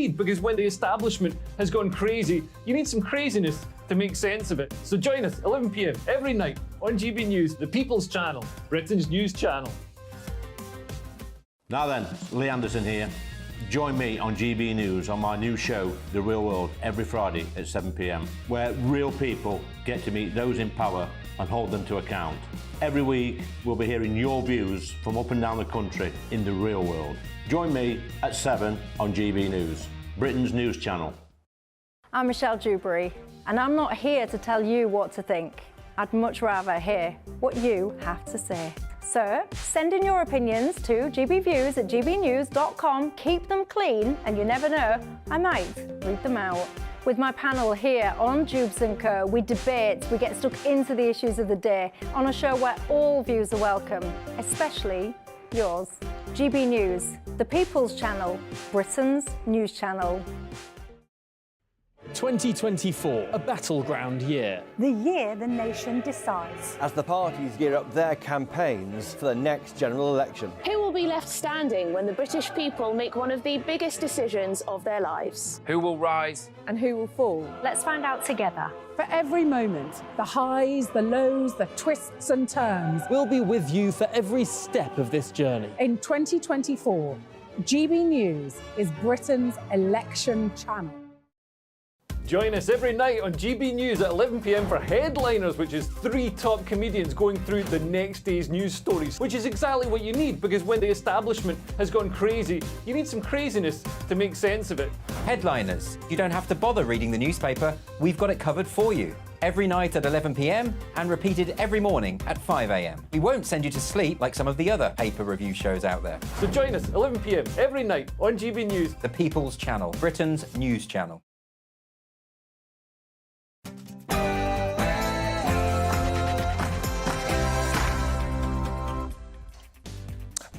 need, because when the establishment has gone crazy, you need some craziness to make sense of it. So join us 11 p.m. every night on GB News, the People's Channel, Britain's news channel. Now then, Lee Anderson here. Join me on GB News on my new show, The Real World, every Friday at 7 p.m, where real people get to meet those in power and hold them to account. Every week, we'll be hearing your views from up and down the country in the real world. Join me at 7 on GB News, Britain's news channel. I'm Michelle Dewberry, and I'm not here to tell you what to think. I'd much rather hear what you have to say. So, send in your opinions to gbviews@gbnews.com. Keep them clean, and you never know, I might read them out. With my panel here on Jubes & Co, we debate, we get stuck into the issues of the day on a show where all views are welcome, especially yours. GB News, the People's Channel, Britain's news channel. 2024, a battleground year. The year the nation decides. As the parties gear up their campaigns for the next general election. Who will be left standing when the British people make one of the biggest decisions of their lives? Who will rise? And who will fall? Let's find out together. For every moment, the highs, the lows, the twists and turns. We'll be with you for every step of this journey. In 2024, GB News is Britain's election channel. Join us every night on GB News at 11 p.m. for Headliners, which is 3 top comedians going through the next day's news stories, which is exactly what you need, because when the establishment has gone crazy, you need some craziness to make sense of it. Headliners. You don't have to bother reading the newspaper. We've got it covered for you. Every night at 11 p.m. and repeated every morning at 5 a.m. We won't send you to sleep like some of the other paper review shows out there. So join us 11 p.m. every night on GB News, the People's Channel, Britain's news channel.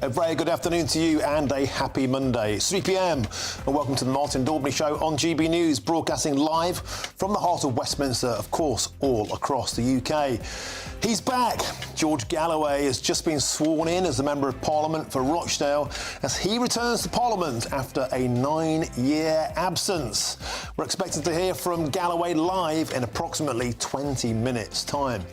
A very good afternoon to you and a happy Monday. It's 3 p.m. and welcome to the Martin Daubney Show on GB News, broadcasting live from the heart of Westminster, of course, all across the UK. He's back. George Galloway has just been sworn in as the Member of Parliament for Rochdale as he returns to Parliament after a 9-year absence. We're expected to hear from Galloway live in approximately 20 minutes' time.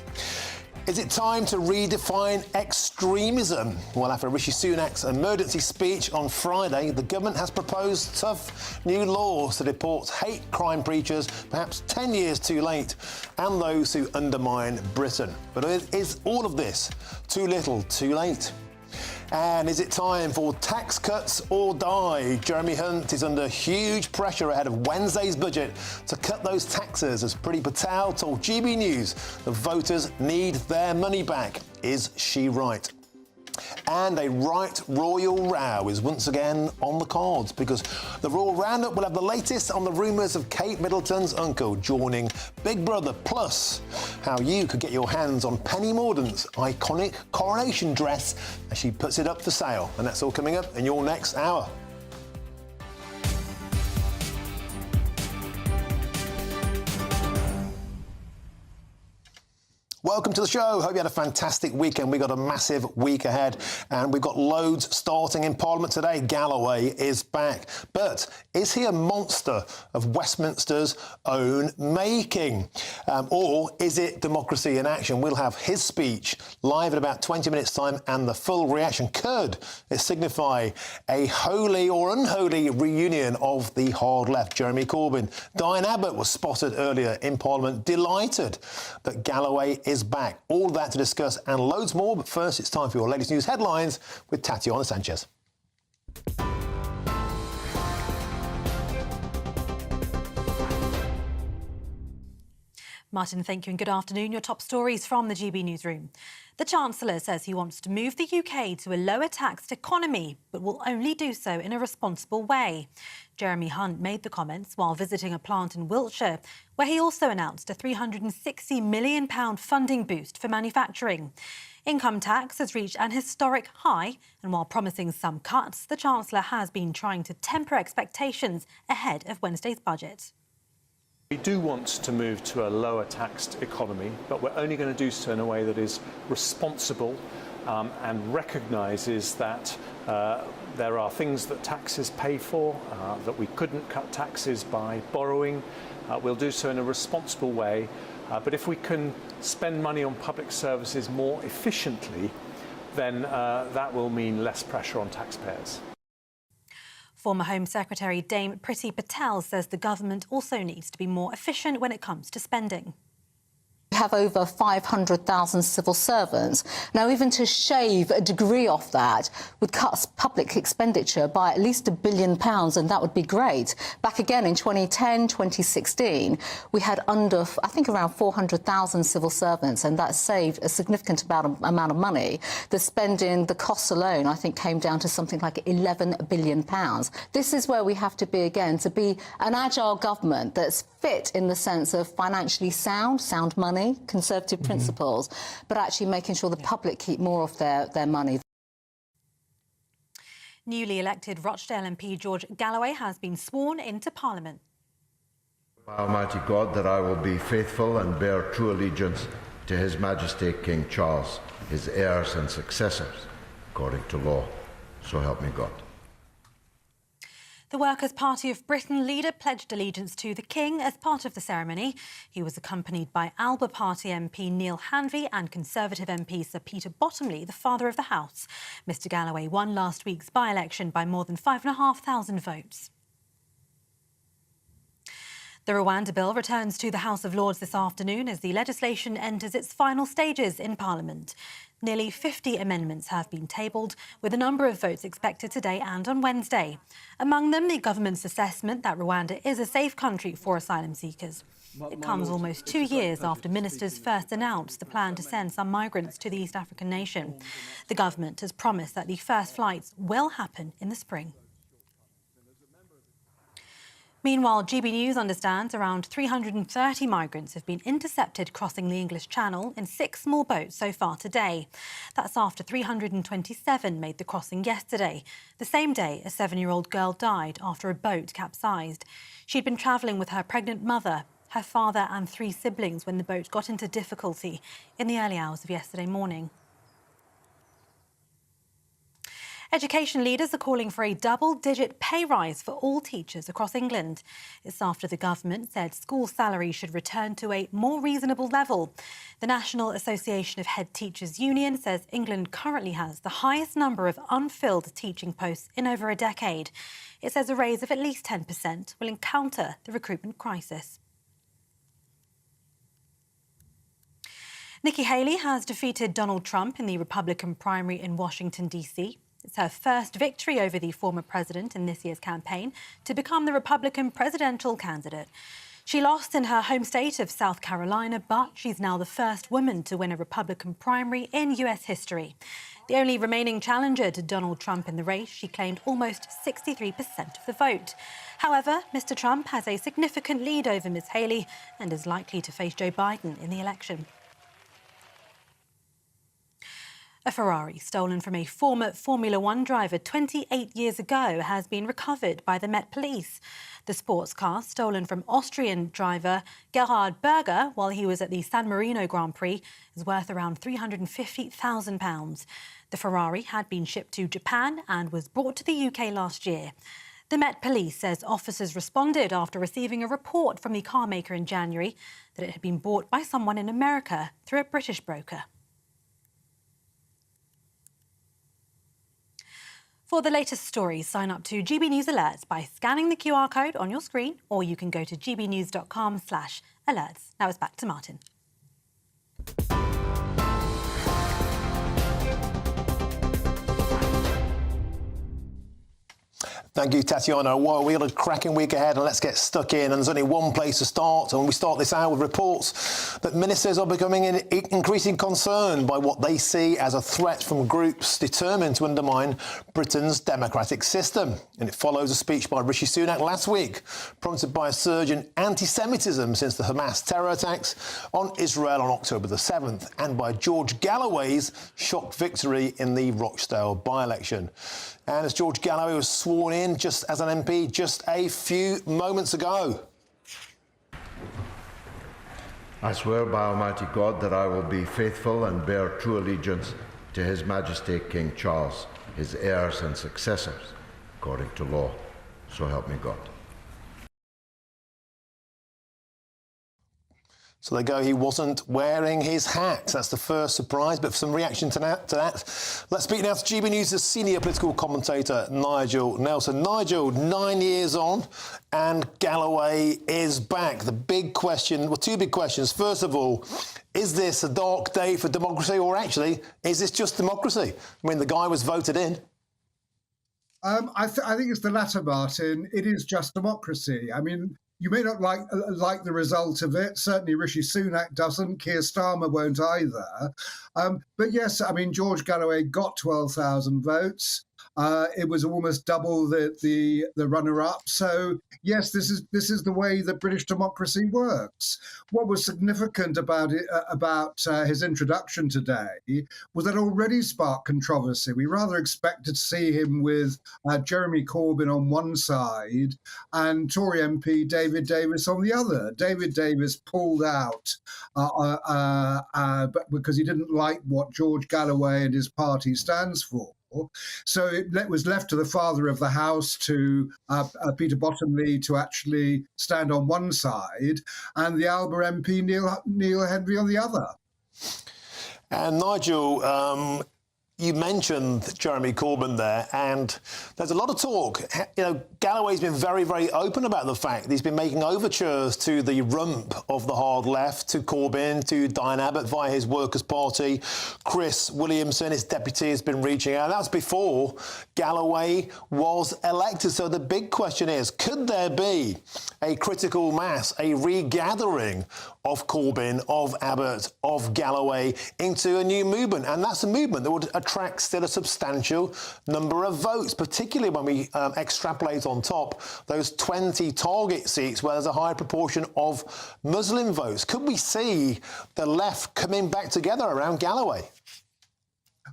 Is it time to redefine extremism? Well, after Rishi Sunak's emergency speech on Friday, the government has proposed tough new laws to deport hate crime preachers, perhaps 10 years too late, and those who undermine Britain. But is all of this too little, too late? And is it time for tax cuts or die? Jeremy Hunt is under huge pressure ahead of Wednesday's budget to cut those taxes, as Priti Patel told GB News the voters need their money back. Is she right? And a right royal row is once again on the cards, because the Royal Roundup will have the latest on the rumours of Kate Middleton's uncle joining Big Brother, plus how you could get your hands on Penny Mordaunt's iconic coronation dress as she puts it up for sale. And that's all coming up in your next hour. Welcome to the show. Hope you had a fantastic weekend. We've got a massive week ahead and we've got loads starting in Parliament today. Galloway is back. But is he a monster of Westminster's own making? Or is it democracy in action? We'll have his speech live in about 20 minutes' time, and the full reaction. Could it signify a holy or unholy reunion of the hard left? Jeremy Corbyn. Diane Abbott was spotted earlier in Parliament, delighted that Galloway is back. All that to discuss and loads more. But first, it's time for your latest news headlines with Tatiana Sanchez. Martin, thank you and good afternoon. Your top stories from the GB newsroom. The Chancellor says he wants to move the UK to a lower taxed economy, but will only do so in a responsible way. Jeremy Hunt made the comments while visiting a plant in Wiltshire, where he also announced a £360 million funding boost for manufacturing. Income tax has reached an historic high, and while promising some cuts, the Chancellor has been trying to temper expectations ahead of Wednesday's budget. We do want to move to a lower taxed economy, but we're only going to do so in a way that is responsible and recognises that There are things that taxes pay for, that we couldn't cut taxes by borrowing. We'll do so in a responsible way. But if we can spend money on public services more efficiently, then that will mean less pressure on taxpayers. Former Home Secretary Dame Priti Patel says the government also needs to be more efficient when it comes to spending. We have over 500,000 civil servants. Now, even to shave a degree off that would cut public expenditure by at least £1 billion, and that would be great. Back again in 2010, 2016, we had under, I think, around 400,000 civil servants, and that saved a significant amount of money. The spending, the costs alone, I think, came down to something like £11 billion. This is where we have to be again, to be an agile government that's fit in the sense of financially sound money, conservative principles, but actually making sure the public keep more of their money. Newly elected Rochdale MP George Galloway has been sworn into Parliament. By Almighty God, that I will be faithful and bear true allegiance to His Majesty King Charles, his heirs and successors, according to law. So help me God. The Workers' Party of Britain leader pledged allegiance to the King as part of the ceremony. He was accompanied by Alba Party MP Neil Hanvey and Conservative MP Sir Peter Bottomley, the father of the House. Mr Galloway won last week's by-election by more than 5,500 votes. The Rwanda bill returns to the House of Lords this afternoon as the legislation enters its final stages in Parliament. Nearly 50 amendments have been tabled, with a number of votes expected today and on Wednesday. Among them, the government's assessment that Rwanda is a safe country for asylum seekers. It comes almost 2 years after ministers first announced the plan to send some migrants to the East African nation. The government has promised that the first flights will happen in the spring. Meanwhile, GB News understands around 330 migrants have been intercepted crossing the English Channel in 6 small boats so far today. That's after 327 made the crossing yesterday, the same day a 7-year-old girl died after a boat capsized. She'd been travelling with her pregnant mother, her father and 3 siblings when the boat got into difficulty in the early hours of yesterday morning. Education leaders are calling for a double-digit pay rise for all teachers across England. It's after the government said school salaries should return to a more reasonable level. The National Association of Head Teachers Union says England currently has the highest number of unfilled teaching posts in over a decade. It says a raise of at least 10% will encounter the recruitment crisis. Nikki Haley has defeated Donald Trump in the Republican primary in Washington, D.C. It's her first victory over the former president in this year's campaign to become the Republican presidential candidate. She lost in her home state of South Carolina, but she's now the first woman to win a Republican primary in US history. The only remaining challenger to Donald Trump in the race, she claimed almost 63% of the vote. However, Mr. Trump has a significant lead over Ms. Haley and is likely to face Joe Biden in the election. A Ferrari stolen from a former Formula One driver 28 years ago has been recovered by the Met Police. The sports car, stolen from Austrian driver Gerhard Berger while he was at the San Marino Grand Prix, is worth around £350,000. The Ferrari had been shipped to Japan and was brought to the UK last year. The Met Police says officers responded after receiving a report from the car maker in January that it had been bought by someone in America through a British broker. For the latest stories, sign up to GB News Alerts by scanning the QR code on your screen, or you can go to gbnews.com/alerts. Now it's back to Martin. Thank you, Tatiana. Well, we've got a cracking week ahead, and let's get stuck in. And there's only one place to start, and we start this hour with reports that ministers are becoming increasingly concerned by what they see as a threat from groups determined to undermine Britain's democratic system. And it follows a speech by Rishi Sunak last week, prompted by a surge in anti-Semitism since the Hamas terror attacks on Israel on October the 7th, and by George Galloway's shock victory in the Rochdale by-election. And as George Galloway was sworn in just as an MP just a few moments ago. I swear by Almighty God that I will be faithful and bear true allegiance to His Majesty King Charles, his heirs and successors, according to law. So help me God. So there you go, he wasn't wearing his hat. That's the first surprise, but for some reaction to that, let's speak now to GB News' senior political commentator, Nigel Nelson. Nigel, 9 years on, and Galloway is back. The big question, well, two big questions. First of all, is this a dark day for democracy, or actually, is this just democracy? I mean, the guy was voted in. I think it's the latter, Martin. It is just democracy. I mean, you may not like the result of it. Certainly Rishi Sunak doesn't. Keir Starmer won't either. But yes, I mean, George Galloway got 12,000 votes. It was almost double the runner-up. So yes, this is the way that British democracy works. What was significant about his introduction today was that it already sparked controversy. We rather expected to see him with Jeremy Corbyn on one side and Tory MP David Davis on the other. David Davis pulled out because he didn't like what George Galloway and his party stands for. So it was left to the father of the house, to Peter Bottomley, to actually stand on one side, and the Alba MP Neil Henry on the other. And Nigel, you mentioned Jeremy Corbyn there, and there's a lot of talk. You know, Galloway's been very, very open about the fact that he's been making overtures to the rump of the hard left, to Corbyn, to Diane Abbott via his Workers' Party. Chris Williamson, his deputy, has been reaching out. That's before Galloway was elected. So the big question is, could there be a critical mass, a regathering of Corbyn, of Abbott, of Galloway into a new movement? And that's a movement that would attract still a substantial number of votes, particularly when we extrapolate on top those 20 target seats where there's a high proportion of Muslim votes. Could we see the left coming back together around Galloway?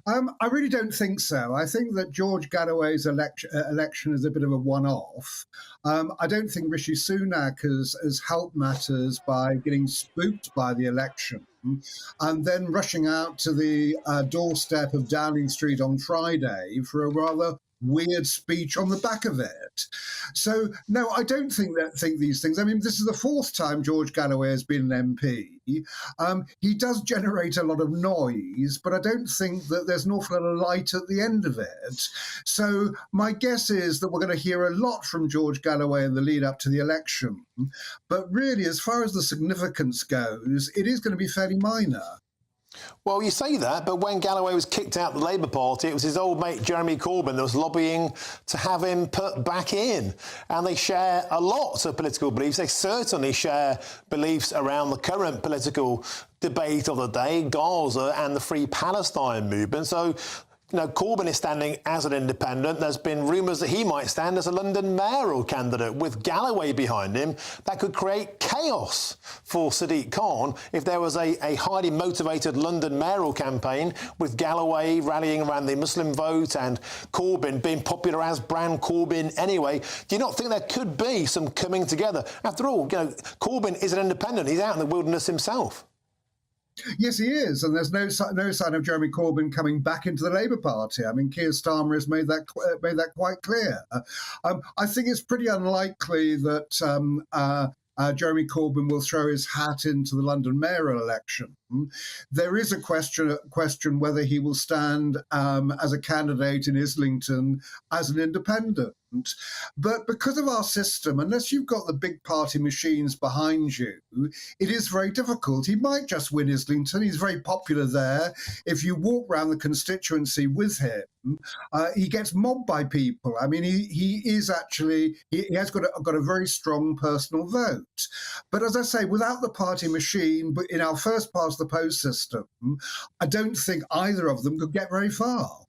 I really don't think so. I think that George Galloway's election is a bit of a one-off. I don't think Rishi Sunak has helped matters by getting spooked by the election and then rushing out to the doorstep of Downing Street on Friday for a rather weird speech on the back of it. So, no, I don't think these things. I mean, this is the fourth time George Galloway has been an MP. He does generate a lot of noise, but I don't think that there's an awful lot of light at the end of it. So my guess is that we're going to hear a lot from George Galloway in the lead up to the election. But really, as far as the significance goes, it is going to be fairly minor. Well, you say that, but when Galloway was kicked out of the Labour Party, it was his old mate Jeremy Corbyn that was lobbying to have him put back in. And they share a lot of political beliefs. They certainly share beliefs around the current political debate of the day, Gaza and the Free Palestine movement. So, you know, Corbyn is standing as an independent. There's been rumours that he might stand as a London mayoral candidate with Galloway behind him. That could create chaos for Sadiq Khan if there was a highly motivated London mayoral campaign with Galloway rallying around the Muslim vote and Corbyn being popular as Brown Corbyn anyway. Do you not think there could be some coming together? After all, you know, Corbyn is an independent. He's out in the wilderness himself. Yes, he is, and there's no sign of Jeremy Corbyn coming back into the Labour Party. I mean, Keir Starmer has made that quite clear. I think it's pretty unlikely that Jeremy Corbyn will throw his hat into the London mayoral election. There is a question whether he will stand as a candidate in Islington as an independent. But because of our system, unless you've got the big party machines behind you, it is very difficult. He might just win Islington. He's very popular there. If you walk around the constituency with him, he gets mobbed by people. I mean, he is actually, he has got a very strong personal vote. But as I say, without the party machine, but in our first past the post system, I don't think either of them could get very far.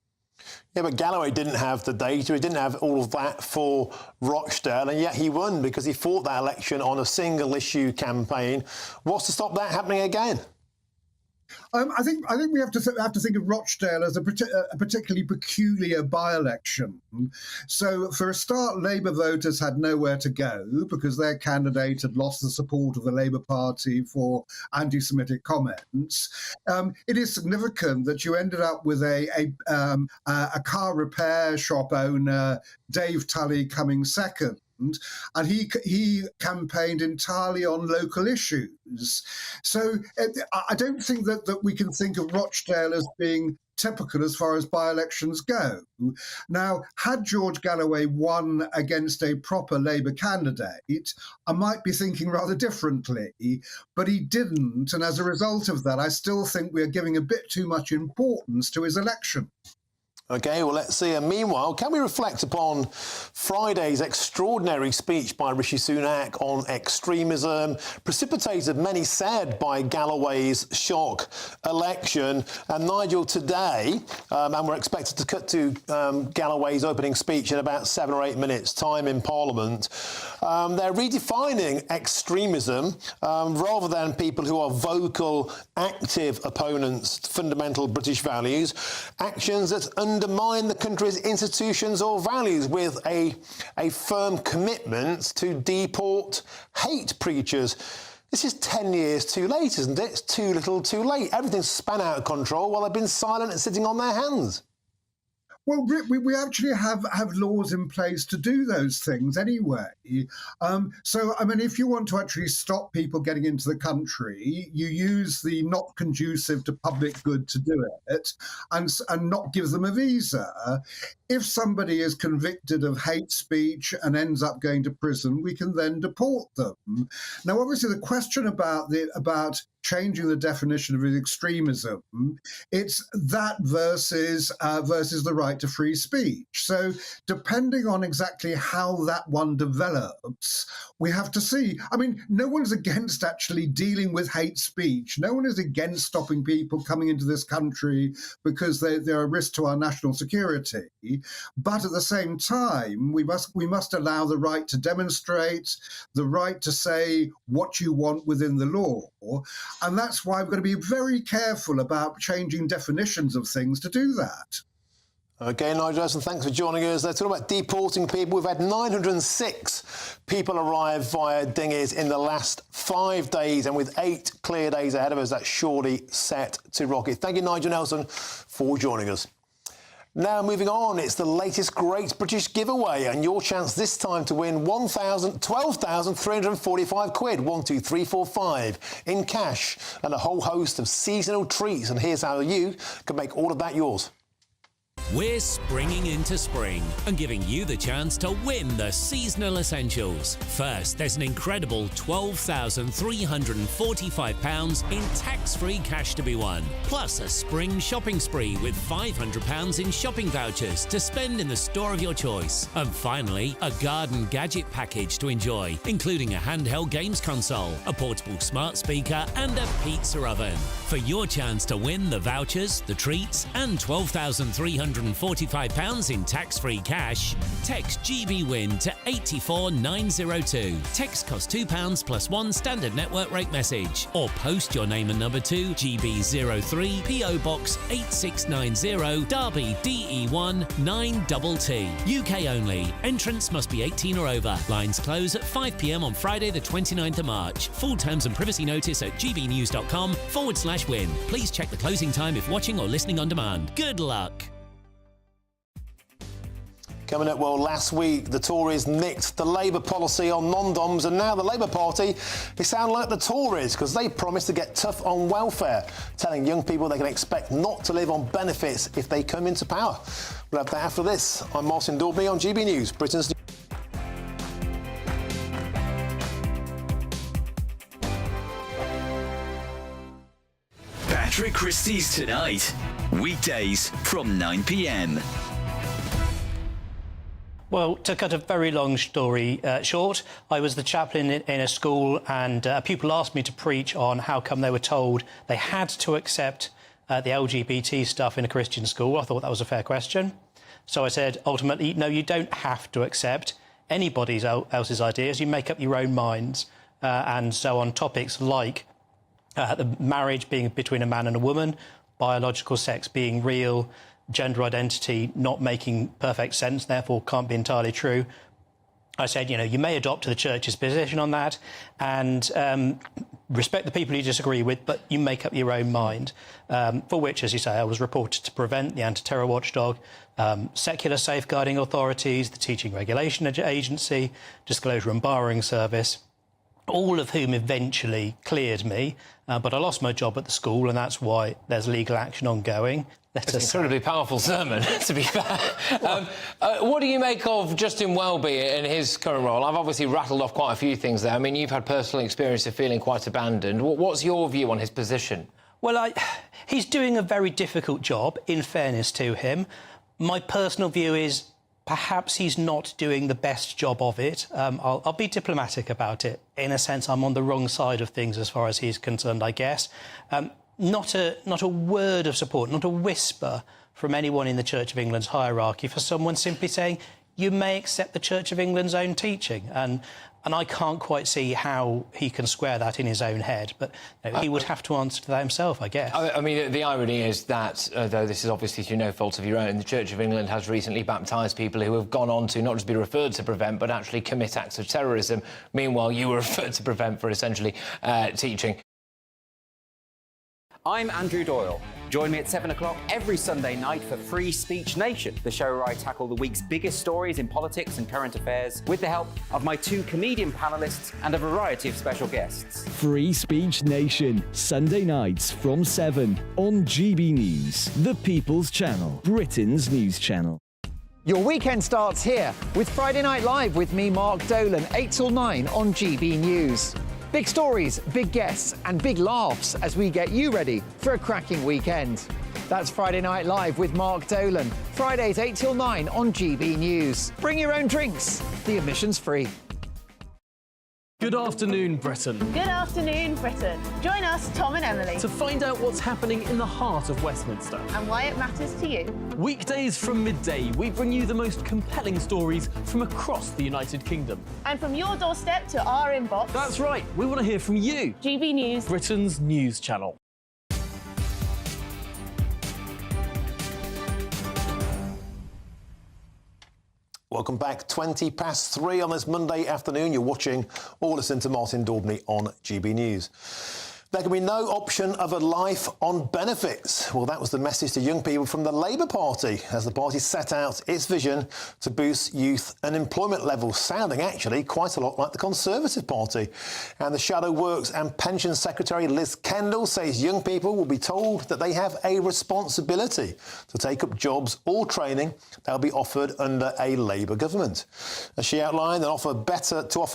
Yeah, but Galloway didn't have the data, he didn't have all of that for Rochdale, and yet he won because he fought that election on a single-issue campaign. What's to stop that happening again? I think we have to think of Rochdale as a particularly peculiar by-election. So, for a start, Labour voters had nowhere to go because their candidate had lost the support of the Labour Party for anti-Semitic comments. It is significant that you ended up with a car repair shop owner, Dave Tully, coming second. And he campaigned entirely on local issues. So I don't think that we can think of Rochdale as being typical as far as by-elections go. Now, had George Galloway won against a proper Labour candidate, I might be thinking rather differently, but he didn't. And as a result of that, I still think we're giving a bit too much importance to his election. OK, well, let's see. And meanwhile, can we reflect upon Friday's extraordinary speech by Rishi Sunak on extremism, precipitated, many said, by Galloway's shock election? And Nigel, today, and we're expected to cut to Galloway's opening speech in about 7 or 8 minutes' time in Parliament. They're redefining extremism rather than people who are vocal, active opponents to fundamental British values, actions that undermine the country's institutions or values, with a firm commitment to deport hate preachers. This is 10 years too late, isn't it? It's too little too late. Everything's spun out of control while they've been silent and sitting on their hands. Well, we actually have laws in place to do those things anyway. So, I mean, if you want to actually stop people getting into the country, you use the not conducive to public good to do it and not give them a visa. If somebody is convicted of hate speech and ends up going to prison, we can then deport them. Now, obviously, the question about changing the definition of extremism, it's that versus the right to free speech. So depending on exactly how that one develops, we have to see. I mean, no one's against actually dealing with hate speech. No one is against stopping people coming into this country because they're a risk to our national security. But at the same time, we must allow the right to demonstrate, the right to say what you want within the law. And that's why we've got to be very careful about changing definitions of things to do that. OK, Nigel Edson, thanks for joining us. They're talking about deporting people. We've had 906 people arrive via dinghies in the last 5 days, and with 8 clear days ahead of us, that's surely set to rocket. Thank you, Nigel Nelson, for joining us. Now, moving on, it's the latest Great British Giveaway, and your chance this time to win £12,345 quid, 1, 2, 3, 4, 5 in cash, and a whole host of seasonal treats. And here's how you can make all of that yours. We're springing into spring and giving you the chance to win the seasonal essentials. First, there's an incredible £12,345 in tax-free cash to be won, plus a spring shopping spree with £500 in shopping vouchers to spend in the store of your choice. And finally, a garden gadget package to enjoy, including a handheld games console, a portable smart speaker and a pizza oven. For your chance to win the vouchers, the treats and £12,345 in tax-free cash, text GBWIN to 84902. Text costs £2 plus 1 standard network rate message, or post your name and number to GB03 PO Box 8690 Derby DE1 9TT. UK only. Entrance must be 18 or over. Lines close at 5 p.m. on Friday the 29th of March. Full terms and privacy notice at gbnews.com/win. Please check the closing time if watching or listening on demand. Good luck. Coming up, well, last week the Tories nicked the Labour policy on non-doms, and now the Labour Party, they sound like the Tories because they promised to get tough on welfare, telling young people they can expect not to live on benefits if they come into power. We'll have that after this. I'm Martin Daubney on GB News, Britain's... Patrick Christie's Tonight, weekdays from 9 p.m. Well, to cut a very long story short, I was the chaplain in a school, and a pupil asked me to preach on how come they were told they had to accept the LGBT stuff in a Christian school. I thought that was a fair question. So I said, ultimately, no, you don't have to accept anybody else's ideas. You make up your own minds. And so on topics like the marriage being between a man and a woman, biological sex being real, gender identity not making perfect sense, therefore can't be entirely true. I said, you may adopt the church's position on that and respect the people you disagree with, but you make up your own mind, for which, as you say, I was reported to Prevent, the anti-terror watchdog, secular safeguarding authorities, the Teaching Regulation Agency, Disclosure and Barring Service, all of whom eventually cleared me, but I lost my job at the school, and that's why there's legal action ongoing. It's an incredibly powerful sermon, to be fair. What do you make of Justin Welby in his current role? I've obviously rattled off quite a few things there. I mean, you've had personal experience of feeling quite abandoned. What's your view on his position? Well, he's doing a very difficult job, in fairness to him. My personal view is perhaps he's not doing the best job of it. I'll be diplomatic about it. In a sense, I'm on the wrong side of things as far as he's concerned, I guess. Not a word of support, not a whisper from anyone in the Church of England's hierarchy for someone simply saying, you may accept the Church of England's own teaching. And I can't quite see how he can square that in his own head, but he would have to answer to that himself, I guess. I mean, the irony is that, though this is obviously through no fault of your own, the Church of England has recently baptised people who have gone on to not just be referred to Prevent, but actually commit acts of terrorism. Meanwhile, you were referred to Prevent for essentially teaching. I'm Andrew Doyle. Join me at 7 o'clock every Sunday night for Free Speech Nation, the show where I tackle the week's biggest stories in politics and current affairs with the help of my 2 comedian panellists and a variety of special guests. Free Speech Nation, Sunday nights from 7 on GB News, the People's Channel, Britain's news channel. Your weekend starts here with Friday Night Live with me, Mark Dolan, 8 till 9 on GB News. Big stories, big guests and big laughs as we get you ready for a cracking weekend. That's Friday Night Live with Mark Dolan, Fridays 8 till 9 on GB News. Bring your own drinks, the admission's free. Good afternoon, Britain. Good afternoon, Britain. Join us, Tom and Emily, To find out what's happening in the heart of Westminster. and why it matters to you. Weekdays from midday, we bring you the most compelling stories from across the United Kingdom. And from your doorstep to our inbox. That's right, we want to hear from you. GB News, Britain's news channel. Welcome back. 20 past 3 on this Monday afternoon. You're watching or listening to Martin Daubney on GB News. There can be no option of a life on benefits. Well, that was the message to young people from the Labour Party as the party set out its vision to boost youth and employment levels, sounding actually quite a lot like the Conservative Party. And the Shadow Works and Pensions Secretary Liz Kendall says young people will be told that they have a responsibility to take up jobs or training that will be offered under a Labour government. As she outlined, to offer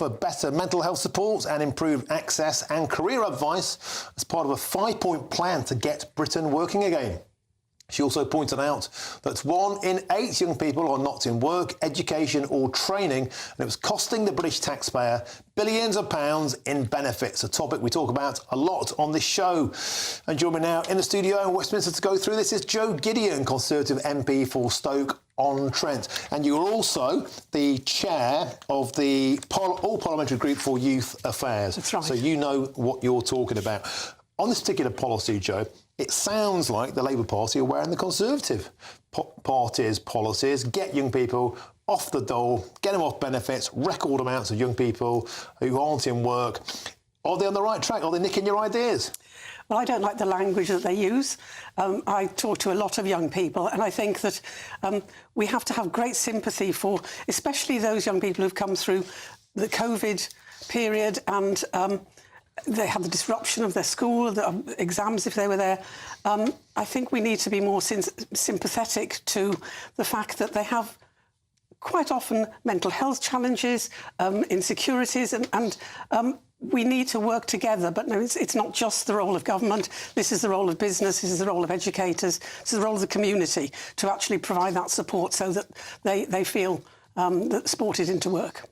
better mental health support and improved access and career advice as part of a 5-point plan to get Britain working again. She also pointed out that 1 in 8 young people are not in work, education or training, and it was costing the British taxpayer billions of pounds in benefits, a topic we talk about a lot on this show. And joining me now in the studio in Westminster to go through this is Joe Gideon, Conservative MP for Stoke-on-Trent. And you're also the chair of the All-Parliamentary Group for Youth Affairs. That's right. So you know what you're talking about. On this particular policy, Joe, it sounds like the Labour Party are wearing the Conservative Party's policies, get young people off the dole, get them off benefits, record amounts of young people who aren't in work. Are they on the right track? Are they nicking your ideas? Well, I don't like the language that they use. I talk to a lot of young people, and I think that we have to have great sympathy for especially those young people who've come through the COVID period and they had the disruption of their school, the exams if they were there. I think we need to be more sympathetic to the fact that they have quite often mental health challenges, insecurities, and we need to work together. But no, it's not just the role of government. This is the role of business, this is the role of educators, this is the role of the community to actually provide that support so that they feel that sport is into work.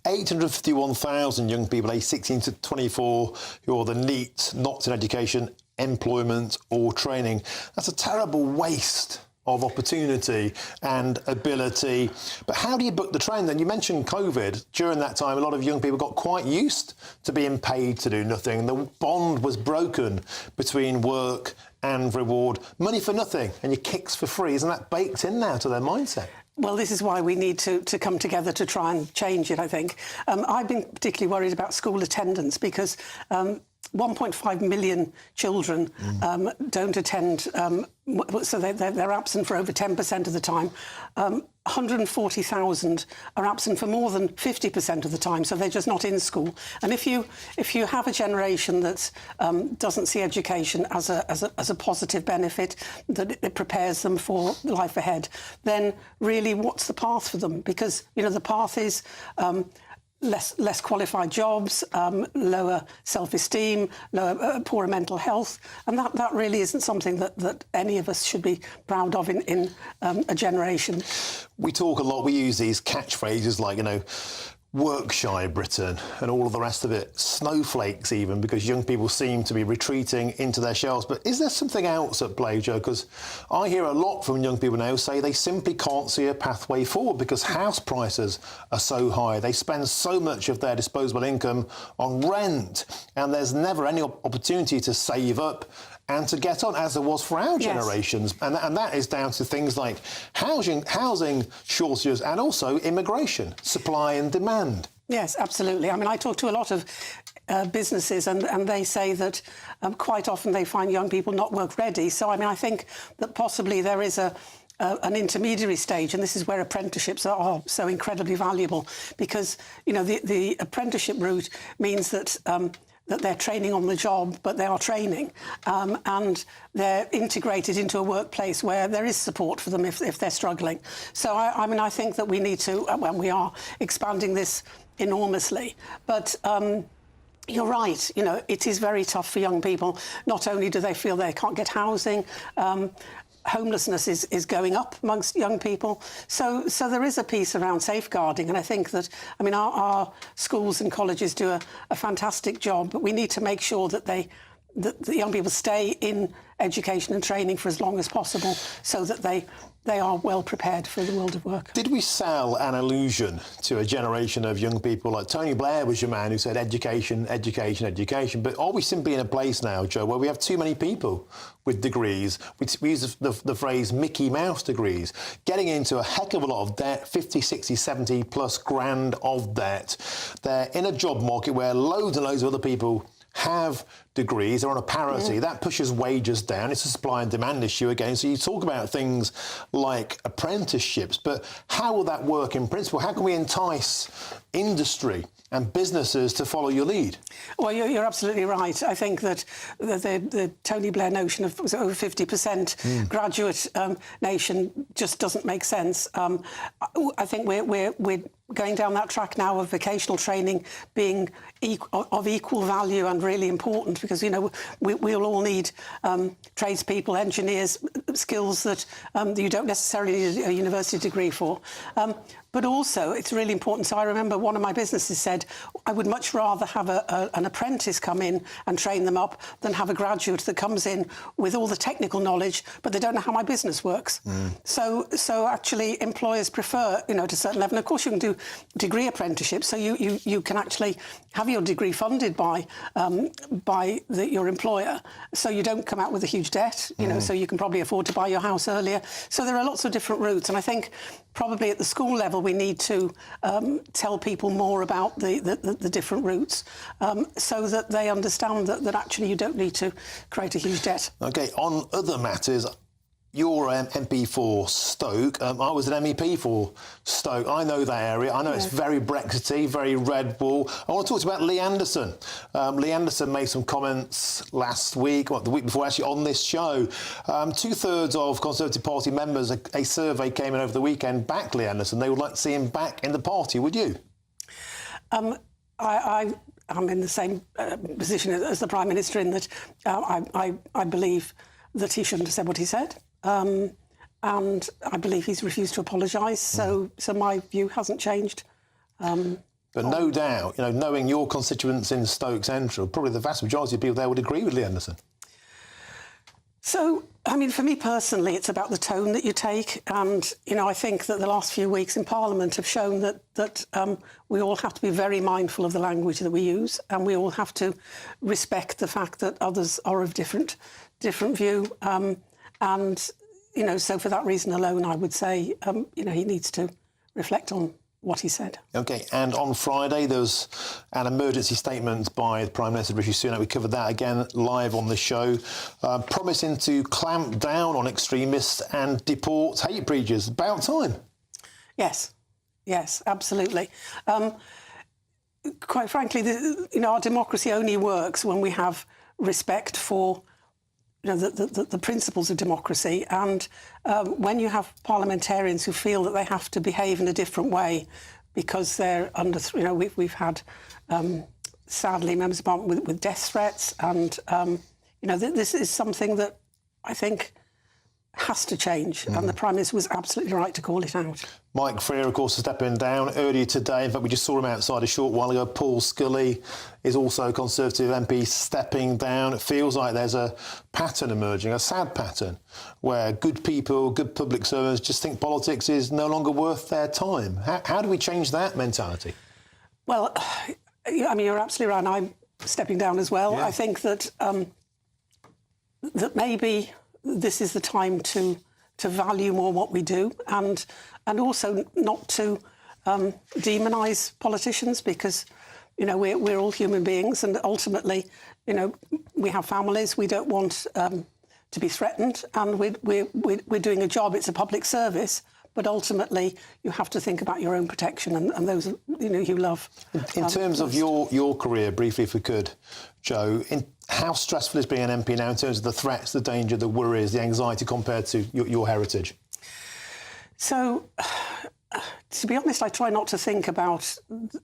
851,000 young people aged 16 to 24 who are the NEET, not in education, employment or training. That's a terrible waste of opportunity and ability. But how do you book the trend? And you mentioned COVID. During that time, a lot of young people got quite used to being paid to do nothing. The bond was broken between work and reward. Money for nothing and your kicks for free. Isn't that baked in now to their mindset? Well, this is why we need to come together to try and change it, I think. I've been particularly worried about school attendance because 1.5 million children don't attend, so they're absent for over 10% of the time. 140,000 are absent for more than 50% of the time, so they're just not in school. And if you have a generation that doesn't see education as a positive benefit, that it prepares them for life ahead, then really what's the path for them? Because, you know, the path is less qualified jobs, lower self-esteem, poorer mental health, and that really isn't something that any of us should be proud of in a generation. We talk a lot, we use these catchphrases like, you know, work shy Britain and all of the rest of it, snowflakes even, because young people seem to be retreating into their shells. But is there something else at play, Joe? Because I hear a lot from young people now say they simply can't see a pathway forward because house prices are so high. They spend so much of their disposable income on rent, and there's never any opportunity to save up and to get on, as there was for our generations. And that is down to things like housing shortages and also immigration, supply and demand. Yes, absolutely. I mean, I talk to a lot of businesses and they say that quite often they find young people not work ready. So, I mean, I think that possibly there is an intermediary stage, and this is where apprenticeships are so incredibly valuable because, you know, the apprenticeship route means that that they're training on the job, but they are training, and they're integrated into a workplace where there is support for them if they're struggling. So, I mean, I think that we need to, and we are expanding this enormously, but you're right, you know, it is very tough for young people. Not only do they feel they can't get housing, homelessness is going up amongst young people. So there is a piece around safeguarding, and I think that, I mean, our schools and colleges do a fantastic job, but we need to make sure that the young people stay in education and training for as long as possible so that they are well prepared for the world of work. Did we sell an illusion to a generation of young people? Like Tony Blair was your man who said education, education, education. But are we simply in a place now, Joe, where we have too many people with degrees? We use the phrase Mickey Mouse degrees, getting into a heck of a lot of debt, 50, 60, 70 plus grand of debt. They're in a job market where loads and loads of other people have degrees, they're on a parity, that pushes wages down. It's a supply and demand issue again. So you talk about things like apprenticeships, but how will that work in principle? How can we entice industry and businesses to follow your lead? Well, you're absolutely right. I think that the Tony Blair notion of over 50% graduate nation just doesn't make sense. I think we're going down that track now of vocational training being of equal value and really important because, you know, we'll all need tradespeople, engineers, skills that you don't necessarily need a university degree for. But also, it's really important. So I remember one of my businesses said, I would much rather have an apprentice come in and train them up than have a graduate that comes in with all the technical knowledge, but they don't know how my business works. So actually, employers prefer, you know, to a certain level. And of course, you can do degree apprenticeships, so you can actually have your degree funded by your employer, so you don't come out with a huge debt. You know, so you can probably afford to buy your house earlier. So there are lots of different routes, and I think probably at the school level we need to tell people more about the different routes so that they understand that actually you don't need to create a huge debt. OK, on other matters, you're MP for Stoke. I was an MEP for Stoke. I know that area. I know it's very Brexity, very red wall. I want to talk to you about Lee Anderson. Lee Anderson made some comments last week, the week before, actually, on this show. 2/3 of Conservative Party members, a survey came in over the weekend, backed Lee Anderson. They would like to see him back in the party. Would you? I'm in the same position as the Prime Minister in that I believe that he shouldn't have said what he said. And I believe he's refused to apologise, so my view hasn't changed. But no doubt, you know, knowing your constituents in Stoke Central, probably the vast majority of people there would agree with Lee Anderson. So, I mean, for me personally, it's about the tone that you take. And, you know, I think that the last few weeks in Parliament have shown that we all have to be very mindful of the language that we use, and we all have to respect the fact that others are of different view. And, you know, so for that reason alone, I would say, you know, he needs to reflect on what he said. OK, and on Friday there was an emergency statement by the Prime Minister Rishi Sunak. We covered that again live on the show, promising to clamp down on extremists and deport hate preachers. About time. Yes, absolutely. Quite frankly, you know, our democracy only works when we have respect for, you know, the principles of democracy, and when you have parliamentarians who feel that they have to behave in a different way because they're under, you know, we've had sadly members of Parliament with death threats, and you know, this is something that I think has to change, and the Prime Minister was absolutely right to call it out. Mike Freer, of course, is stepping down earlier today. In fact, we just saw him outside a short while ago. Paul Scully is also a Conservative MP stepping down. It feels like there's a pattern emerging, a sad pattern, where good people, good public servants just think politics is no longer worth their time. How do we change that mentality? Well, I mean, you're absolutely right. I'm stepping down as well. Yeah. I think that that maybe this is the time to value more what we do, and also not to demonise politicians, because, you know, we're all human beings, and ultimately, you know, we have families. We don't want to be threatened, and we're doing a job. It's a public service, but ultimately you have to think about your own protection and those, you know, you love. In terms of your career, briefly, if we could, Joe, how stressful is being an MP now in terms of the threats, the danger, the worries, the anxiety compared to your heritage? So, to be honest, I try not to think about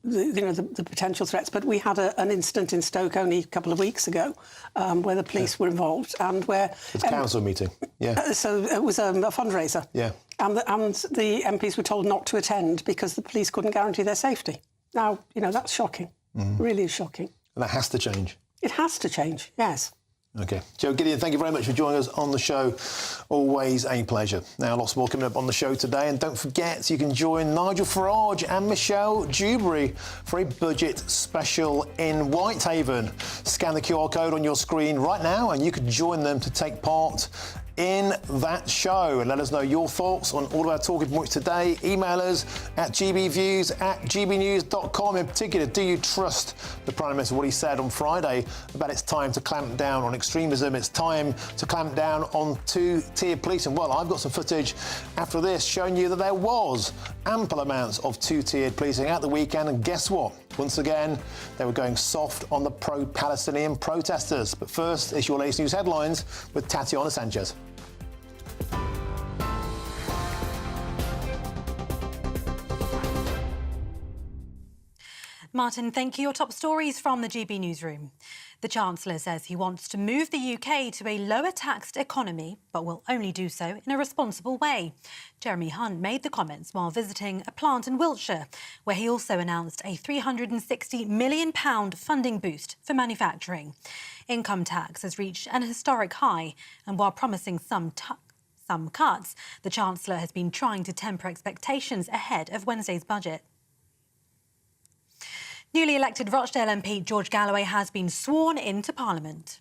the potential threats, but we had an incident in Stoke only a couple of weeks ago where the police were involved, and where... It's a council meeting, yeah. So it was a fundraiser. Yeah. And the MPs were told not to attend because the police couldn't guarantee their safety. Now, you know, that's shocking. Really is shocking. And that has to change. It has to change, yes. OK. Joe Gideon, thank you very much for joining us on the show. Always a pleasure. Now, lots more coming up on the show today. And don't forget, you can join Nigel Farage and Michelle Dewberry for a budget special in Whitehaven. Scan the QR code on your screen right now and you can join them to take part in that show, and let us know your thoughts on all of our talking points today. Email us at gbviews@gbnews.com. In particular, do you trust the Prime Minister, what he said on Friday about it's time to clamp down on extremism, it's time to clamp down on two-tiered policing? Well, I've got some footage after this showing you that there was ample amounts of two-tiered policing at the weekend, and guess what? Once again, they were going soft on the pro-Palestinian protesters. But first, it's your latest news headlines with Tatiana Sanchez. Martin, thank you. Your top stories from the GB newsroom. The Chancellor says he wants to move the UK to a lower taxed economy, but will only do so in a responsible way. Jeremy Hunt made the comments while visiting a plant in Wiltshire, where he also announced a £360 million funding boost for manufacturing. Income tax has reached an historic high, and while promising some cuts, the Chancellor has been trying to temper expectations ahead of Wednesday's budget. Newly elected Rochdale MP George Galloway has been sworn into Parliament.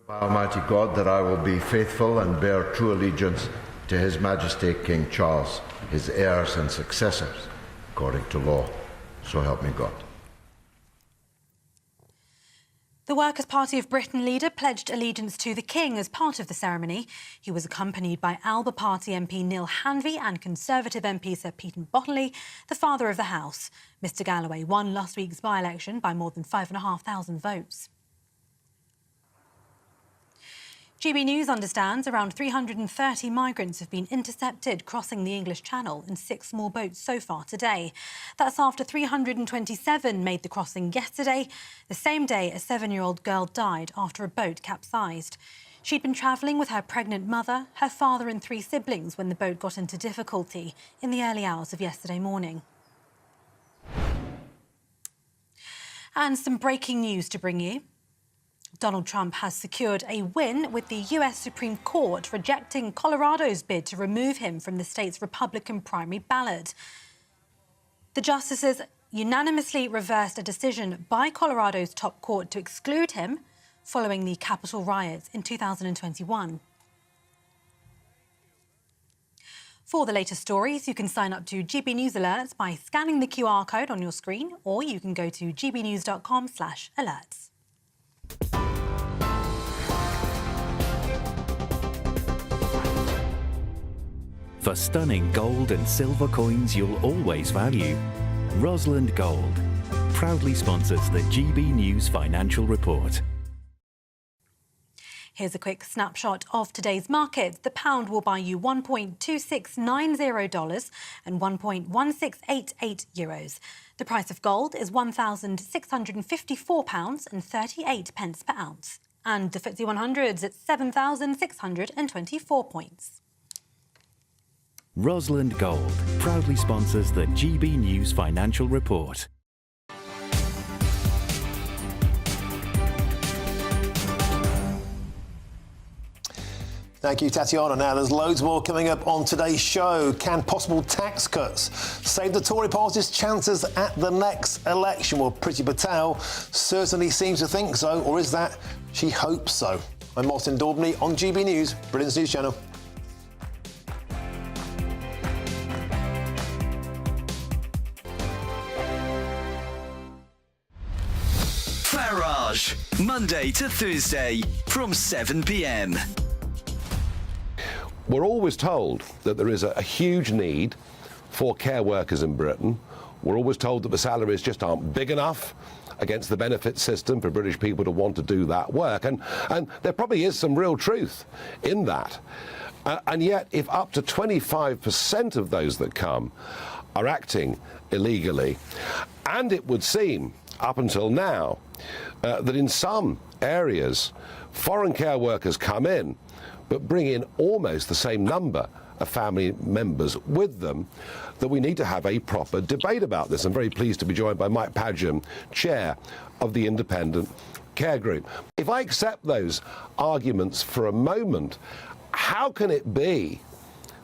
By Almighty God, that I will be faithful and bear true allegiance to His Majesty King Charles, his heirs and successors, according to law. So help me God. The Workers' Party of Britain leader pledged allegiance to the King as part of the ceremony. He was accompanied by Alba Party MP Neil Hanvey and Conservative MP Sir Peter Bottomley, the father of the House. Mr Galloway won last week's by-election by more than 5,500 votes. GB News understands around 330 migrants have been intercepted crossing the English Channel in 6 small boats so far today. That's after 327 made the crossing yesterday, the same day a 7-year-old girl died after a boat capsized. She'd been travelling with her pregnant mother, her father and 3 siblings when the boat got into difficulty in the early hours of yesterday morning. And some breaking news to bring you. Donald Trump has secured a win with the US Supreme Court rejecting Colorado's bid to remove him from the state's Republican primary ballot. The justices unanimously reversed a decision by Colorado's top court to exclude him following the Capitol riots in 2021. For the latest stories, you can sign up to GB News Alerts by scanning the QR code on your screen, or you can go to gbnews.com/alerts. For stunning gold and silver coins you'll always value, Rosland Gold proudly sponsors the GB News Financial Report. Here's a quick snapshot of today's markets. The pound will buy you $1.2690 and 1.1688 euros. The price of gold is £1,654 and 38 pence per ounce. And the FTSE 100's at 7,624 points. Rosland Gold proudly sponsors the GB News Financial Report. Thank you, Tatiana. Now, there's loads more coming up on today's show. Can possible tax cuts save the Tory party's chances at the next election? Well, Priti Patel certainly seems to think so, or is that she hopes so? I'm Martin Daubney on GB News, Britain's news channel. Farage, Monday to Thursday from 7 p.m. We're always told that there is a huge need for care workers in Britain. We're always told that the salaries just aren't big enough against the benefit system for British people to want to do that work. And there probably is some real truth in that. And yet, if up to 25% of those that come are acting illegally, and it would seem, up until now, that in some areas, foreign care workers come in, but bring in almost the same number of family members with them, that we need to have a proper debate about this. I'm very pleased to be joined by Mike Padgham, chair of the Independent Care Group. If I accept those arguments for a moment, how can it be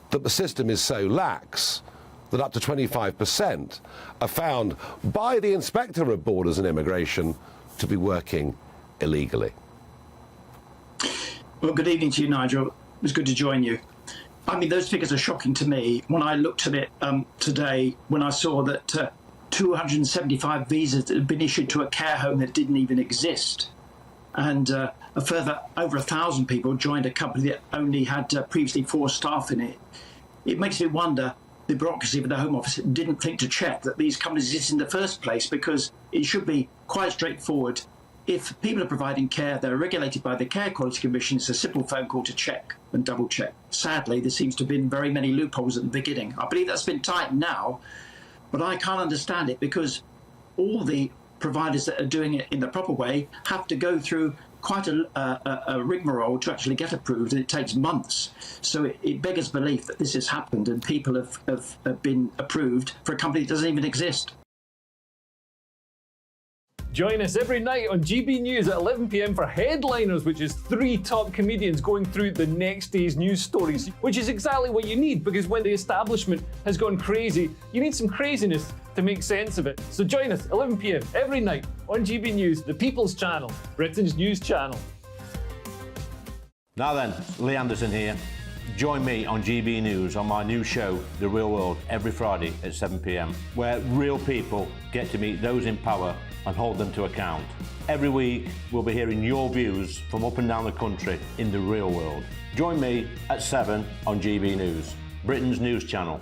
that the system is so lax that up to 25% are found by the Inspector of Borders and Immigration to be working illegally? Well, good evening to you, Nigel. It was good to join you. I mean, those figures are shocking to me. When I looked at it today, when I saw that 275 visas had been issued to a care home that didn't even exist, and a further over 1,000 people joined a company that only had previously 4 staff in it, it makes me wonder the bureaucracy of the Home Office didn't think to check that these companies exist in the first place, because it should be quite straightforward. If people are providing care, they're regulated by the Care Quality Commission. It's a simple phone call to check and double check. Sadly, there seems to have been very many loopholes at the beginning. I believe that's been tightened now, but I can't understand it, because all the providers that are doing it in the proper way have to go through quite a rigmarole to actually get approved, and it takes months. So it beggars belief that this has happened and people have been approved for a company that doesn't even exist. Join us every night on GB News at 11 p.m. for Headliners, which is 3 top comedians going through the next day's news stories, which is exactly what you need, because when the establishment has gone crazy, you need some craziness to make sense of it. So join us 11 p.m. every night on GB News, the People's Channel, Britain's news channel. Now then, Lee Anderson here. Join me on GB News on my new show, The Real World, every Friday at 7 p.m, where real people get to meet those in power and hold them to account. Every week, we'll be hearing your views from up and down the country in the real world. Join me at 7 on GB News, Britain's news channel.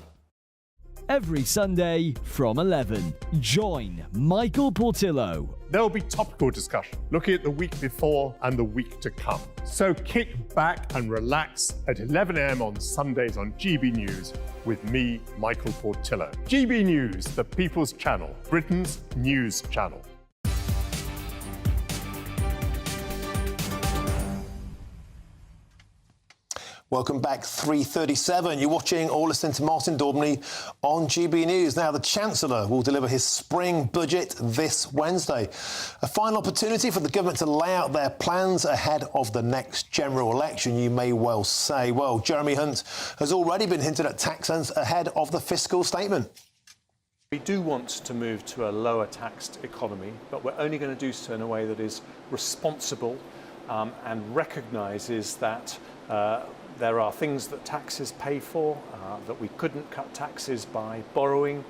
Every Sunday from 11, join Michael Portillo. There will be topical discussion, looking at the week before and the week to come. So kick back and relax at 11 a.m. on Sundays on GB News with me, Michael Portillo. GB News, the People's Channel, Britain's news channel. Welcome back, 3:37. You're watching or listening to Martin Daubney on GB News. Now, the Chancellor will deliver his spring budget this Wednesday. A final opportunity for the government to lay out their plans ahead of the next general election, you may well say. Well, Jeremy Hunt has already been hinted at tax cuts ahead of the fiscal statement. We do want to move to a lower taxed economy, but we're only going to do so in a way that is responsible and recognises that there are things that taxes pay for, that we couldn't cut taxes by borrowing.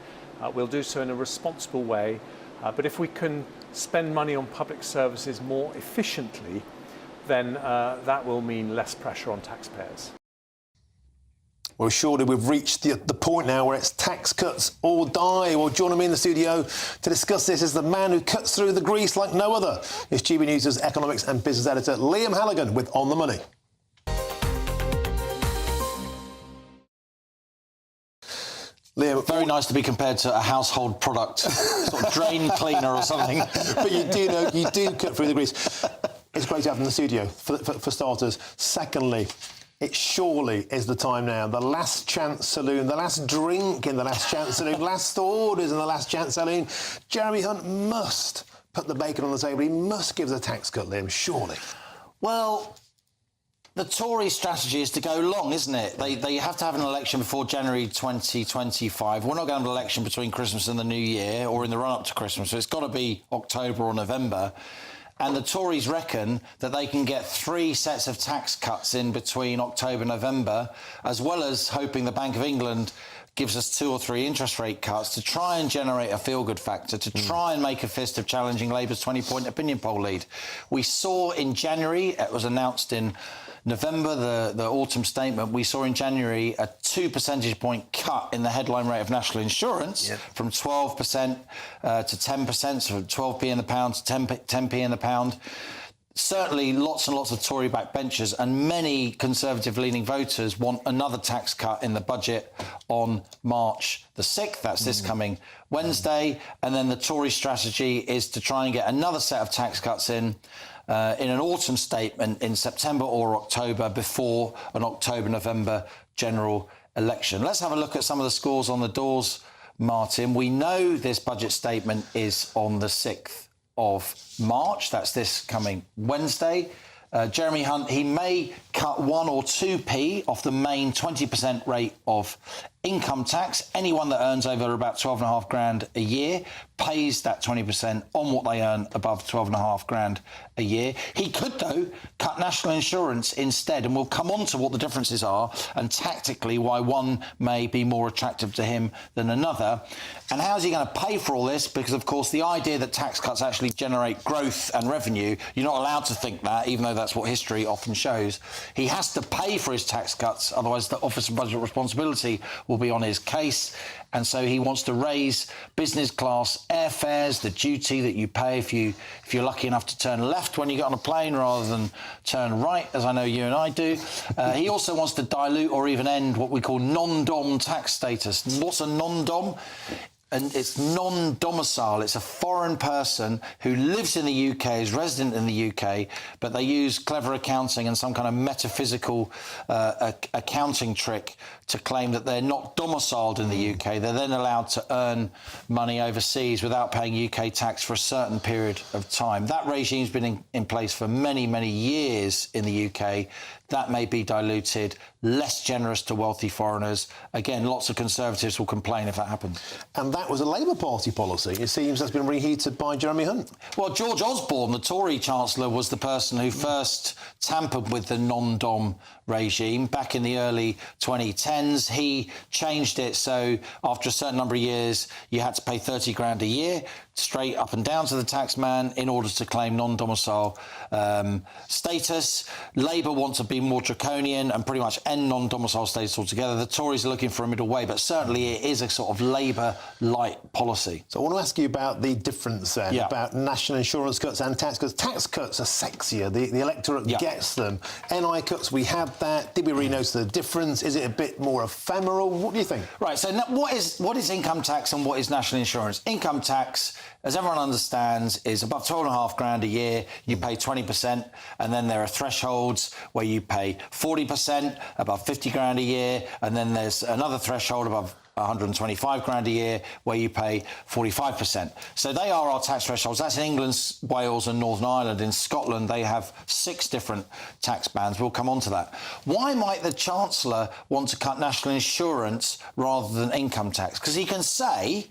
We'll do so in a responsible way. But if we can spend money on public services more efficiently, then that will mean less pressure on taxpayers. Well, surely we've reached the point now where it's tax cuts or die. Well, joining me in the studio to discuss this is the man who cuts through the grease like no other. It's GB News' economics and business editor, Liam Halligan, with On the Money. Liam, very nice to be compared to a household product, sort of drain cleaner or something. But you do cut through the grease. It's great to have in the studio, for starters. Secondly, it surely is the time now. The last chance saloon, the last drink in the last chance saloon, last orders in the last chance saloon. Jeremy Hunt must put the bacon on the table. He must give us a tax cut, Liam, surely. Well, the Tory strategy is to go long, isn't it? They have to have an election before January 2025. We're not going to have an election between Christmas and the New Year or in the run-up to Christmas, so it's got to be October or November. And the Tories reckon that they can get 3 sets of tax cuts in between October and November, as well as hoping the Bank of England gives us 2 or 3 interest rate cuts to try and generate a feel-good factor, to try and make a fist of challenging Labour's 20-point opinion poll lead. We saw in January, it was announced in November, the autumn statement, we saw in January a 2 percentage point cut in the headline rate of national insurance from 12% to 10%, so from 12p in the pound to 10p in the pound. Certainly lots and lots of Tory backbenchers and many Conservative-leaning voters want another tax cut in the budget on March the 6th. That's this coming Wednesday. And then the Tory strategy is to try and get another set of tax cuts in an autumn statement in September or October before an October-November general election. Let's have a look at some of the scores on the doors, Martin. We know this budget statement is on the 6th of March. That's this coming Wednesday. Jeremy Hunt, he may cut 1 or 2p off the main 20% rate of income tax. Anyone that earns over about 12.5 grand a year pays that 20% on what they earn above 12.5 grand a year. He could, though, cut national insurance instead, and we'll come on to what the differences are and tactically why one may be more attractive to him than another. And how's he going to pay for all this? Because, of course, the idea that tax cuts actually generate growth and revenue, you're not allowed to think that, even though that's what history often shows. He has to pay for his tax cuts, otherwise the Office of Budget Responsibility will be on his case. And so he wants to raise business class airfares, the duty that you pay if you're lucky enough to turn left when you get on a plane rather than turn right, as I know you and I do. He also wants to dilute or even end what we call non-dom tax status. What's a non-dom? And it's non-domicile. It's a foreign person who lives in the UK, is resident in the UK, but they use clever accounting and some kind of metaphysical accounting trick to claim that they're not domiciled in the UK. They're then allowed to earn money overseas without paying UK tax for a certain period of time. That regime's been in place for many, many years in the UK. That may be diluted, less generous to wealthy foreigners. Again, lots of Conservatives will complain if that happens. And that was a Labour Party policy. It seems that's been reheated by Jeremy Hunt. Well, George Osborne, the Tory Chancellor, was the person who first tampered with the non-dom regime back in the early 2010s. He changed it so after a certain number of years, you had to pay 30 grand a year straight up and down to the tax man in order to claim non-domicile status. Labour want to be more draconian and pretty much end non-domicile status altogether. The Tories are looking for a middle way, but certainly it is a sort of Labour-light policy. So I want to ask you about the difference then, about national insurance cuts and tax cuts. Tax cuts are sexier. The electorate gets them. NI cuts, we had that. Did we really notice the difference? Is it a bit more ephemeral? What do you think? Right, so what is income tax and what is national insurance? Income tax as everyone understands, is above 12.5 grand a year, you pay 20%, and then there are thresholds where you pay 40%, above 50 grand a year, and then there's another threshold above 125 grand a year where you pay 45%. So they are our tax thresholds. That's in England, Wales and Northern Ireland. In Scotland, they have 6 different tax bands. We'll come on to that. Why might the Chancellor want to cut national insurance rather than income tax? Because he can say,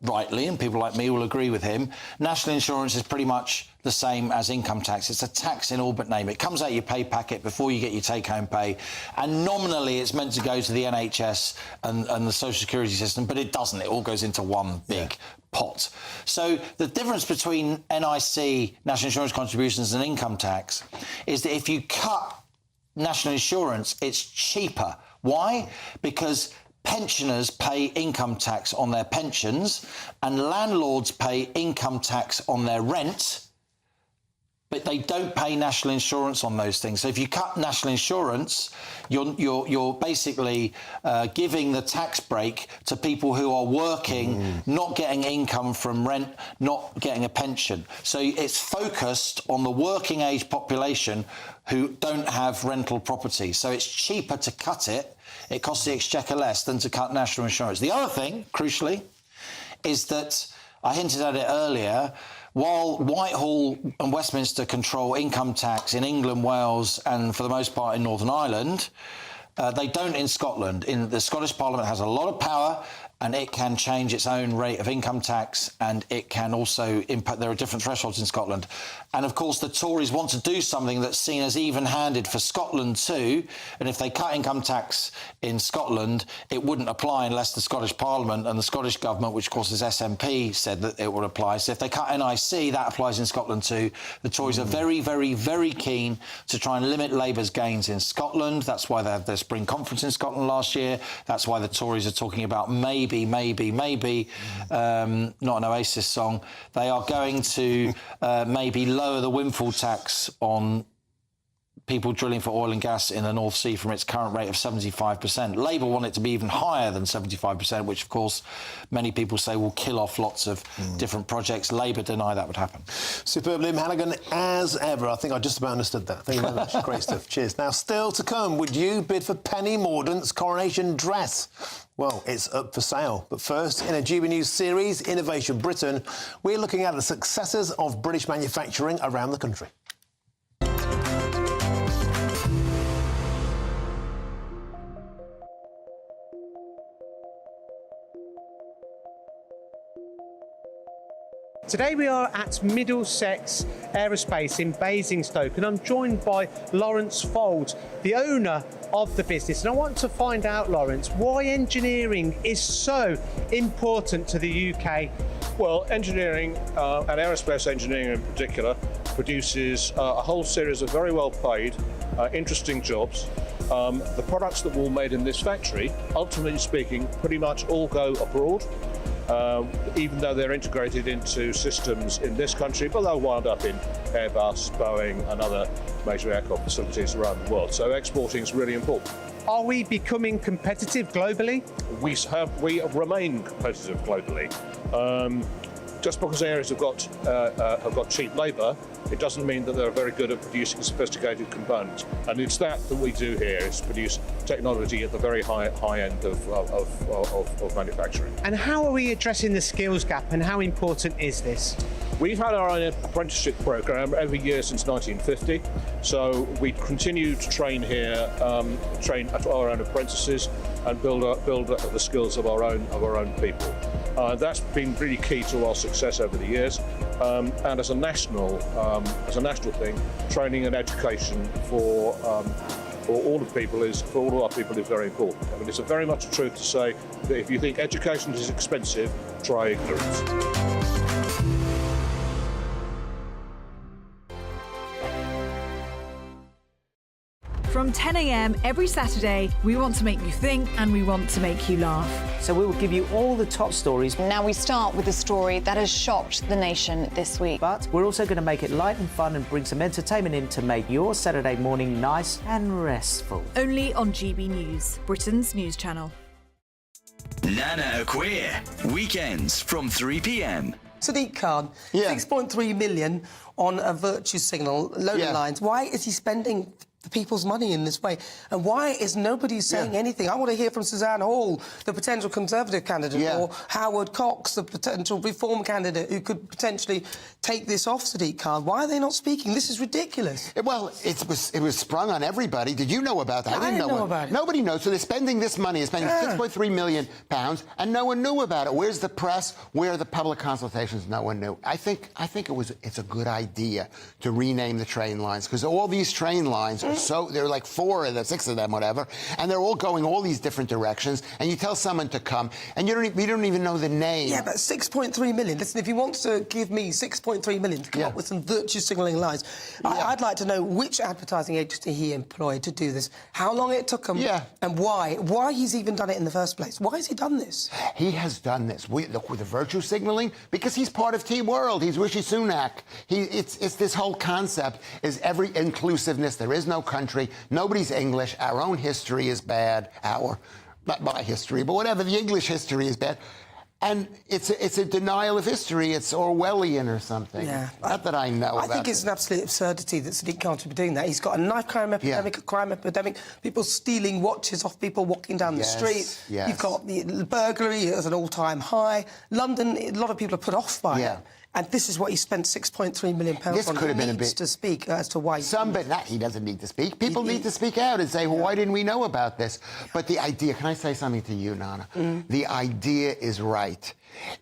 rightly, and people like me will agree with him, national insurance is pretty much the same as income tax. It's a tax in all but name. It comes out your pay packet before you get your take-home pay, and nominally it's meant to go to the NHS and the social security system, but it doesn't. It all goes into one big pot. So the difference between NIC, national insurance contributions, and income tax is that if you cut national insurance, it's cheaper. Why? Because pensioners pay income tax on their pensions and landlords pay income tax on their rent, but they don't pay national insurance on those things. So if you cut national insurance, you're basically giving the tax break to people who are working, not getting income from rent, not getting a pension. So it's focused on the working age population who don't have rental property. So it's cheaper to cut it. It costs the Exchequer less than to cut national insurance. The other thing, crucially, is that I hinted at it earlier. While Whitehall and Westminster control income tax in England, Wales, and for the most part in Northern Ireland, they don't in Scotland. The Scottish Parliament has a lot of power, and it can change its own rate of income tax, and it can also impact. There are different thresholds in Scotland. And of course, the Tories want to do something that's seen as even-handed for Scotland too. And if they cut income tax in Scotland, it wouldn't apply unless the Scottish Parliament and the Scottish Government, which of course is SNP, said that it would apply. So if they cut NIC, that applies in Scotland too. The Tories are very, very, very keen to try and limit Labour's gains in Scotland. That's why they had their spring conference in Scotland last year. That's why the Tories are talking about maybe, not an Oasis song, they are going to maybe lower the windfall tax on people drilling for oil and gas in the North Sea from its current rate of 75%. Labour want it to be even higher than 75%, which, of course, many people say will kill off lots of different projects. Labour deny that would happen. Superb, Liam Halligan, as ever. I think I just about understood that. Thank you very much. Great stuff. Cheers. Now, still to come, would you bid for Penny Mordaunt's coronation dress? Well, it's up for sale. But first, in a GB News series, Innovation Britain, we're looking at the successes of British manufacturing around the country. Today we are at Middlesex Aerospace in Basingstoke, and I'm joined by Lawrence Fold, the owner of the business. And I want to find out, Lawrence, why engineering is so important to the UK. Well, engineering, and aerospace engineering in particular, produces a whole series of very well-paid, interesting jobs. The products that were all made in this factory, ultimately speaking, pretty much all go abroad. Even though they're integrated into systems in this country, but they'll wind up in Airbus, Boeing and other major aircraft facilities around the world. So exporting is really important. Are we becoming competitive globally? We remain competitive globally. Just because areas have got cheap labour, it doesn't mean that they're very good at producing sophisticated components. And it's that we do here, is produce technology at the very high end of manufacturing. And how are we addressing the skills gap, and how important is this? We've had our own apprenticeship programme every year since 1950, so we continue to train here, train our own apprentices, and build up the skills of our own people. That's been really key to our success over the years, and as a national thing, training and education for all of our people is very important. I mean, it's very much a truth to say that if you think education is expensive, try ignorance. From 10 a.m. every Saturday, we want to make you think and we want to make you laugh. So we will give you all the top stories. Now we start with a story that has shocked the nation this week. But we're also going to make it light and fun and bring some entertainment in to make your Saturday morning nice and restful. Only on GB News, Britain's news channel. Nana Queer, weekends from 3 p.m. Sadiq Khan, 6.3 million on a virtue signal, load of lines. Why is he spending the people's money in this way? And why is nobody saying anything? I want to hear from Suzanne Hall, the potential Conservative candidate, or Howard Cox, the potential Reform candidate who could potentially take this off Sadiq Khan. Why are they not speaking? This is ridiculous. Well, it was sprung on everybody. Did you know about that? I didn't know about it. Nobody knows. So they're spending this money. They're spending £6.3 million, and no one knew about it. Where's the press? Where are the public consultations? No one knew. I think it's a good idea to rename the train lines, because all these train lines are there are like 4 of them, 6 of them, whatever, and they're all going all these different directions. And you tell someone to come, and you don't even know the name. Yeah, but 6.3 million. Listen, if he wants to give me 6.3 million to come up with some virtue signalling lines, I'd like to know which advertising agency he employed to do this, how long it took him, and why he's even done it in the first place. Why has he done this? He has done this with the virtue signalling because he's part of Team World. He's Rishi Sunak. It's this whole concept is every inclusiveness. There is no country. Nobody's English. Our own history is bad. Not my history, but whatever. The English history is bad. And it's a denial of history. It's Orwellian or something. Yeah. Not that I know about. I think it's an absolute absurdity that Sadiq Khan should be doing that. He's got a knife crime epidemic, a crime epidemic, people stealing watches off people walking down the street. Yes. You've got the burglary at an all-time high. London, a lot of people are put off by it. And this is what he spent £6.3 million on. This could have been a bit to speak as to why. He doesn't need to speak. People need to speak out and say, well, why didn't we know about this? But the idea, can I say something to you, Nana? The idea is right.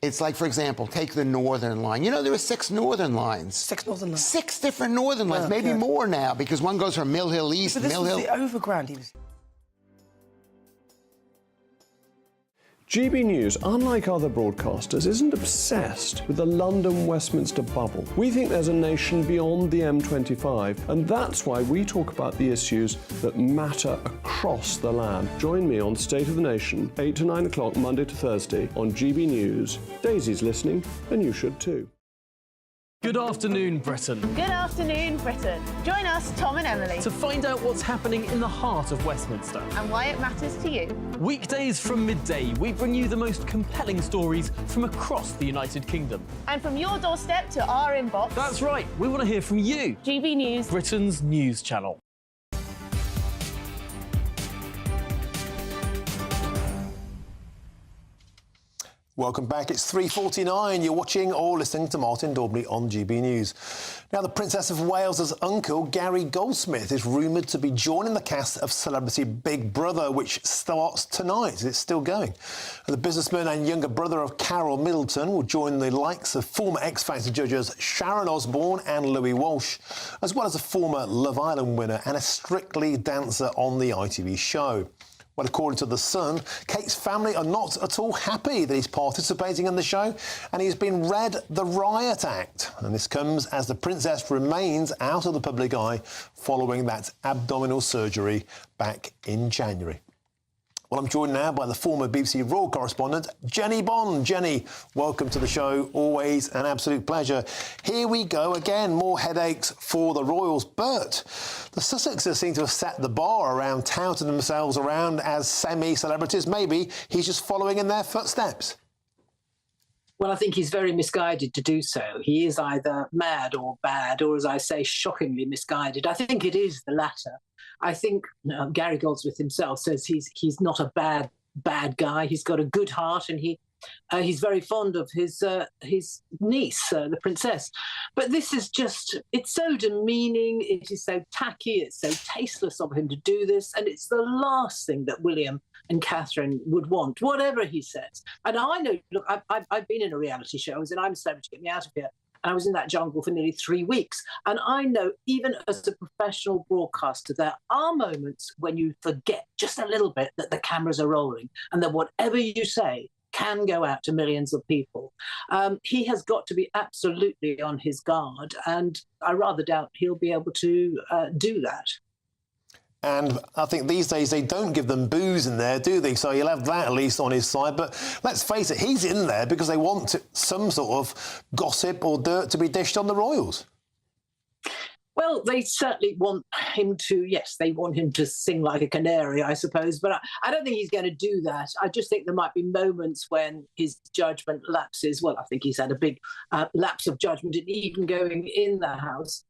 It's like, for example, take the Northern Line. You know, there are 6 Northern Lines. 6 Northern Lines. 6 different Northern Lines, maybe more now, because one goes from Mill Hill East to Mill Hill. This was the overground he was... GB News, unlike other broadcasters, isn't obsessed with the London-Westminster bubble. We think there's a nation beyond the M25, and that's why we talk about the issues that matter across the land. Join me on State of the Nation, 8 to 9 o'clock, Monday to Thursday, on GB News. Daisy's listening, and you should too. Good afternoon, Britain. Good afternoon, Britain. Join us, Tom and Emily, to find out what's happening in the heart of Westminster and why it matters to you. Weekdays from midday, we bring you the most compelling stories from across the United Kingdom. And from your doorstep to our inbox. That's right, we want to hear from you. GB News, Britain's news channel. Welcome back. It's 3:49. You're watching or listening to Martin Daubney on GB News. Now, the Princess of Wales's uncle, Gary Goldsmith, is rumoured to be joining the cast of Celebrity Big Brother, which starts tonight. It's still going. And the businessman and younger brother of Carol Middleton will join the likes of former X Factor judges Sharon Osbourne and Louis Walsh, as well as a former Love Island winner and a Strictly dancer on the ITV show. Well, according to The Sun, Kate's family are not at all happy that he's participating in the show, and he's been read the Riot Act. And this comes as the princess remains out of the public eye following that abdominal surgery back in January. Well, I'm joined now by the former BBC Royal correspondent, Jenny Bond. Jenny, welcome to the show. Always an absolute pleasure. Here we go again, more headaches for the Royals. But the Sussexes seem to have set the bar around touting themselves around as semi-celebrities. Maybe he's just following in their footsteps. Well, I think he's very misguided to do so. He is either mad or bad, or, as I say, shockingly misguided. I think it is the latter. I think Gary Goldsmith himself says he's not a bad guy. He's got a good heart, and he's very fond of his niece, the princess. But this is it's so demeaning. It is so tacky. It's so tasteless of him to do this, and it's the last thing that William and Catherine would want, whatever he says. And I know, look, I've been in a reality show. I was in I'm a Celebrity, Get Me Out of Here. And I was in that jungle for nearly 3 weeks. And I know, even as a professional broadcaster, there are moments when you forget just a little bit that the cameras are rolling and that whatever you say can go out to millions of people. He has got to be absolutely on his guard, and I rather doubt he'll be able to do that. And I think these days they don't give them booze in there, do they? So he'll have that at least on his side. But let's face it, he's in there because they want some sort of gossip or dirt to be dished on the Royals. Well, they certainly want him to, yes, they want him to sing like a canary, I suppose, but I don't think he's going to do that. I just think there might be moments when his judgment lapses. Well, I think he's had a big lapse of judgment in even going in the House.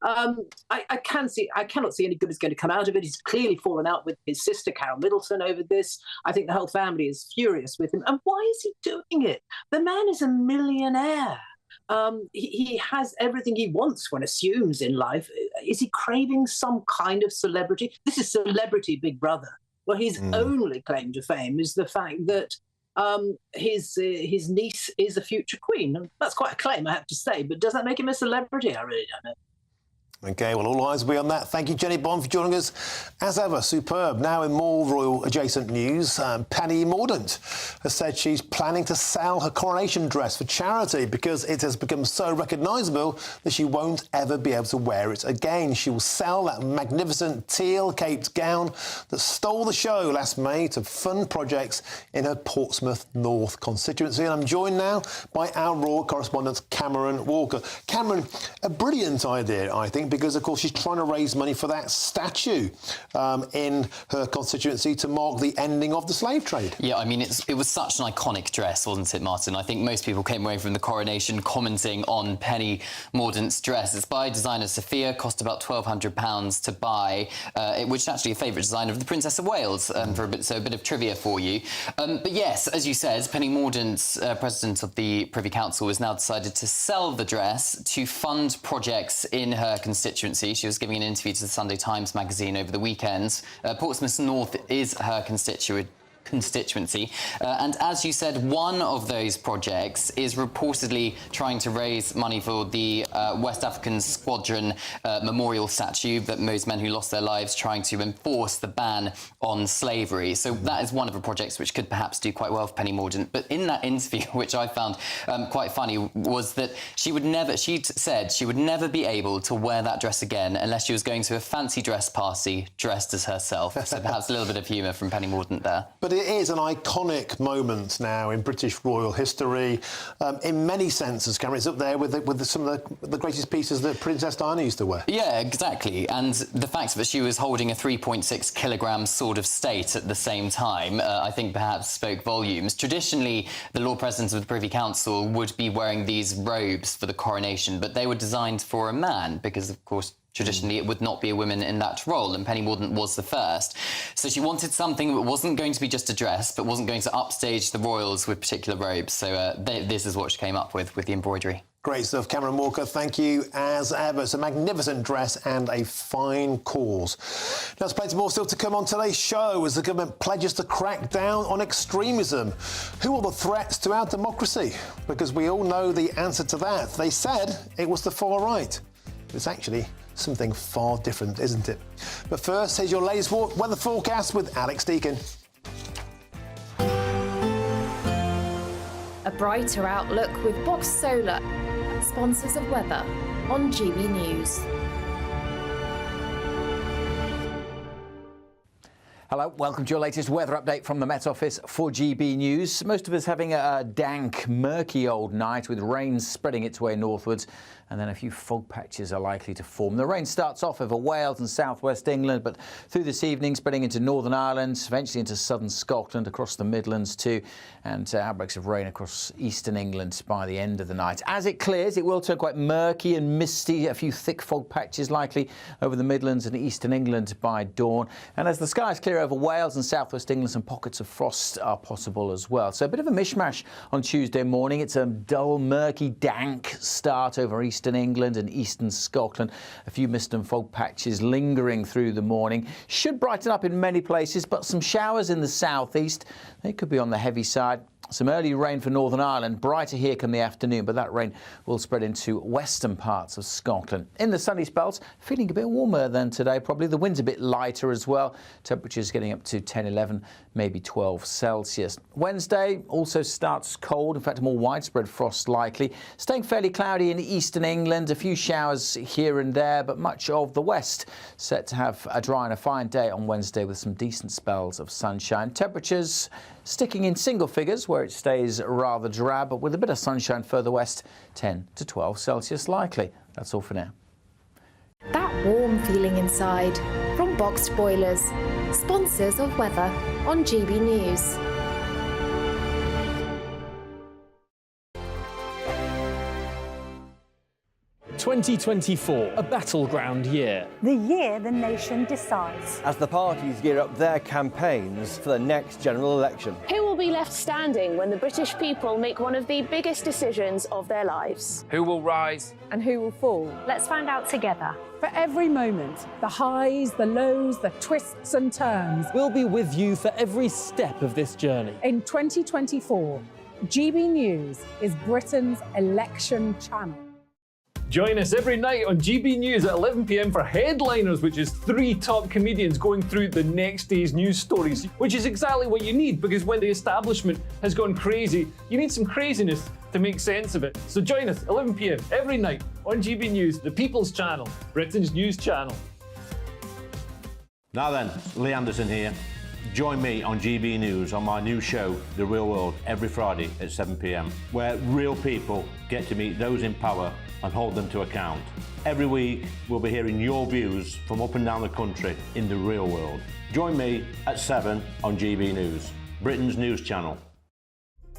I cannot see any good is going to come out of it. He's clearly fallen out with his sister, Carol Middleton, over this. I think the whole family is furious with him. And why is he doing it? The man is a millionaire. He has everything he wants, one assumes, in life. Is he craving some kind of celebrity? This is celebrity Big Brother. Well, his only claim to fame is the fact that his niece is a future queen. And that's quite a claim, I have to say, but does that make him a celebrity? I really don't know. OK, well, all eyes will be on that. Thank you, Jenny Bond, for joining us. As ever, superb. Now in more royal-adjacent news, Penny Mordaunt has said she's planning to sell her coronation dress for charity because it has become so recognisable that she won't ever be able to wear it again. She will sell that magnificent teal-caped gown that stole the show last May to fund projects in her Portsmouth North constituency. And I'm joined now by our royal correspondent, Cameron Walker. Cameron, a brilliant idea, I think, because, of course, she's trying to raise money for that statue in her constituency to mark the ending of the slave trade. Yeah, I mean, it was such an iconic dress, wasn't it, Martin? I think most people came away from the coronation commenting on Penny Mordaunt's dress. It's by designer Sophia, cost about £1,200 to buy, which is actually a favourite designer of the Princess of Wales, so a bit of trivia for you. But yes, as you said, Penny Mordaunt, president of the Privy Council, has now decided to sell the dress to fund projects in her constituency. She was giving an interview to the Sunday Times magazine over the weekend. Portsmouth North is her constituency. And as you said, one of those projects is reportedly trying to raise money for the West African Squadron memorial statue that most men who lost their lives trying to enforce the ban on slavery. So that is one of the projects which could perhaps do quite well for Penny Mordaunt. But in that interview, which I found quite funny, was that she'd said she would never be able to wear that dress again unless she was going to a fancy dress party dressed as herself. So perhaps a little bit of humour from Penny Mordaunt there. But it is an iconic moment now in British royal history. In many senses, Cameron, it's up there with some of the greatest pieces that Princess Diana used to wear. Yeah, exactly. And the fact that she was holding a 3.6 kilogram sword of state at the same time, I think perhaps spoke volumes. Traditionally, the Lord President of the Privy Council would be wearing these robes for the coronation, but they were designed for a man because, of course, traditionally, it would not be a woman in that role, and Penny Mordaunt was the first. So she wanted something that wasn't going to be just a dress, but wasn't going to upstage the royals with particular robes. So this is what she came up with the embroidery. Great stuff, Cameron Walker. Thank you as ever. It's a magnificent dress and a fine cause. Now, there's plenty more still to come on today's show as the government pledges to crack down on extremism. Who are the threats to our democracy? Because we all know the answer to that. They said it was the far right. It's actually something far different, isn't it? But first, here's your latest weather forecast with Alex Deakin. A brighter outlook with Box Solar, sponsors of weather on GB News. Hello, welcome to your latest weather update from the Met Office for GB News. Most of us having a dank, murky old night with rain spreading its way northwards, and then a few fog patches are likely to form. The rain starts off over Wales and southwest England, but through this evening spreading into Northern Ireland, eventually into southern Scotland, across the Midlands too, and outbreaks of rain across eastern England by the end of the night. As it clears, it will turn quite murky and misty, a few thick fog patches likely over the Midlands and eastern England by dawn. And as the skies clear over Wales and southwest England, some pockets of frost are possible as well. So a bit of a mishmash on Tuesday morning. It's a dull, murky, dank start over eastern England and eastern Scotland. A few mist and fog patches lingering through the morning. Should brighten up in many places, but some showers in the southeast. They could be on the heavy side. Some early rain for Northern Ireland, brighter here come the afternoon, but that rain will spread into western parts of Scotland. In the sunny spells, feeling a bit warmer than today, probably. The wind's a bit lighter as well. Temperatures getting up to 10, 11, maybe 12 Celsius. Wednesday also starts cold, in fact, a more widespread frost likely. Staying fairly cloudy in eastern England, a few showers here and there, but much of the west set to have a dry and a fine day on Wednesday with some decent spells of sunshine. Temperatures sticking in single figures where it stays rather drab, but with a bit of sunshine further west, 10 to 12 Celsius likely. That's all for now. That feeling inside. From boxed boilers, sponsors of weather on GB News. (2024), a battleground year. The year the nation decides. As the parties gear up their campaigns for the next general election. Who will be left standing when the British people make one of the biggest decisions of their lives? Who will rise? And who will fall? Let's find out together. For every moment, the highs, the lows, the twists and turns. We'll be with you for every step of this journey. In 2024, GB News is Britain's election channel. Join us every night on GB News at 11 p.m. for Headliners, which is 3 top comedians going through the next day's news stories, which is exactly what you need, because when the establishment has gone crazy, you need some craziness to make sense of it. So join us 11 p.m. every night on GB News, the People's Channel, Britain's news channel. Now then, Lee Anderson here. Join me on GB News on my new show, The Real World, every Friday at 7 p.m, where real people get to meet those in power and hold them to account. Every week, we'll be hearing your views from up and down the country in the real world. Join me at 7 on GB News, Britain's news channel.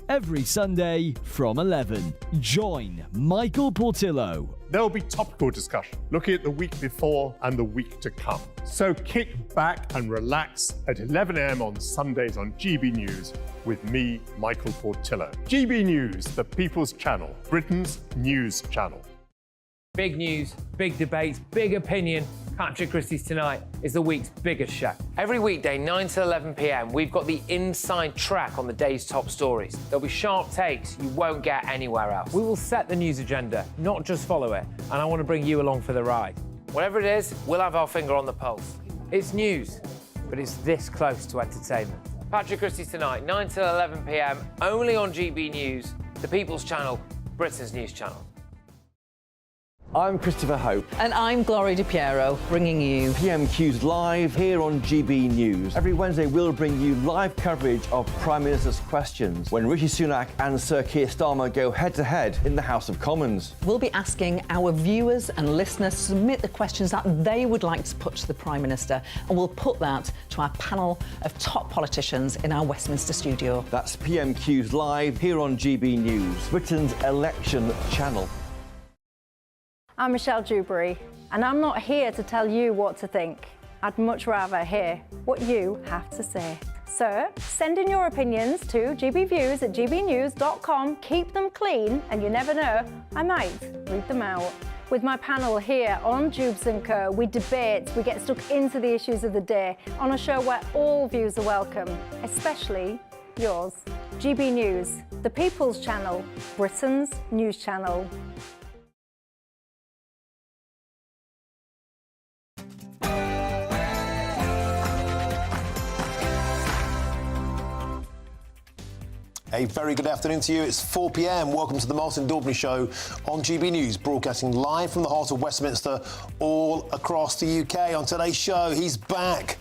Every Sunday from 11, join Michael Portillo. There will be topical discussion looking at the week before and the week to come. So kick back and relax at 11 a.m. on Sundays on GB News with me, Michael Portillo. GB News, the People's Channel, Britain's news channel. Big news, big debates, big opinion. Patrick Christie's Tonight is the week's biggest show. Every weekday, 9 to 11 p.m, we've got the inside track on the day's top stories. There'll be sharp takes you won't get anywhere else. We will set the news agenda, not just follow it, and I want to bring you along for the ride. Whatever it is, we'll have our finger on the pulse. It's news, but it's this close to entertainment. Patrick Christie's Tonight, 9 to 11 p.m, only on GB News, the People's Channel, Britain's news channel. I'm Christopher Hope. And I'm Gloria Di Piero, bringing you PMQ's live here on GB News. Every Wednesday, we'll bring you live coverage of Prime Minister's questions when Rishi Sunak and Sir Keir Starmer go head-to-head in the House of Commons. We'll be asking our viewers and listeners to submit the questions that they would like to put to the Prime Minister, and we'll put that to our panel of top politicians in our Westminster studio. That's PMQ's live here on GB News, Britain's election channel. I'm Michelle Dewberry, and I'm not here to tell you what to think. I'd much rather hear what you have to say. So send in your opinions to gbviews@gbnews.com. Keep them clean, and you never know, I might read them out. With my panel here on Jubes & Co, we debate, we get stuck into the issues of the day on a show where all views are welcome, especially yours. GB News, the People's Channel, Britain's news channel. A very good afternoon to you. It's 4 p.m. Welcome to the Martin Daubney Show on GB News, broadcasting live from the heart of Westminster, all across the UK. On today's show, he's back.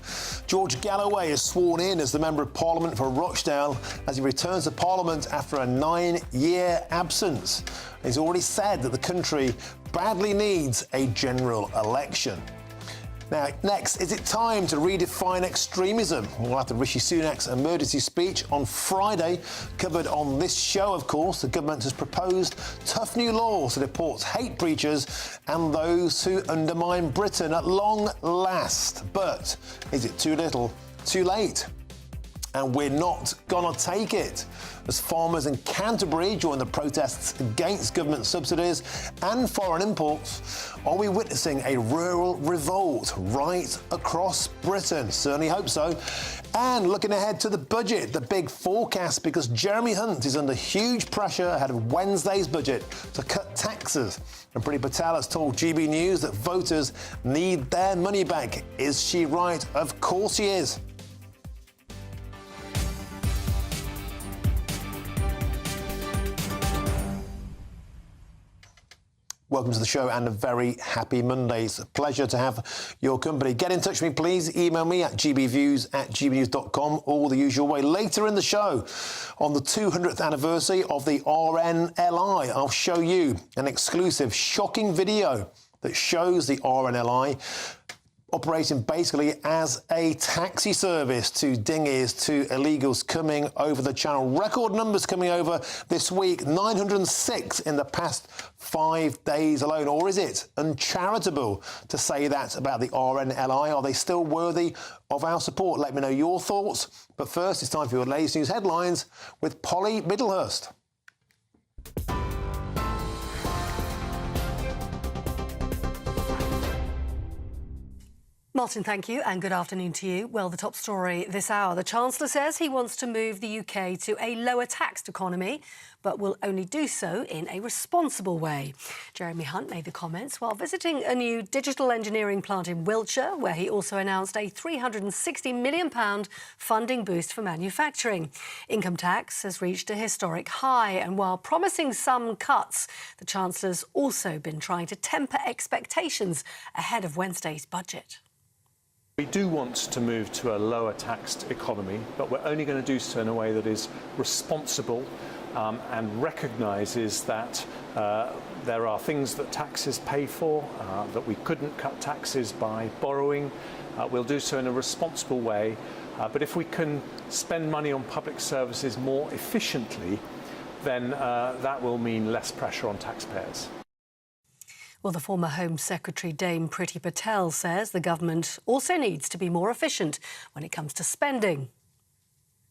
George Galloway is sworn in as the Member of Parliament for Rochdale as he returns to Parliament after a 9-year absence. He's already said that the country badly needs a general election. Now, next, is it time to redefine extremism? Well, after Rishi Sunak's emergency speech on Friday, covered on this show, of course, the government has proposed tough new laws to deport hate preachers and those who undermine Britain at long last. But is it too little, too late? And we're not gonna take it. As farmers in Canterbury join the protests against government subsidies and foreign imports, are we witnessing a rural revolt right across Britain? Certainly hope so. And looking ahead to the budget, the big forecast, because Jeremy Hunt is under huge pressure ahead of Wednesday's budget to cut taxes. And Priti Patel has told GB News that voters need their money back. Is she right? Of course she is. Welcome to the show and a very happy Monday. It's a pleasure to have your company. Get in touch with me, please. Email me at gbviews@gbnews.com, all the usual way. Later in the show, on the 200th anniversary of the RNLI, I'll show you an exclusive, shocking video that shows the RNLI operating basically as a taxi service to dinghies, to illegals coming over the channel. Record numbers coming over this week, 906 in the past 5 days alone. Or is it uncharitable to say that about the RNLI? Are they still worthy of our support? Let me know your thoughts. But first, it's time for your latest news headlines with Polly Middlehurst. Martin, thank you, and good afternoon to you. Well, the top story this hour. The Chancellor says he wants to move the UK to a lower taxed economy, but will only do so in a responsible way. Jeremy Hunt made the comments while visiting a new digital engineering plant in Wiltshire, where he also announced a £360 million funding boost for manufacturing. Income tax has reached a historic high, and while promising some cuts, the Chancellor's also been trying to temper expectations ahead of Wednesday's budget. We do want to move to a lower taxed economy, but we're only going to do so in a way that is responsible and recognises that there are things that taxes pay for, that we couldn't cut taxes by borrowing. We'll do so in a responsible way, but if we can spend money on public services more efficiently, then that will mean less pressure on taxpayers. Well, the former Home Secretary Dame Priti Patel says the government also needs to be more efficient when it comes to spending.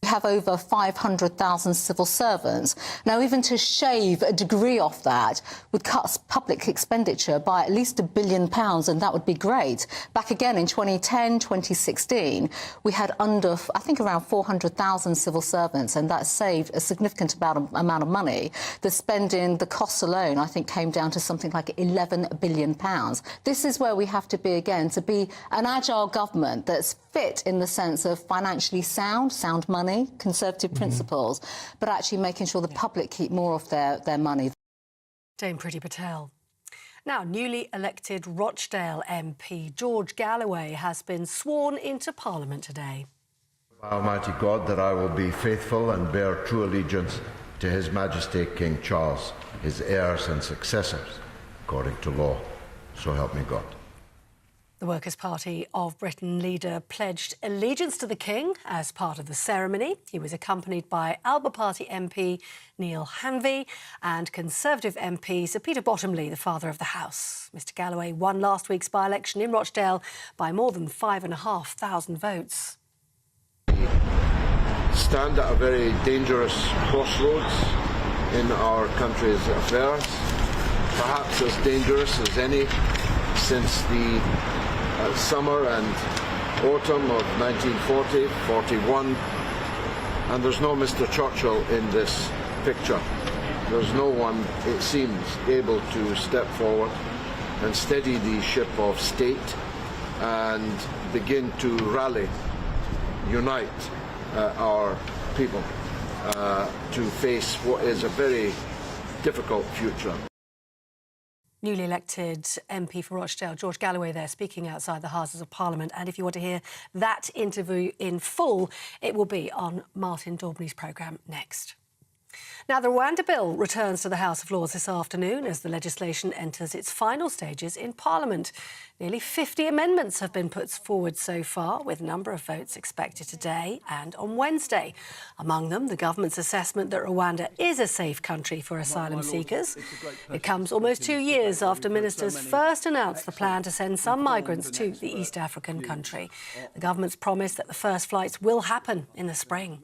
We have over 500,000 civil servants. Now, even to shave a degree off that would cut public expenditure by at least £1 billion, and that would be great. Back again in 2010, 2016, we had under, I think, around 400,000 civil servants, and that saved a significant amount of money. The spending, the costs alone, I think, came down to something like £11 billion. This is where we have to be again, to be an agile government that's fit in the sense of financially sound money, conservative principles, but actually making sure the public keep more of their money. Dame Priti Patel. Now, newly elected Rochdale MP George Galloway has been sworn into Parliament today. Almighty God, that I will be faithful and bear true allegiance to His Majesty King Charles, his heirs and successors, according to law. So help me God. The Workers' Party of Britain leader pledged allegiance to the King as part of the ceremony. He was accompanied by Alba Party MP Neil Hanvey and Conservative MP Sir Peter Bottomley, the father of the House. Mr Galloway won last week's by-election in Rochdale by more than 5,500 votes. Stand at a very dangerous crossroads in our country's affairs, perhaps as dangerous as any since the summer and autumn of 1940, 41, and there's no Mr Churchill in this picture. There's no one, it seems, able to step forward and steady the ship of state and begin to rally, unite our people to face what is a very difficult future. Newly elected MP for Rochdale, George Galloway there, speaking outside the Houses of Parliament. And if you want to hear that interview in full, it will be on Martin Daubney's programme next. Now, the Rwanda bill returns to the House of Lords this afternoon as the legislation enters its final stages in Parliament. Nearly 50 amendments have been put forward so far, with a number of votes expected today and on Wednesday. Among them, the government's assessment that Rwanda is a safe country for asylum seekers. It comes almost 2 years after ministers first announced the plan to send some migrants to the East African country. The government's promised that the first flights will happen in the spring.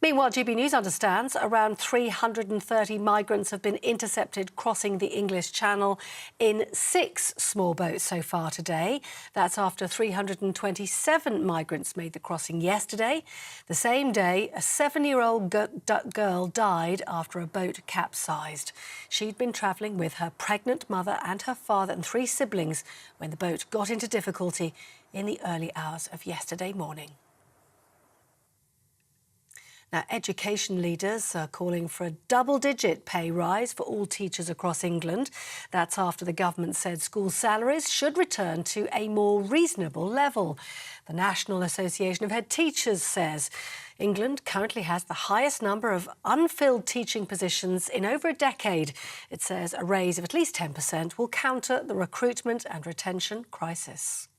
Meanwhile, GB News understands around 330 migrants have been intercepted crossing the English Channel in 6 small boats so far today. That's after 327 migrants made the crossing yesterday. The same day, a 7-year-old girl died after a boat capsized. She'd been travelling with her pregnant mother and her father and 3 siblings when the boat got into difficulty in the early hours of yesterday morning. Now, education leaders are calling for a double-digit pay rise for all teachers across England. That's after the government said school salaries should return to a more reasonable level. The National Association of Head Teachers says England currently has the highest number of unfilled teaching positions in over a decade. It says a raise of at least 10% will counter the recruitment and retention crisis.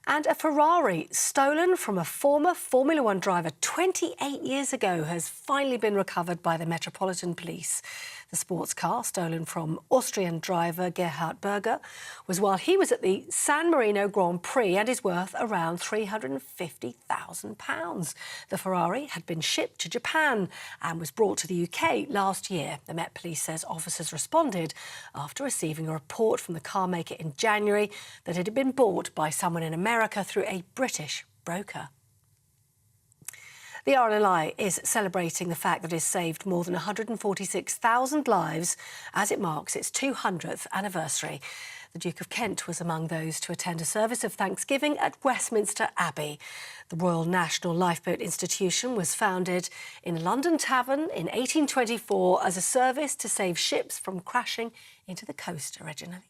And a Ferrari stolen from a former Formula One driver 28 years ago has finally been recovered by the Metropolitan Police. The sports car, stolen from Austrian driver Gerhard Berger, was while he was at the San Marino Grand Prix and is worth around £350,000. The Ferrari had been shipped to Japan and was brought to the UK last year. The Met Police says officers responded after receiving a report from the car maker in January that it had been bought by someone in America through a British broker. The RNLI is celebrating the fact that it has saved more than 146,000 lives as it marks its 200th anniversary. The Duke of Kent was among those to attend a service of thanksgiving at Westminster Abbey. The Royal National Lifeboat Institution was founded in a London tavern in 1824 as a service to save ships from crashing into the coast originally.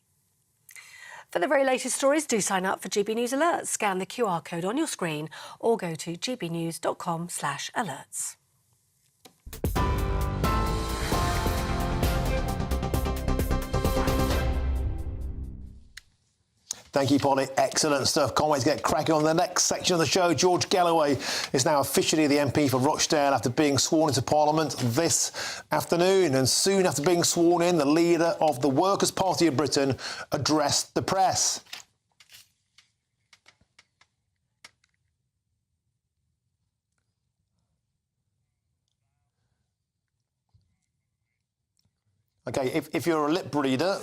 For the very latest stories, do sign up for GB News Alerts. Scan the QR code on your screen or go to gbnews.com/alerts. Thank you, Polly. Excellent stuff. Can't wait to get cracking on the next section of the show. George Galloway is now officially the MP for Rochdale after being sworn into Parliament this afternoon. And soon after being sworn in, the leader of the Workers' Party of Britain addressed the press. OK, if you're a lip reader,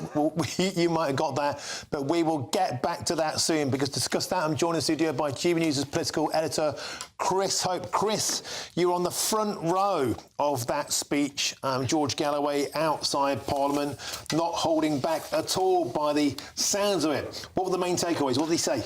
you might have got that, but we will get back to that soon, because to discuss that, I'm joined in the studio by GB News' political editor, Chris Hope. Chris, you're on the front row of that speech, George Galloway outside Parliament, not holding back at all by the sounds of it. What were the main takeaways? What did he say?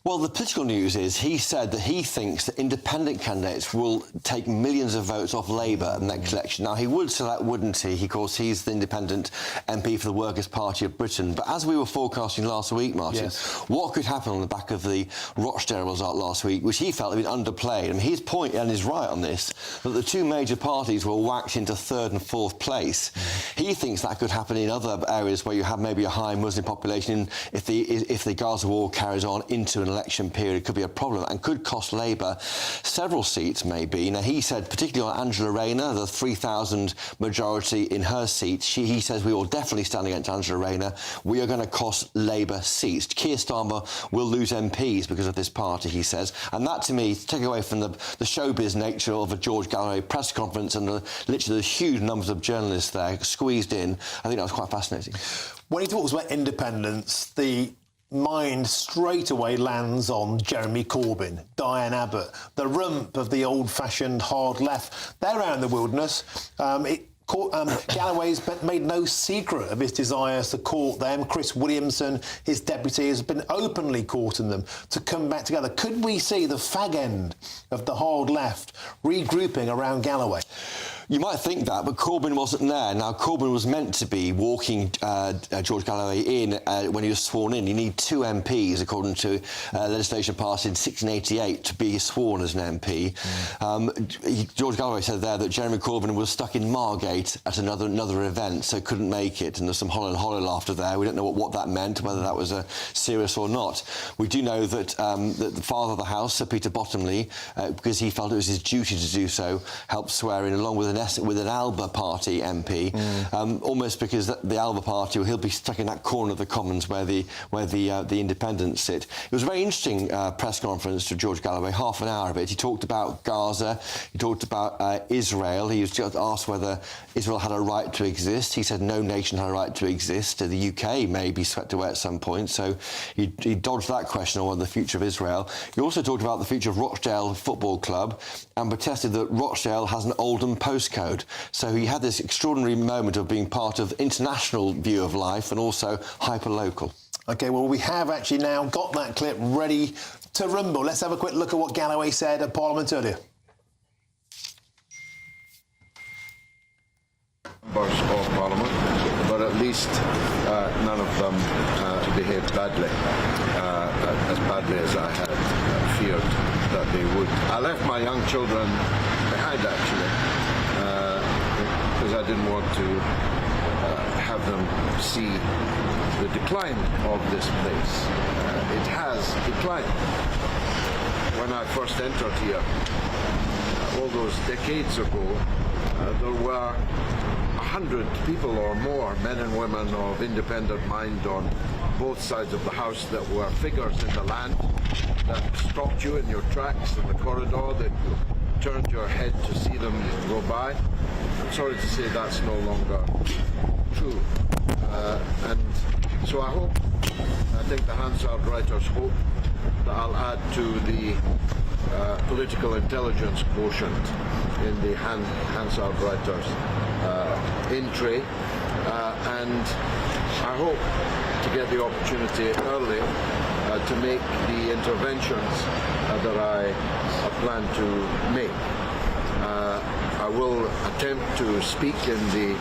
Well, the political news is he said that he thinks that independent candidates will take millions of votes off Labour in the next election. Now, he would say that, wouldn't he? Of course, he's the independent MP for the Workers' Party of Britain. But as we were forecasting last week, Martin, yes, what could happen on the back of the Rochdale result last week, which he felt had been underplayed? I mean, his point, and he's right on this, that the two major parties were whacked into third and fourth place. He thinks that could happen in other areas where you have maybe a high Muslim population. If the Gaza war carries on into an election period, it could be a problem and could cost Labour several seats, maybe. Now, he said, particularly on Angela Rayner, the 3,000 majority in her seat, he says we will definitely stand against Angela Rayner. We are going to cost Labour seats. Keir Starmer will lose MPs because of this party, he says. And that, to me, to take away from the showbiz nature of a George Galloway press conference and literally the huge numbers of journalists there squeezed in, I think that was quite fascinating. When he talks about independence, the mind straight away lands on Jeremy Corbyn, Diane Abbott, the rump of the old-fashioned hard left. They're out in the wilderness. Galloway's made no secret of his desires to court them. Chris Williamson, his deputy, has been openly courting them to come back together. Could we see the fag end of the hard left regrouping around Galloway? You might think that, but Corbyn wasn't there. Now, Corbyn was meant to be walking George Galloway in when he was sworn in. You need 2 MPs, according to legislation passed in 1688, to be sworn as an MP. George Galloway said there that Jeremy Corbyn was stuck in Margate at another event, so couldn't make it, and there's some hollow laughter there. We don't know what that meant, whether that was serious or not. We do know that, that the father of the House, Sir Peter Bottomley, because he felt it was his duty to do so, helped swear in, along with an Alba Party MP, almost because the Alba Party, he'll be stuck in that corner of the Commons where the independents sit. It was a very interesting press conference to George Galloway, half an hour of it. He talked about Gaza, he talked about Israel. He was just asked whether Israel had a right to exist. He said no nation had a right to exist. The UK may be swept away at some point, so he dodged that question on the future of Israel. He also talked about the future of Rochdale Football Club and protested that Rochdale has an Oldham postcode. So he had this extraordinary moment of being part of international view of life and also hyper-local. OK, well, we have actually now got that clip ready to rumble. Let's have a quick look at what Galloway said at Parliament earlier. Members of Parliament, but at least none of them behaved badly, as badly as I had feared that they would. I left my young children behind, actually, because I didn't want to have have them see the decline of this place. It has declined. When I first entered here, all those decades ago, there were 100 people or more, men and women of independent mind on both sides of the house, that were figures in the land, that stopped you in your tracks in the corridor, that you turned your head to see them go by. I'm sorry to say that's no longer true. And so I think the Hansard writers hope that I'll add to the political intelligence quotient in the Hansard writers in tray, and I hope to get the opportunity early to make the interventions that I plan to make. I will attempt to speak in the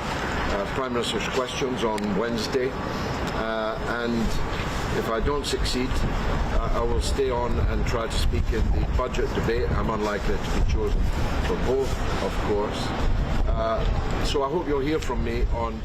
Prime Minister's questions on Wednesday, and if I don't succeed, I will stay on and try to speak in the budget debate. I'm unlikely to be chosen for both, of course. So I hope you'll hear from me on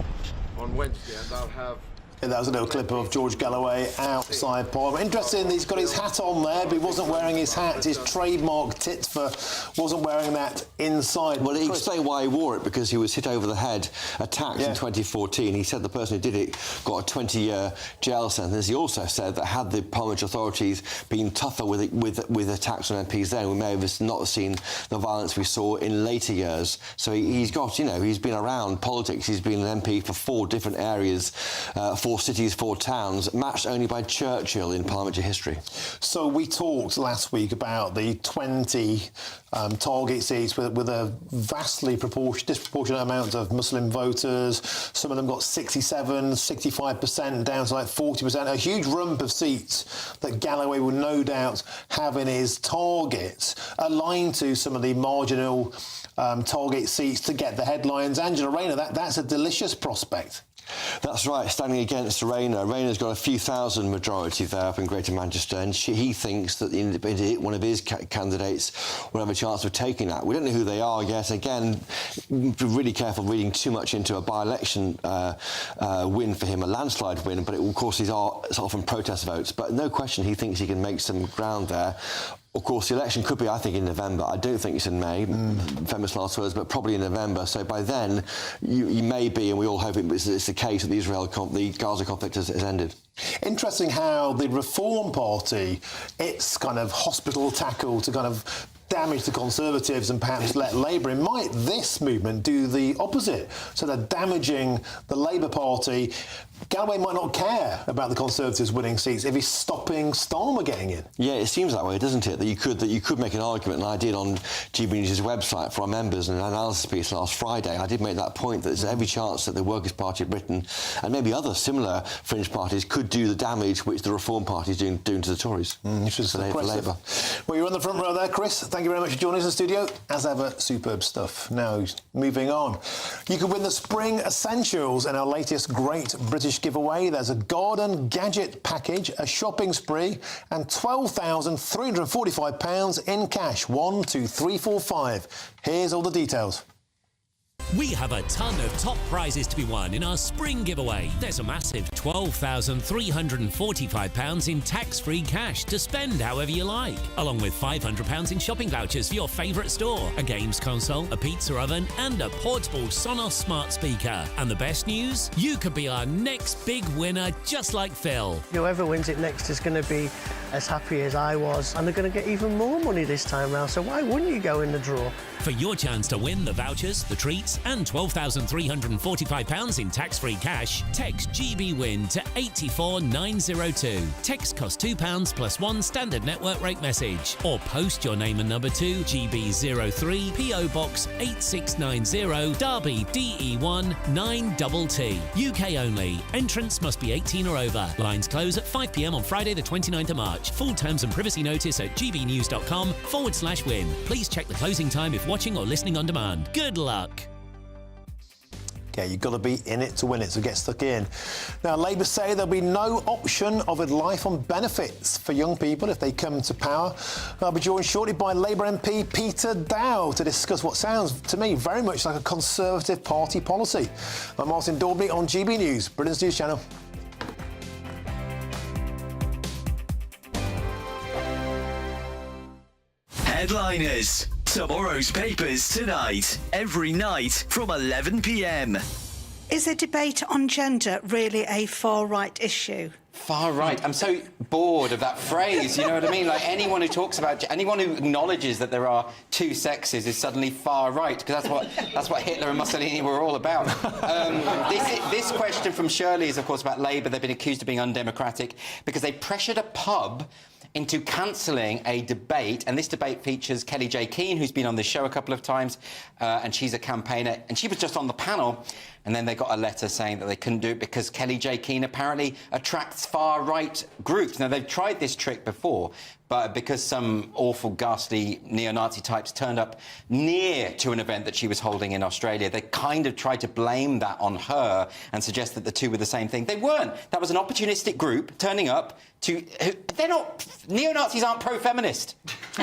Wednesday, and I'll have... Yeah, that was a little clip of George Galloway outside Parliament. Interesting, he's got his hat on there, but he wasn't wearing his hat. His trademark Titfer wasn't wearing that inside. Well, he explained why he wore it, because he was hit over the head, attacked in 2014. He said the person who did it got a 20-year jail sentence. He also said that had the parliamentary authorities been tougher with attacks on MPs then, we may have not seen the violence we saw in later years. So he's got, you know, he's been around politics. He's been an MP for 4 different areas, 4 cities, 4 towns, matched only by Churchill in parliamentary history. So we talked last week about the 20 target seats with a vastly disproportionate amount of Muslim voters. Some of them got 67, 65%, down to like 40%. A huge rump of seats that Galloway will no doubt have in his target, aligned to some of the marginal target seats to get the headlines. Angela Rayner, that's a delicious prospect. That's right, standing against Rayner. Rayner's got a few thousand majority there up in Greater Manchester, and he thinks that one of his candidates will have a chance of taking that. We don't know who they are yet. Again, be really careful reading too much into a by-election win for him, a landslide win, but of course these are often protest votes. But no question he thinks he can make some ground there. Of course, the election could be, I think, in November. I don't think it's in May, famous last words, but probably in November. So by then, you may be, and we all hope it's the case, that the Gaza conflict has ended. Interesting how the Reform Party, its kind of hospital tackle to kind of damage the Conservatives and perhaps let Labour in, might this movement do the opposite? So they're damaging the Labour Party. Galloway might not care about the Conservatives winning seats if he's stopping Starmer getting in. Yeah, it seems that way, doesn't it? That you could make an argument, and I did on GBNews' website for our members in an analysis piece last Friday. I did make that point that there's every chance that the Workers' Party of Britain and maybe other similar fringe parties could do the damage which the Reform Party is doing to the Tories. Which is for Labour. Well, you're on the front row there, Chris. Thank you very much for joining us in the studio. As ever, superb stuff. Now, moving on. You could win the Spring Essentials in our latest Great British giveaway. There's a garden gadget package, a shopping spree, and £12,345 in cash. 1, 2, 3, 4, 5. Here's all the details. We have a ton of top prizes to be won in our spring giveaway. There's a massive £12,345 in tax-free cash to spend however you like, along with £500 in shopping vouchers for your favourite store, a games console, a pizza oven, and a portable Sonos smart speaker. And the best news? You could be our next big winner, just like Phil. Whoever wins it next is going to be as happy as I was, and they're going to get even more money this time round, so why wouldn't you go in the draw? For your chance to win the vouchers, the treats, and £12,345 in tax-free cash, text GBWIN to 84902. Text costs £2 plus 1 standard network rate message, or post your name and number to GB03 PO Box 8690 Derby DE1 9TT. UK only. Entrance must be 18 or over. Lines close at 5 p.m. on Friday the 29th of March. Full terms and privacy notice at gbnews.com/win. Please check the closing time if watching or listening on demand. Good luck. care. You've got to be in it to win it, so get stuck in. Now, Labour say there'll be no option of a life on benefits for young people if they come to power. I'll be joined shortly by Labour MP Peter Dow to discuss what sounds to me very much like a Conservative Party policy. I'm Martin Daubney on GB News, Britain's news channel. Headliners. Tomorrow's papers tonight. Every night from 11 p.m. Is a debate on gender really a far-right issue? Far right. I'm so bored of that phrase, you know what I mean? Like, anyone who talks about, anyone who acknowledges that there are two sexes is suddenly far right, because that's what Hitler and Mussolini were all about. This question from Shirley is, of course, about Labour. They've been accused of being undemocratic because they pressured a pub into cancelling a debate, and this debate features Kelly J. Keane, who's been on this show a couple of times, and she's a campaigner, and she was just on the panel, and then they got a letter saying that they couldn't do it because Kelly J. Keane apparently attracts far-right groups. Now, they've tried this trick before, but because some awful, ghastly neo-Nazi types turned up near to an event that she was holding in Australia, they kind of tried to blame that on her and suggest that the two were the same thing. They weren't. That was an opportunistic group turning up to... They're not... Neo-Nazis aren't pro-feminist.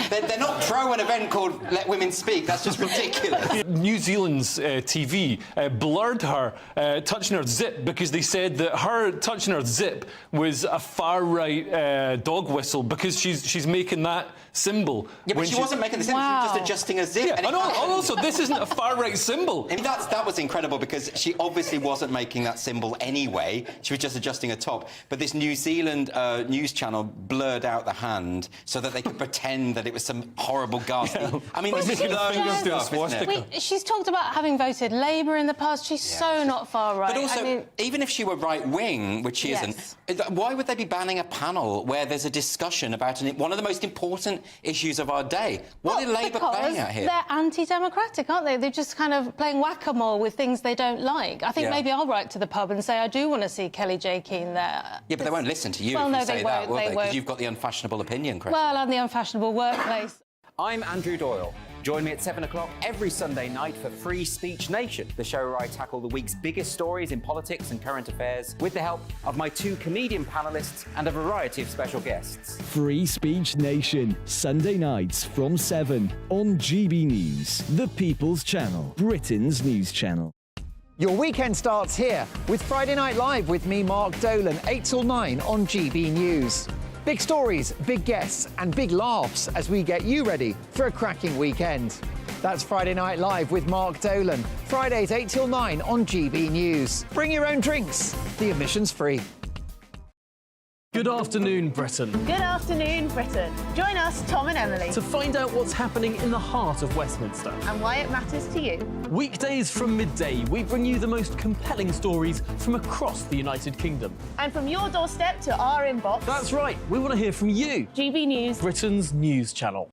They're not pro an event called Let Women Speak. That's just ridiculous. New Zealand's TV blurred her touching her zip because they said that her touching her zip was a far-right dog whistle because she's making that symbol. Yeah, but she wasn't making the symbol, she was just adjusting her zip. Yeah, and also, this isn't a far-right symbol. I mean, that was incredible because she obviously wasn't making that symbol anyway. She was just adjusting her top. But this New Zealand news channel blurred out the hand so that they could pretend that it was some horrible ghastly... Yeah, I mean, this is low stuff, isn't it? She's talked about having voted Labour in the past. She's so not far right. But also, I mean, even if she were right-wing, which she isn't, why would they be banning a panel where there's a discussion about one of the most important issues of our day? What are Labour playing at here? They're anti-democratic, aren't they? They're just kind of playing whack-a-mole with things they don't like. I think maybe I'll write to the pub and say I do want to see Kelly J. Keane there. Yeah, but they won't listen to you Well, if no, you say they that, won't, will they they? Because won't. you've got the unfashionable opinion, Chris. Well, and the unfashionable workplace. I'm Andrew Doyle. Join me at 7 o'clock every Sunday night for Free Speech Nation, the show where I tackle the week's biggest stories in politics and current affairs with the help of my two comedian panellists and a variety of special guests. Free Speech Nation, Sunday nights from 7 on GB News, the People's Channel, Britain's news channel. Your weekend starts here with Friday Night Live with me, Mark Dolan, 8 till 9 on GB News. Big stories, big guests and big laughs as we get you ready for a cracking weekend. That's Friday Night Live with Mark Dolan. Fridays 8 till 9 on GB News. Bring your own drinks. The admission's free. Good afternoon, Britain. Good afternoon, Britain. Join us, Tom and Emily, To find out what's happening in the heart of Westminster. and why it matters to you. Weekdays from midday, we bring you the most compelling stories from across the United Kingdom. And from your doorstep to our inbox. That's right, we want to hear from you. GB News, Britain's news channel.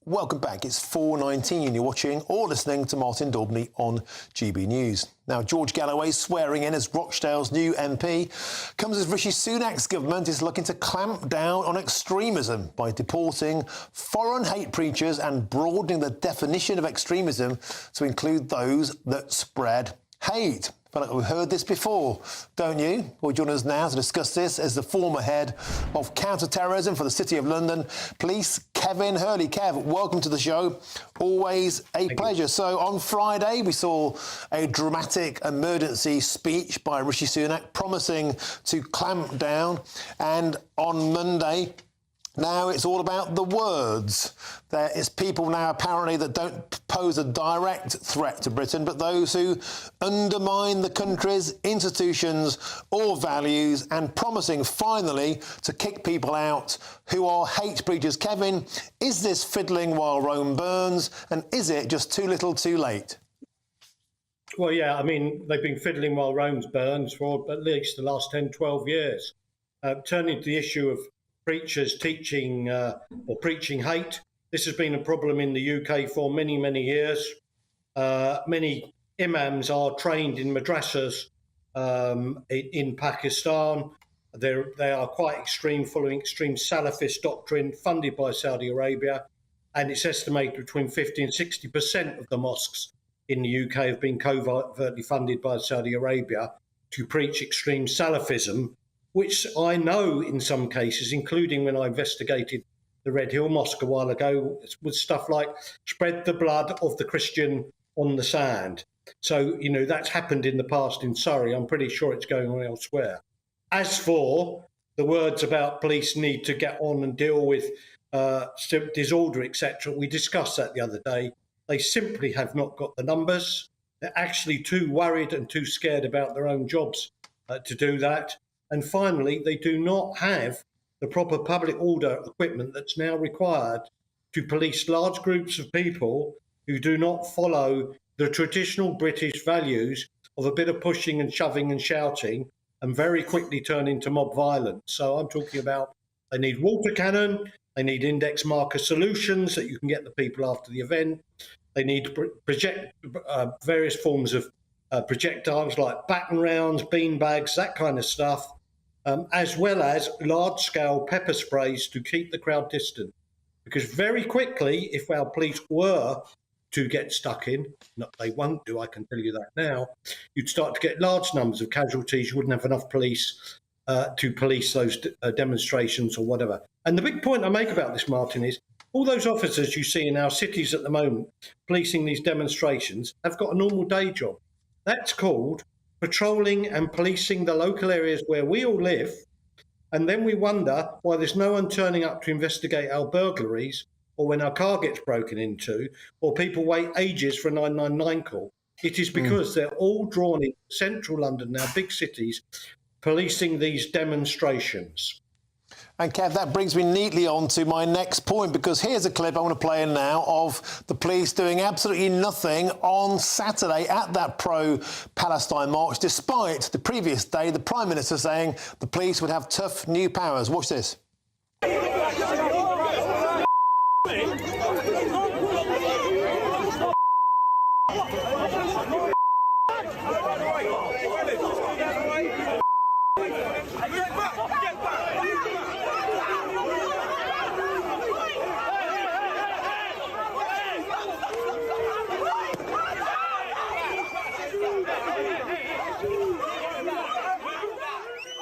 Welcome back. It's 4:19. You're watching or listening to Martin Daubney on GB News. Now, George Galloway swearing in as Rochdale's new MP comes as Rishi Sunak's government is looking to clamp down on extremism by deporting foreign hate preachers and broadening the definition of extremism to include those that spread hate. I feel like we've heard this before, don't you? Well, join us now to discuss this as the former head of counter-terrorism for the City of London Police, Kevin Hurley. Kev, welcome to the show. Always a pleasure. So on Friday, we saw a dramatic emergency speech by Rishi Sunak promising to clamp down. And on Monday, now it's all about the words. There is people now apparently that don't pose a direct threat to Britain, but those who undermine the country's institutions or values and promising finally to kick people out who are hate preachers. Kevin, is this fiddling while Rome burns, and is it just too little too late? Well, yeah, I mean, they've been fiddling while Rome burns for at least the last 10, 12 years. Turning to the issue of preachers teaching or preaching hate. This has been a problem in the UK for many, many years. Many imams are trained in madrasas in Pakistan. They are quite extreme, following extreme Salafist doctrine funded by Saudi Arabia. and it's estimated between 50 and 60% of the mosques in the UK have been covertly funded by Saudi Arabia to preach extreme Salafism, which I know in some cases, including when I investigated the Red Hill Mosque a while ago, was stuff like spread the blood of the Christian on the sand. So, you know, that's happened in the past in Surrey. I'm pretty sure it's going on elsewhere. As for the words about police need to get on and deal with disorder, etc., we discussed that the other day. They simply have not got the numbers. They're actually too worried and too scared about their own jobs to do that. And finally, they do not have the proper public order equipment that's now required to police large groups of people who do not follow the traditional British values of a bit of pushing and shoving and shouting and very quickly turn into mob violence. So I'm talking about they need water cannon, they need index marker solutions that you can get the people after the event. They need various forms of projectiles like baton rounds, bean bags, that kind of stuff, as well as large-scale pepper sprays to keep the crowd distant. Because very quickly, if our police were to get stuck in, they won't do, I can tell you that now, you'd start to get large numbers of casualties. You wouldn't have enough police to police those demonstrations or whatever. And the big point I make about this, Martin, is all those officers you see in our cities at the moment policing these demonstrations have got a normal day job. That's called patrolling and policing the local areas where we all live. And then we wonder why there's no one turning up to investigate our burglaries or when our car gets broken into, or people wait ages for a 999 call. It is because they're all drawn in central London, now big cities, policing these demonstrations. And Kev, that brings me neatly on to my next point, because here's a clip I want to play in now of the police doing absolutely nothing on Saturday at that pro-Palestine march, despite the previous day the Prime Minister saying the police would have tough new powers. Watch this.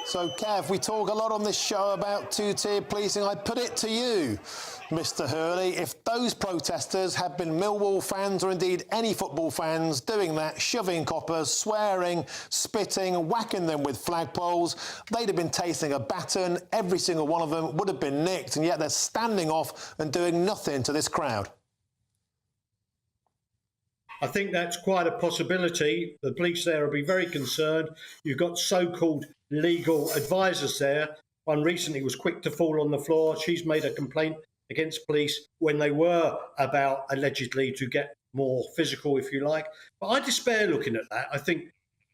So, Kev, we talk a lot on this show about two-tier policing. I put it to you, Mr. Hurley, if those protesters had been Millwall fans or indeed any football fans doing that, shoving coppers, swearing, spitting, whacking them with flagpoles, they'd have been tasting a baton. Every single one of them would have been nicked, and yet they're standing off and doing nothing to this crowd. I think that's quite a possibility. The police there will be very concerned. You've got so-called legal advisors there. One recently was quick to fall on the floor. She's made a complaint against police when they were about allegedly to get more physical, if you like. But I despair looking at that. I think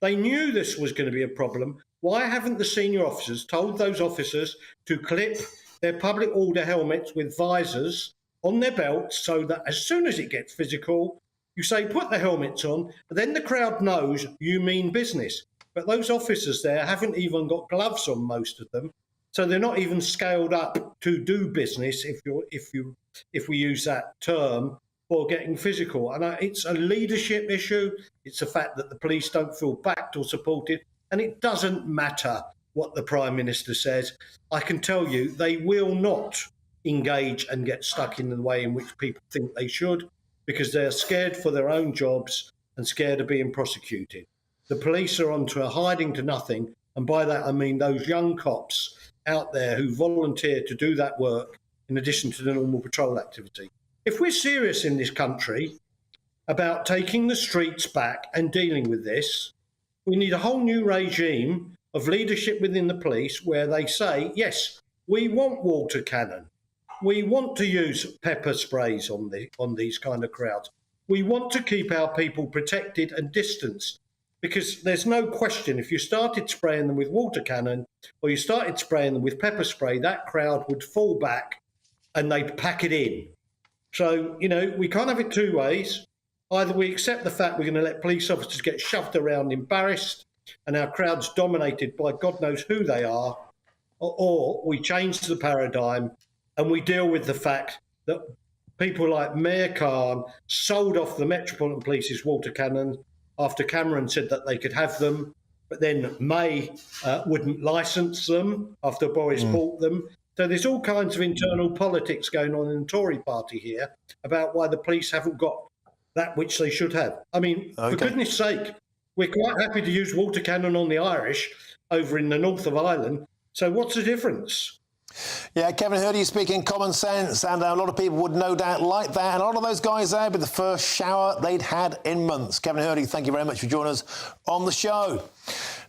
they knew this was going to be a problem. Why haven't the senior officers told those officers to clip their public order helmets with visors on their belts so that as soon as it gets physical, you say, put the helmets on, but then the crowd knows you mean business. But those officers there haven't even got gloves on, most of them. So they're not even scaled up to do business, if we use that term, or getting physical. And it's a leadership issue. It's a fact that the police don't feel backed or supported. And it doesn't matter what the Prime Minister says. I can tell you they will not engage and get stuck in the way in which people think they should, because they're scared for their own jobs and scared of being prosecuted. The police are onto a hiding to nothing, and by that I mean those young cops out there who volunteer to do that work in addition to the normal patrol activity. If we're serious in this country about taking the streets back and dealing with this, we need a whole new regime of leadership within the police where they say, yes, we want water cannon. We want to use pepper sprays on these kind of crowds. We want to keep our people protected and distanced, because there's no question if you started spraying them with water cannon or you started spraying them with pepper spray, that crowd would fall back and they'd pack it in. So, you know, we can't have it two ways. Either we accept the fact we're going to let police officers get shoved around embarrassed and our crowd's dominated by God knows who they are, or we change the paradigm and we deal with the fact that people like Mayor Khan sold off the Metropolitan Police's water cannons after Cameron said that they could have them, but then May wouldn't licence them after Boris bought them. So there's all kinds of internal politics going on in the Tory party here about why the police haven't got that which they should have. I mean, for goodness sake, we're quite happy to use water cannon on the Irish over in the north of Ireland. So what's the difference? Yeah, Kevin heard you speaking common sense, and a lot of people would no doubt like that. And a lot of those guys there with the first shower they'd had in months. Kevin Hurdy, thank you very much for joining us on the show.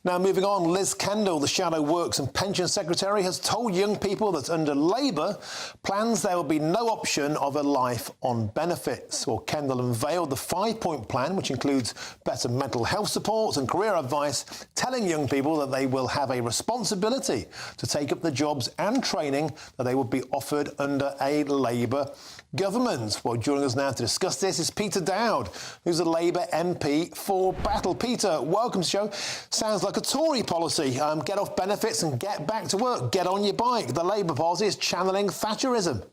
Now, moving on, Liz Kendall, the Shadow Works and Pension Secretary, has told young people that under Labour plans there will be no option of a life on benefits. Well, Kendall unveiled the 5-point plan, which includes better mental health support and career advice, telling young people that they will have a responsibility to take up the jobs and training that they would be offered under a Labour government. Well, joining us now to discuss this is Peter Dowd, who's a Labour MP for Battle. Peter, welcome to the show. Sounds like a Tory policy. Get off benefits and get back to work. Get on your bike. The Labour Party is channeling Thatcherism.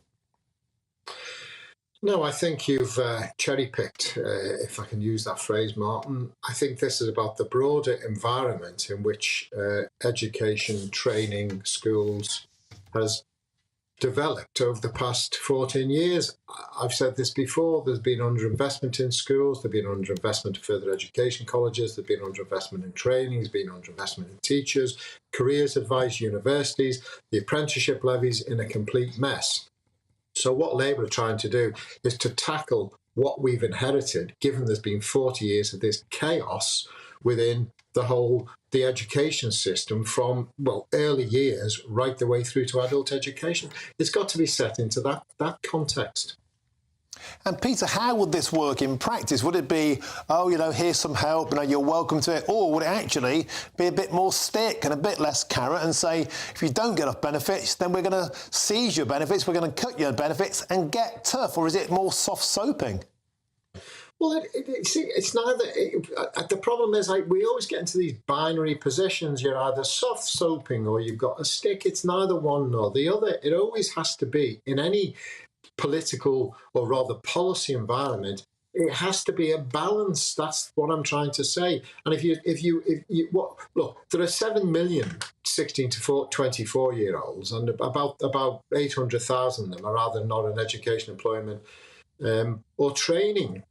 No, I think you've cherry-picked, if I can use that phrase, Martin. I think this is about the broader environment in which education, training, schools has developed over the past 14 years. I've said this before, there's been underinvestment in schools, there's been underinvestment in further education colleges, there's been underinvestment in training, there's been underinvestment in teachers, careers advice, universities, the apprenticeship levies in a complete mess. So what Labour are trying to do is to tackle what we've inherited, given there's been 40 years of this chaos within the education system from, well, early years right the way through to adult education. It's got to be set into that context. And Peter, how would this work in practice? Would it be, here's some help, you're welcome to it? Or would it actually be a bit more stick and a bit less carrot and say, if you don't get off benefits, then we're going to seize your benefits, we're going to cut your benefits and get tough? Or is it more soft soaping? Well, it's neither. The problem is, we always get into these binary positions. You're either soft soaping or you've got a stick. It's neither one nor the other. It always has to be, in any political or rather policy environment, it has to be a balance. That's what I'm trying to say. And look, there are 7 million 16 to 24-year-olds, and about 800,000 of them are either not in education, employment, or training.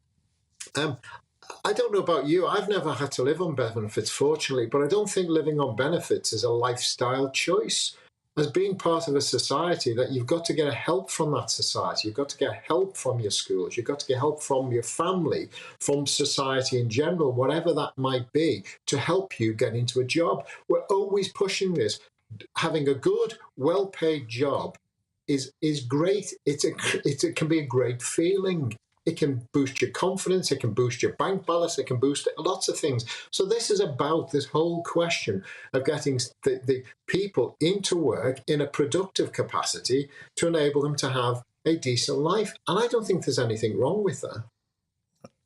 I don't know about you. I've never had to live on benefits, fortunately, but I don't think living on benefits is a lifestyle choice. As being part of a society, that you've got to get help from that society, you've got to get help from your schools, you've got to get help from your family, from society in general, whatever that might be, to help you get into a job. We're always pushing this. Having a good, well-paid job is great. It can be a great feeling. It can boost your confidence, it can boost your bank balance, it can boost lots of things. So this is about this whole question of getting the people into work in a productive capacity to enable them to have a decent life. And I don't think there's anything wrong with that.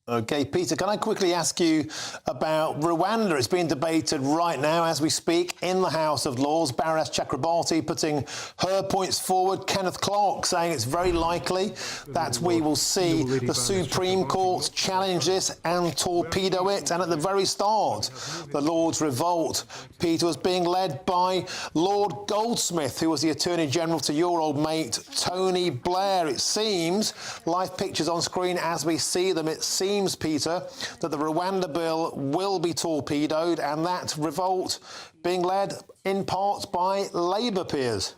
OK, Peter, can I quickly ask you about Rwanda? It's being debated right now as we speak in the House of Lords. Baroness Chakrabarti putting her points forward. Kenneth Clarke saying it's very likely that we will see the Supreme Court challenge this and torpedo it. And at the very start, the Lords' revolt, Peter, was being led by Lord Goldsmith, who was the Attorney General to your old mate, Tony Blair. It seems, live pictures on screen as we see them, it seems, Peter, that the Rwanda bill will be torpedoed and that revolt being led in part by Labour peers.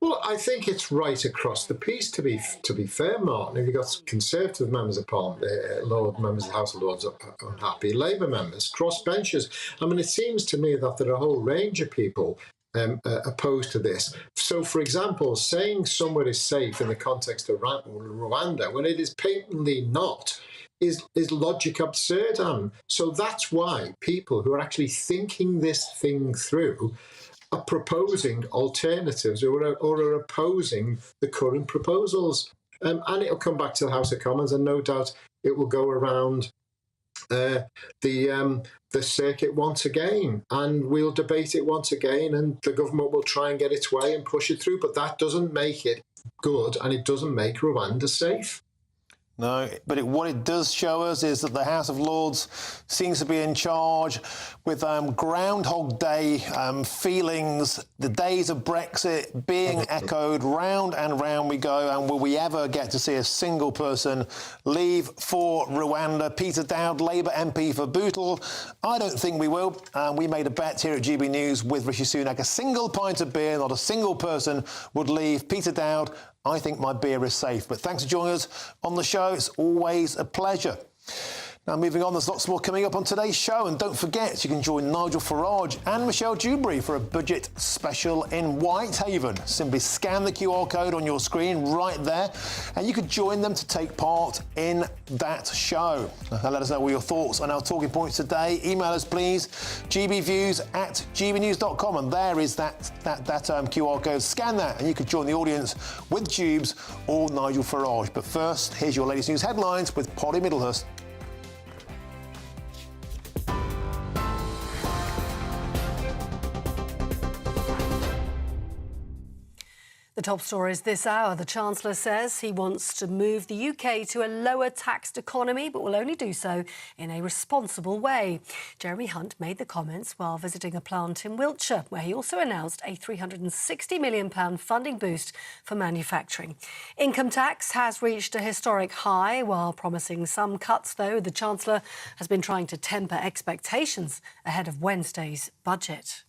Well, I think it's right across the piece, to be fair, Martin. If you've got Conservative members of Parliament, Lord members of the House of Lords are unhappy, Labour members, cross benches. I mean, it seems to me that there are a whole range of people opposed to this. So, for example, saying somewhere is safe in the context of Rwanda, when it is patently not, is logic absurdum. So that's why people who are actually thinking this thing through are proposing alternatives or are opposing the current proposals. And it'll come back to the House of Commons, and no doubt it will go around the circuit once again, and we'll debate it once again, and the government will try and get its way and push it through. But that doesn't make it good, and it doesn't make Rwanda safe. No, but what it does show us is that the House of Lords seems to be in charge with Groundhog Day feelings, the days of Brexit being echoed, round and round we go. And will we ever get to see a single person leave for Rwanda? Peter Dowd, Labour MP for Bootle. I don't think we will. We made a bet here at GB News with Rishi Sunak. A single pint of beer, not a single person would leave. Peter Dowd, I think my beer is safe. But thanks for joining us on the show. It's always a pleasure. Now, moving on, there's lots more coming up on today's show. And don't forget, you can join Nigel Farage and Michelle Dewberry for a budget special in Whitehaven. Simply scan the QR code on your screen right there, and you can join them to take part in that show. Now, let us know all your thoughts on our talking points today. Email us, please, gbviews@gbnews.com. And there is that QR code. Scan that, and you can join the audience with Jubes or Nigel Farage. But first, here's your latest news headlines with Polly Middlehurst. The top stories this hour. The Chancellor says he wants to move the UK to a lower taxed economy, but will only do so in a responsible way. Jeremy Hunt made the comments while visiting a plant in Wiltshire, where he also announced a £360 million funding boost for manufacturing. Income tax has reached a historic high. While promising some cuts, though, the Chancellor has been trying to temper expectations ahead of Wednesday's budget.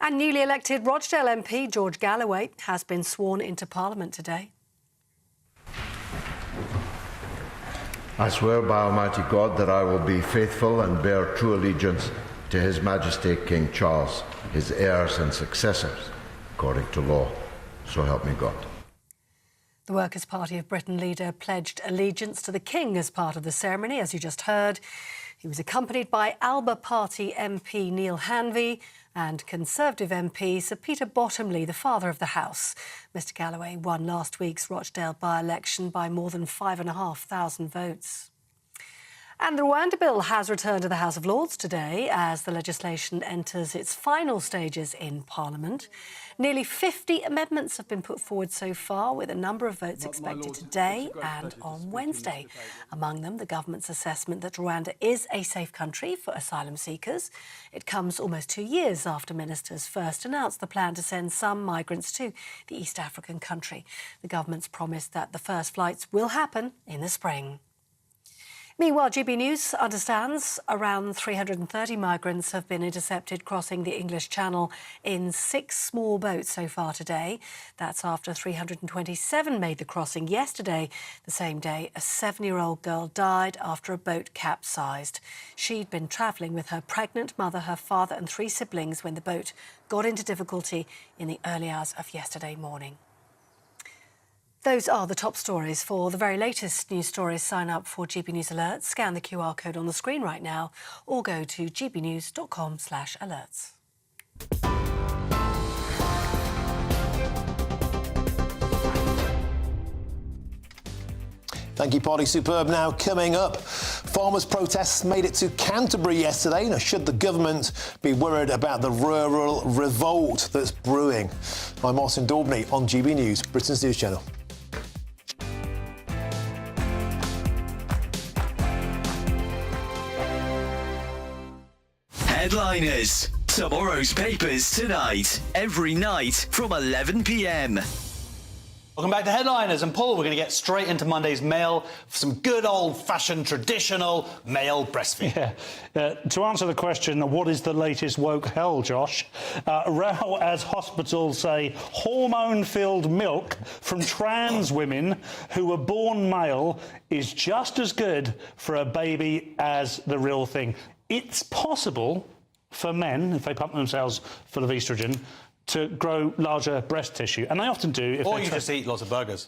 And newly elected Rochdale MP George Galloway has been sworn into Parliament today. I swear by Almighty God that I will be faithful and bear true allegiance to His Majesty King Charles, his heirs and successors, according to law. So help me God. The Workers' Party of Britain leader pledged allegiance to the King as part of the ceremony, as you just heard. He was accompanied by Alba Party MP Neil Hanvey and Conservative MP Sir Peter Bottomley, the father of the House. Mr Galloway won last week's Rochdale by-election by more than 5,500 votes. And the Rwanda bill has returned to the House of Lords today as the legislation enters its final stages in Parliament. Nearly 50 amendments have been put forward so far, with a number of votes expected today and on Wednesday. Among them, the government's assessment that Rwanda is a safe country for asylum seekers. It comes almost 2 years after ministers first announced the plan to send some migrants to the East African country. The government's promised that the first flights will happen in the spring. Meanwhile, GB News understands around 330 migrants have been intercepted crossing the English Channel in 6 small boats so far today. That's after 327 made the crossing yesterday. The same day, a 7-year-old girl died after a boat capsized. She'd been travelling with her pregnant mother, her father and 3 siblings when the boat got into difficulty in the early hours of yesterday morning. Those are the top stories. For the very latest news stories, sign up for GB News Alerts, scan the QR code on the screen right now, or go to gbnews.com/alerts. Thank you, Polly. Superb. Now, coming up, farmers' protests made it to Canterbury yesterday. Now, should the government be worried about the rural revolt that's brewing? I'm Martin Daubney on GB News, Britain's news channel. Headliners. Tomorrow's papers tonight. Every night from 11 p.m. Welcome back to Headliners. And Paul, we're going to get straight into Monday's mail for some good old-fashioned, traditional male breastfeeding. Yeah. To answer the question, what is the latest woke hell, Josh? Row as hospitals say hormone-filled milk from trans women who were born male is just as good for a baby as the real thing. It's possible for men, if they pump themselves full of estrogen, to grow larger breast tissue, and they often do. If or you just eat lots of burgers.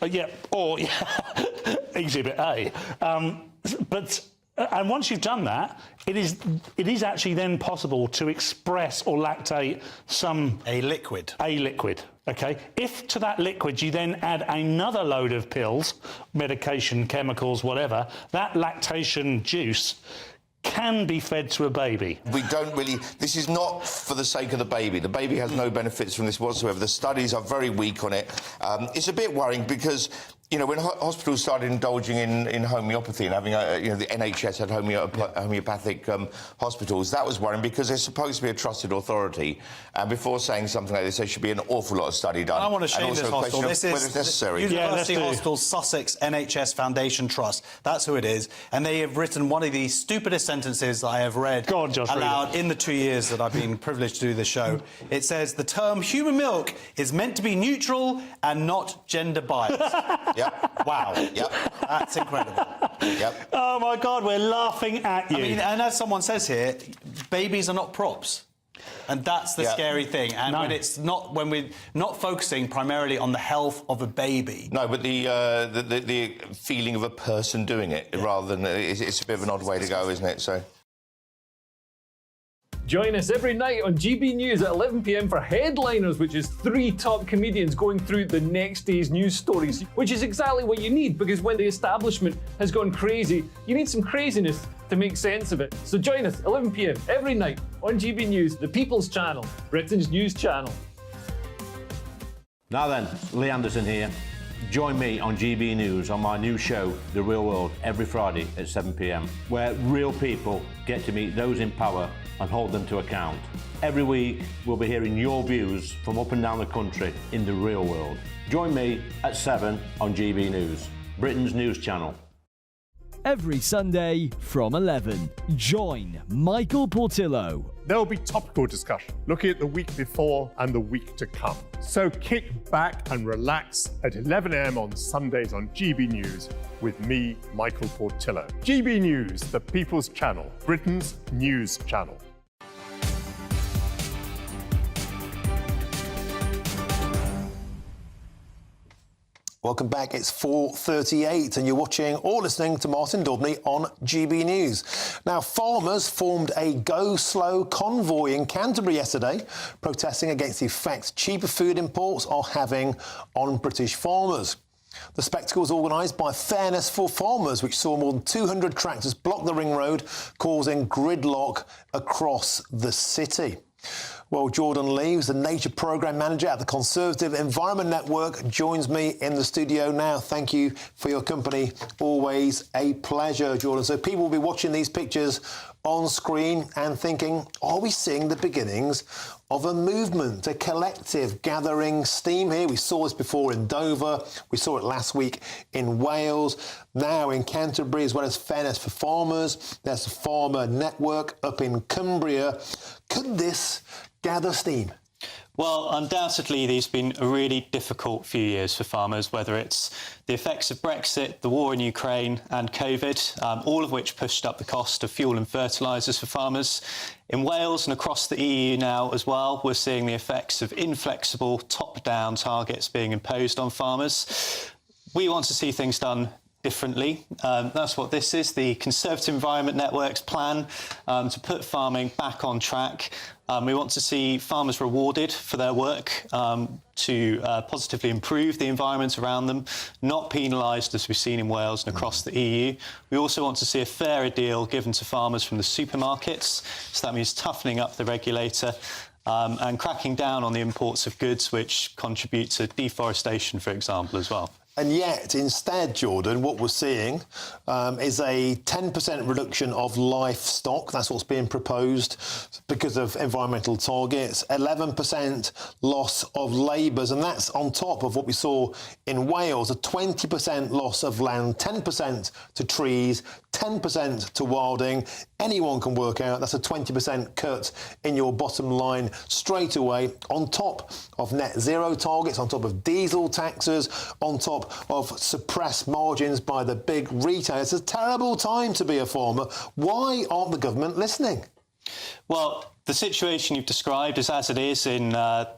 Exhibit A. And once you've done that, it is actually then possible to express or lactate a liquid. Okay. If to that liquid you then add another load of pills, medication, chemicals, whatever, that lactation juice can be fed to a baby. We don't really... This is not for the sake of the baby. The baby has no benefits from this whatsoever. The studies are very weak on it. It's a bit worrying because... You know, when hospitals started indulging in homeopathy and having, the NHS had homeopathic hospitals, that was worrying because they're supposed to be a trusted authority. And before saying something like this, there should be an awful lot of study done. I want to shame this hospital. This is whether it's necessary. University Hospital Sussex NHS Foundation Trust. That's who it is. And they have written one of the stupidest sentences I have read aloud in the 2 years that I've been privileged to do this show. It says, the term human milk is meant to be neutral and not gender biased. Yep. Wow. Yep. That's incredible. Yep. Oh, my God, we're laughing at you. I mean, and as someone says here, babies are not props. And that's the scary thing. And when we're not focusing primarily on the health of a baby. No, but the feeling of a person doing it rather than... It's a bit of an odd way to go, isn't it? So... Join us every night on GB News at 11 p.m. for Headliners, which is 3 top comedians going through the next day's news stories, which is exactly what you need, because when the establishment has gone crazy, you need some craziness to make sense of it. So join us 11 p.m. every night on GB News, the People's Channel, Britain's news channel. Now then, Lee Anderson here. Join me on GB News on my new show, The Real World, every Friday at 7 p.m, where real people get to meet those in power and hold them to account. Every week, we'll be hearing your views from up and down the country in the real world. Join me at 7 on GB News, Britain's news channel. Every Sunday from 11, join Michael Portillo. There will be topical discussion, looking at the week before and the week to come. So kick back and relax at 11 a.m. on Sundays on GB News with me, Michael Portillo. GB News, the People's Channel, Britain's news channel. Welcome back. It's 4:38 and you're watching or listening to Martin Daubney on GB News. Now, farmers formed a Go Slow convoy in Canterbury yesterday, protesting against the effect cheaper food imports are having on British farmers. The spectacle was organised by Fairness for Farmers, which saw more than 200 tractors block the ring road, causing gridlock across the city. Well, Jordan Lee, who's the Nature Programme Manager at the Conservative Environment Network, joins me in the studio now. Thank you for your company. Always a pleasure, Jordan. So people will be watching these pictures on screen and thinking, are we seeing the beginnings of a movement, a collective gathering steam here? We saw this before in Dover. We saw it last week in Wales. Now in Canterbury, as well as Fairness for Farmers. There's a farmer network up in Cumbria. Could this gather steam? Well, undoubtedly, these have been a really difficult few years for farmers, whether it's the effects of Brexit, the war in Ukraine and COVID, all of which pushed up the cost of fuel and fertilisers for farmers. In Wales and across the EU now as well, we're seeing the effects of inflexible top-down targets being imposed on farmers. We want to see things done differently. That's what this is, the Conservative Environment Network's plan to put farming back on track. We want to see farmers rewarded for their work to positively improve the environment around them, not penalised as we've seen in Wales and across the EU. We also want to see a fairer deal given to farmers from the supermarkets. So that means toughening up the regulator and cracking down on the imports of goods which contribute to deforestation, for example, as well. And yet, instead, Jordan, what we're seeing is a 10% reduction of livestock. That's what's being proposed because of environmental targets. 11% loss of labours, and that's on top of what we saw in Wales, a 20% loss of land, 10% to trees, 10% to wilding. Anyone can work out that's a 20% cut in your bottom line straight away, on top of net zero targets, on top of diesel taxes, on top of suppressed margins by the big retailers. It's a terrible time to be a farmer. Why aren't the government listening? Well, the situation you've described is as it is in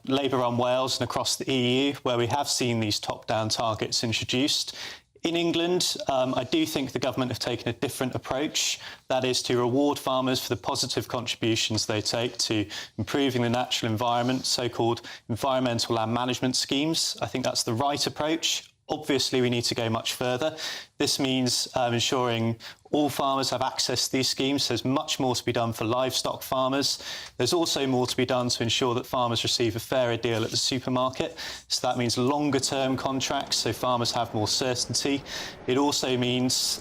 Labour-run Wales and across the EU, where we have seen these top-down targets introduced. In England, I do think the government have taken a different approach. That is to reward farmers for the positive contributions they take to improving the natural environment, so-called environmental land management schemes. I think that's the right approach. Obviously, we need to go much further. This means ensuring all farmers have access to these schemes. There's much more to be done for livestock farmers. There's also more to be done to ensure that farmers receive a fairer deal at the supermarket. So that means longer-term contracts, so farmers have more certainty. It also means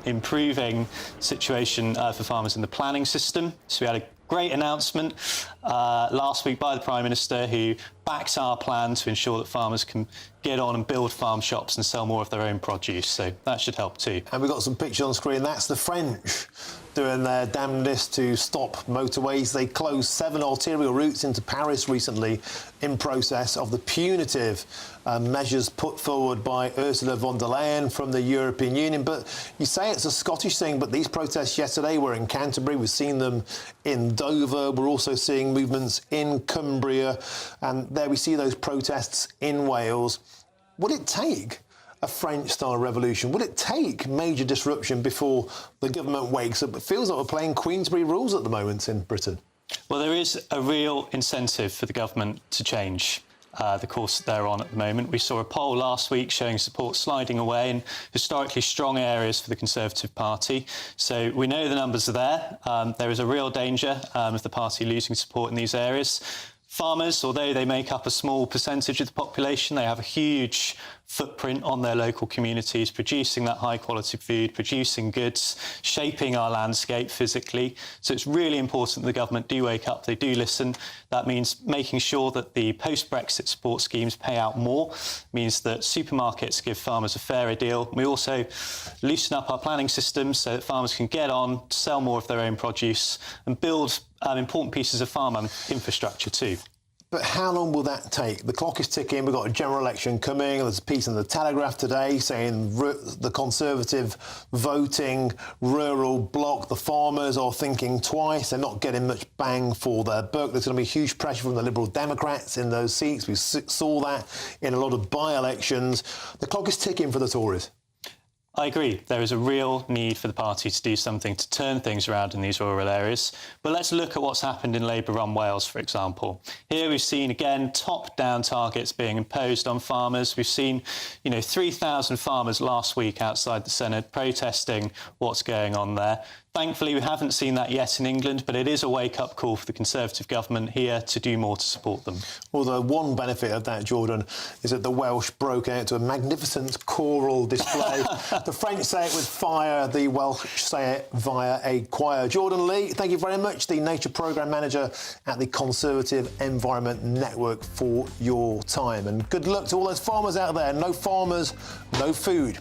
improving the situation for farmers in the planning system. So we had a great announcement last week by the Prime Minister, who backs our plan to ensure that farmers can get on and build farm shops and sell more of their own produce. So that should help too. And we've got some pictures on screen. That's the French doing their damnedest to stop motorways. They closed 7 arterial routes into Paris recently in process of the punitive measures put forward by Ursula von der Leyen from the European Union. But you say it's a Scottish thing, but these protests yesterday were in Canterbury. We've seen them in Dover. We're also seeing movements in Cumbria. And there we see those protests in Wales. Would it take a French-style revolution? Would it take major disruption before the government wakes up? It feels like we're playing Queensberry rules at the moment in Britain. Well, there is a real incentive for the government to change the course that they're on at the moment. We saw a poll last week showing support sliding away in historically strong areas for the Conservative Party. So we know the numbers are there. There is a real danger of the party losing support in these areas. Farmers, although they make up a small percentage of the population, they have a huge footprint on their local communities, producing that high-quality food, producing goods, shaping our landscape physically. So it's really important that the government do wake up, they do listen. That means making sure that the post-Brexit support schemes pay out more, means that supermarkets give farmers a fairer deal. We also loosen up our planning systems so that farmers can get on, sell more of their own produce and build important pieces of farm infrastructure too. But how long will that take? The clock is ticking. We've got a general election coming. There's a piece in the Telegraph today saying the Conservative voting rural bloc, the farmers are thinking twice. They're not getting much bang for their buck. There's going to be huge pressure from the Liberal Democrats in those seats. We saw that in a lot of by-elections. The clock is ticking for the Tories. I agree. There is a real need for the party to do something to turn things around in these rural areas. But let's look at what's happened in Labour-run Wales, for example. Here we've seen, again, top-down targets being imposed on farmers. We've seen, 3,000 farmers last week outside the Senate protesting what's going on there. Thankfully, we haven't seen that yet in England, but it is a wake-up call for the Conservative government here to do more to support them. Although one benefit of that, Jordan, is that the Welsh broke out to a magnificent choral display. The French say it with fire, the Welsh say it via a choir. Jordan Lee, thank you very much, the Nature Programme Manager at the Conservative Environment Network, for your time. And good luck to all those farmers out there. No farmers, no food.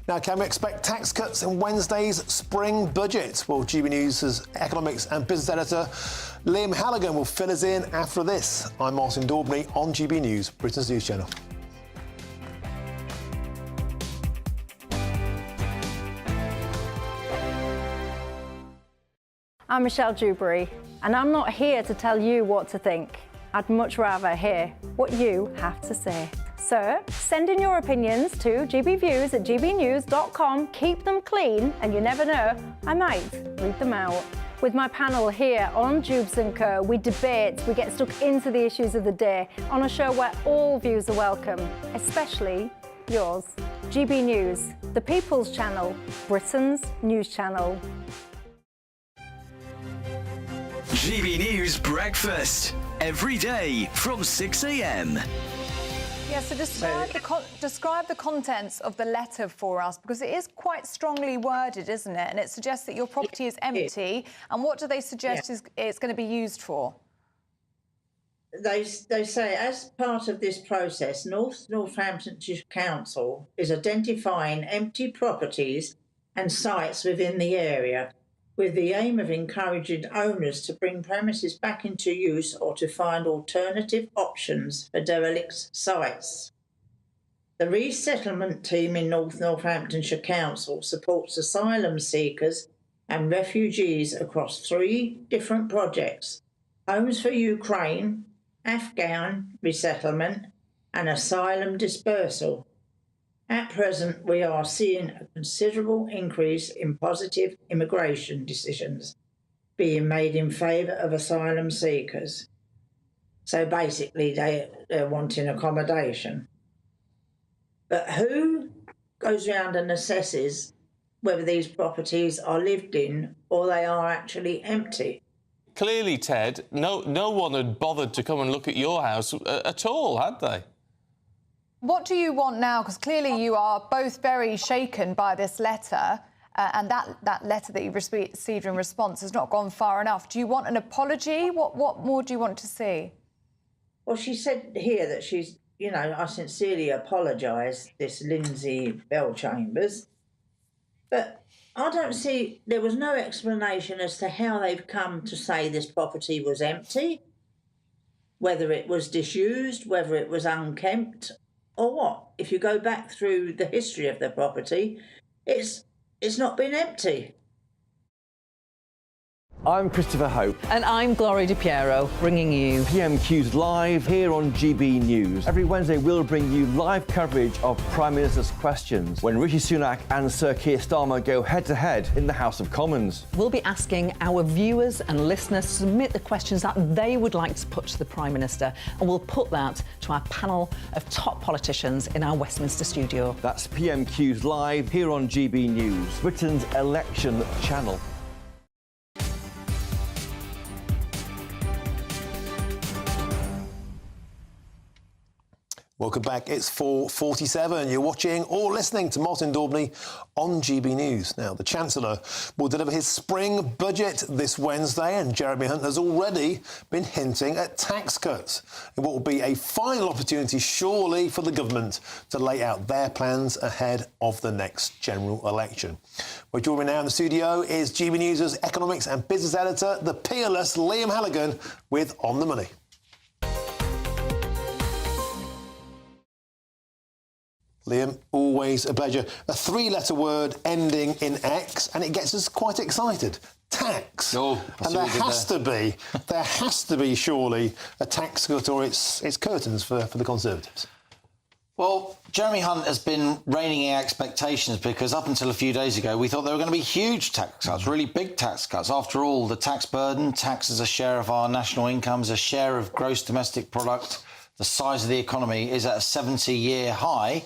Now, can we expect tax cuts in Wednesday's spring budget? Well, GB News' economics and business editor Liam Halligan will fill us in after this. I'm Martin Daubney on GB News, Britain's news channel. I'm Michelle Dewberry, and I'm not here to tell you what to think. I'd much rather hear what you have to say. So, send in your opinions to gbviews@gbnews.com. Keep them clean, and you never know, I might read them out. With my panel here on Jubes & Co, we debate, we get stuck into the issues of the day on a show where all views are welcome, especially yours. GB News, the People's Channel, Britain's news channel. GB News Breakfast, every day from 6 a.m. Yeah, so describe the contents of the letter for us, because it is quite strongly worded, isn't it? And it suggests that your property is empty. And what do they suggest it's going to be used for? They say, as part of this process, Northamptonshire Council is identifying empty properties and sites within the area, with the aim of encouraging owners to bring premises back into use or to find alternative options for derelict sites. The resettlement team in Northamptonshire Council supports asylum seekers and refugees across 3 different projects: Homes for Ukraine, Afghan resettlement and asylum dispersal. At present, we are seeing a considerable increase in positive immigration decisions being made in favour of asylum seekers. So basically, they're wanting accommodation. But who goes around and assesses whether these properties are lived in or they are actually empty? Clearly, Ted, no one had bothered to come and look at your house at all, had they? What do you want now? Because clearly you are both very shaken by this letter, and that letter that you've received in response has not gone far enough. Do you want an apology? What more do you want to see? Well, she said here that she's, you know, I sincerely apologise, this Lindsay Bellchambers, but I don't see, there was no explanation as to how they've come to say this property was empty, whether it was disused, whether it was unkempt, or what. If you go back through the history of the property, it's not been empty. I'm Christopher Hope. And I'm Gloria DiPiero, bringing you PMQ's live here on GB News. Every Wednesday, we'll bring you live coverage of Prime Minister's questions when Rishi Sunak and Sir Keir Starmer go head-to-head in the House of Commons. We'll be asking our viewers and listeners to submit the questions that they would like to put to the Prime Minister, and we'll put that to our panel of top politicians in our Westminster studio. That's PMQ's live here on GB News, Britain's election channel. Welcome back. It's 4:47. You're watching or listening to Martin Daubney on GB News. Now, the Chancellor will deliver his spring budget this Wednesday, and Jeremy Hunt has already been hinting at tax cuts in what will be a final opportunity, surely, for the government to lay out their plans ahead of the next general election. Well, joining me now in the studio is GB News' economics and business editor, the peerless Liam Halligan, with On the Money. Liam, always a pleasure. A three-letter word ending in X, and it gets us quite excited. Tax. Oh, and there has to be surely a tax cut, or it's curtains for the Conservatives. Well, Jeremy Hunt has been reining in expectations because up until a few days ago, we thought there were going to be huge tax cuts, really big tax cuts. After all, the tax burden, tax as a share of our national income, as a share of gross domestic product, the size of the economy is at a 70-year high.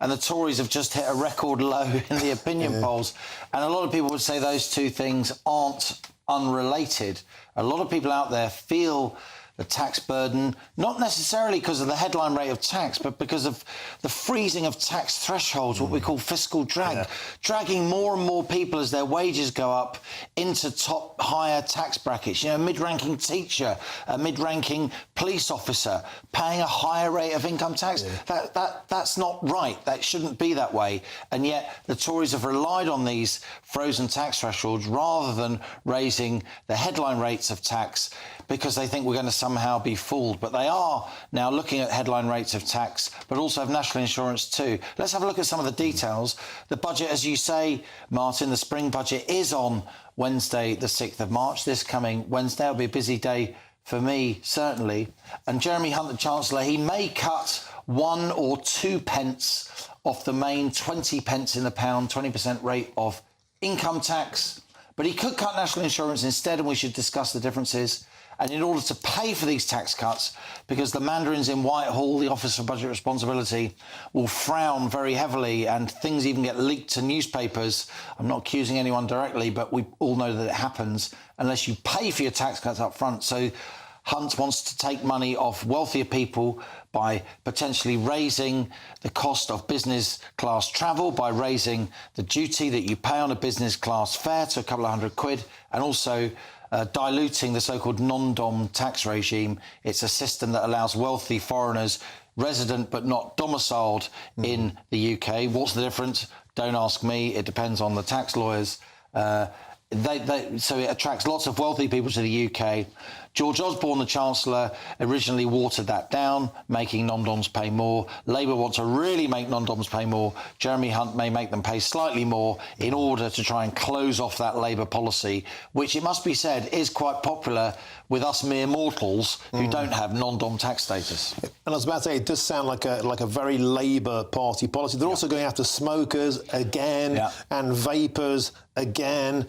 And the Tories have just hit a record low in the opinion polls. And a lot of people would say those two things aren't unrelated. A lot of people out there feel the tax burden, not necessarily because of the headline rate of tax, but because of the freezing of tax thresholds, what we call fiscal drag, dragging more and more people as their wages go up into top higher tax brackets. You know, a mid-ranking teacher, a mid-ranking police officer paying a higher rate of income tax. That's not right. That shouldn't be that way. And yet the Tories have relied on these frozen tax thresholds rather than raising the headline rates of tax because they think we're going to somehow be fooled. But they are now looking at headline rates of tax, but also have national insurance too. Let's have a look at some of the details. The budget, as you say, Martin, the spring budget is on Wednesday, the 6th of March, this coming Wednesday. It'll be a busy day for me, certainly. And Jeremy Hunt, the Chancellor, he may cut 1 or 2 pence off the main 20 pence in the pound, 20% rate of income tax. But he could cut national insurance instead, and we should discuss the differences. And in order to pay for these tax cuts, because the mandarins in Whitehall, the Office for Budget Responsibility, will frown very heavily and things even get leaked to newspapers. I'm not accusing anyone directly, but we all know that it happens unless you pay for your tax cuts up front. So Hunt wants to take money off wealthier people by potentially raising the cost of business class travel, by raising the duty that you pay on a business class fare to a couple of £100, and also diluting the so-called non-dom tax regime. It's a system that allows wealthy foreigners, resident but not domiciled in the UK. What's the difference? Don't ask me. It depends on the tax lawyers. So it attracts lots of wealthy people to the UK. George Osborne, the Chancellor, originally watered that down, making non-doms pay more. Labour want to really make non-doms pay more. Jeremy Hunt may make them pay slightly more in order to try and close off that Labour policy, which, it must be said, is quite popular with us mere mortals who don't have non-dom tax status. And I was about to say, it does sound like a very Labour Party policy. They're also going after smokers again and vapers again.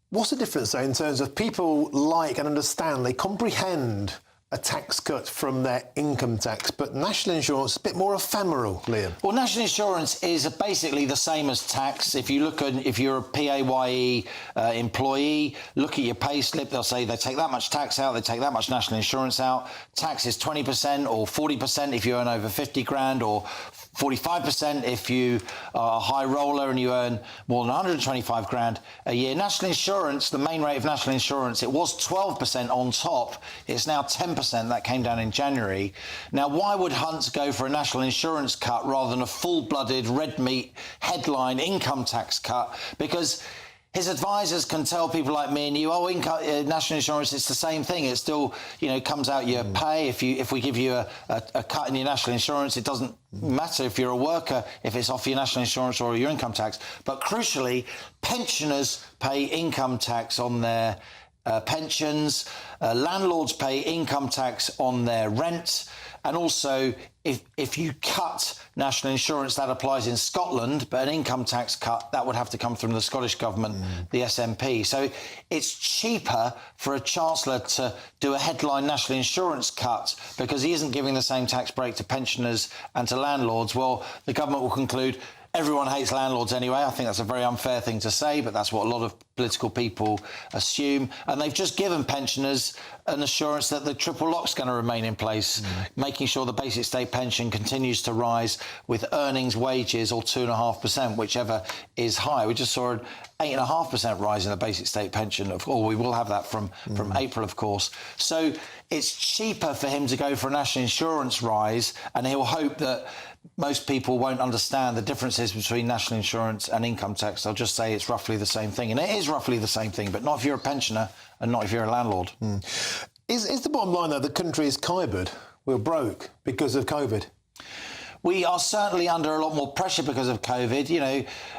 What's the difference, though, in terms of people like and understand, they comprehend a tax cut from their income tax, but national insurance is a bit more ephemeral, Liam. Well, national insurance is basically the same as tax. If you look at, if you're a PAYE employee, look at your pay slip, they'll say they take that much tax out, they take that much national insurance out. Tax is 20% or 40% if you earn over 50 grand, or 45% if you are a high roller and you earn more than 125 grand a year. National insurance, the main rate of national insurance, it was 12% on top. It's now 10%. That came down in January. Now, why would Hunt go for a national insurance cut rather than a full-blooded red meat headline income tax cut? Because his advisors can tell people like me and you, oh, national insurance, it's the same thing. It still, you know, comes out your pay. If we give you a cut in your national insurance, it doesn't matter if you're a worker, if it's off your national insurance or your income tax. But crucially, pensioners pay income tax on their pensions. Landlords pay income tax on their rent. And also, if you cut national insurance, that applies in Scotland, but an income tax cut, that would have to come from the Scottish Government, the SNP. So it's cheaper for a Chancellor to do a headline national insurance cut because he isn't giving the same tax break to pensioners and to landlords. Well, the government will conclude everyone hates landlords anyway. I think that's a very unfair thing to say, but that's what a lot of political people assume. And they've just given pensioners an assurance that the triple lock's going to remain in place, making sure the basic state pension continues to rise with earnings, wages, or 2.5%, whichever is high. We just saw an 8.5% rise in the basic state pension. Or we will have that from April, of course. So it's cheaper for him to go for a national insurance rise, and he'll hope that most people won't understand the differences between national insurance and income tax. They'll just say it's roughly the same thing. And it is roughly the same thing, but not if you're a pensioner and not if you're a landlord. Is the bottom line, though, the country is khybered? We're broke because of COVID? We are certainly under a lot more pressure because of COVID.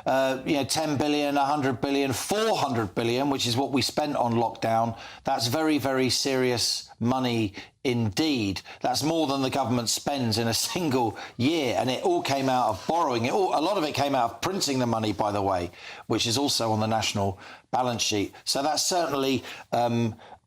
10 billion, 100 billion, 400 billion, which is what we spent on lockdown. That's very, very serious money indeed. That's more than the government spends in a single year, and it all came out of borrowing. A lot of it came out of printing the money, by the way, which is also on the national balance sheet. So that's certainly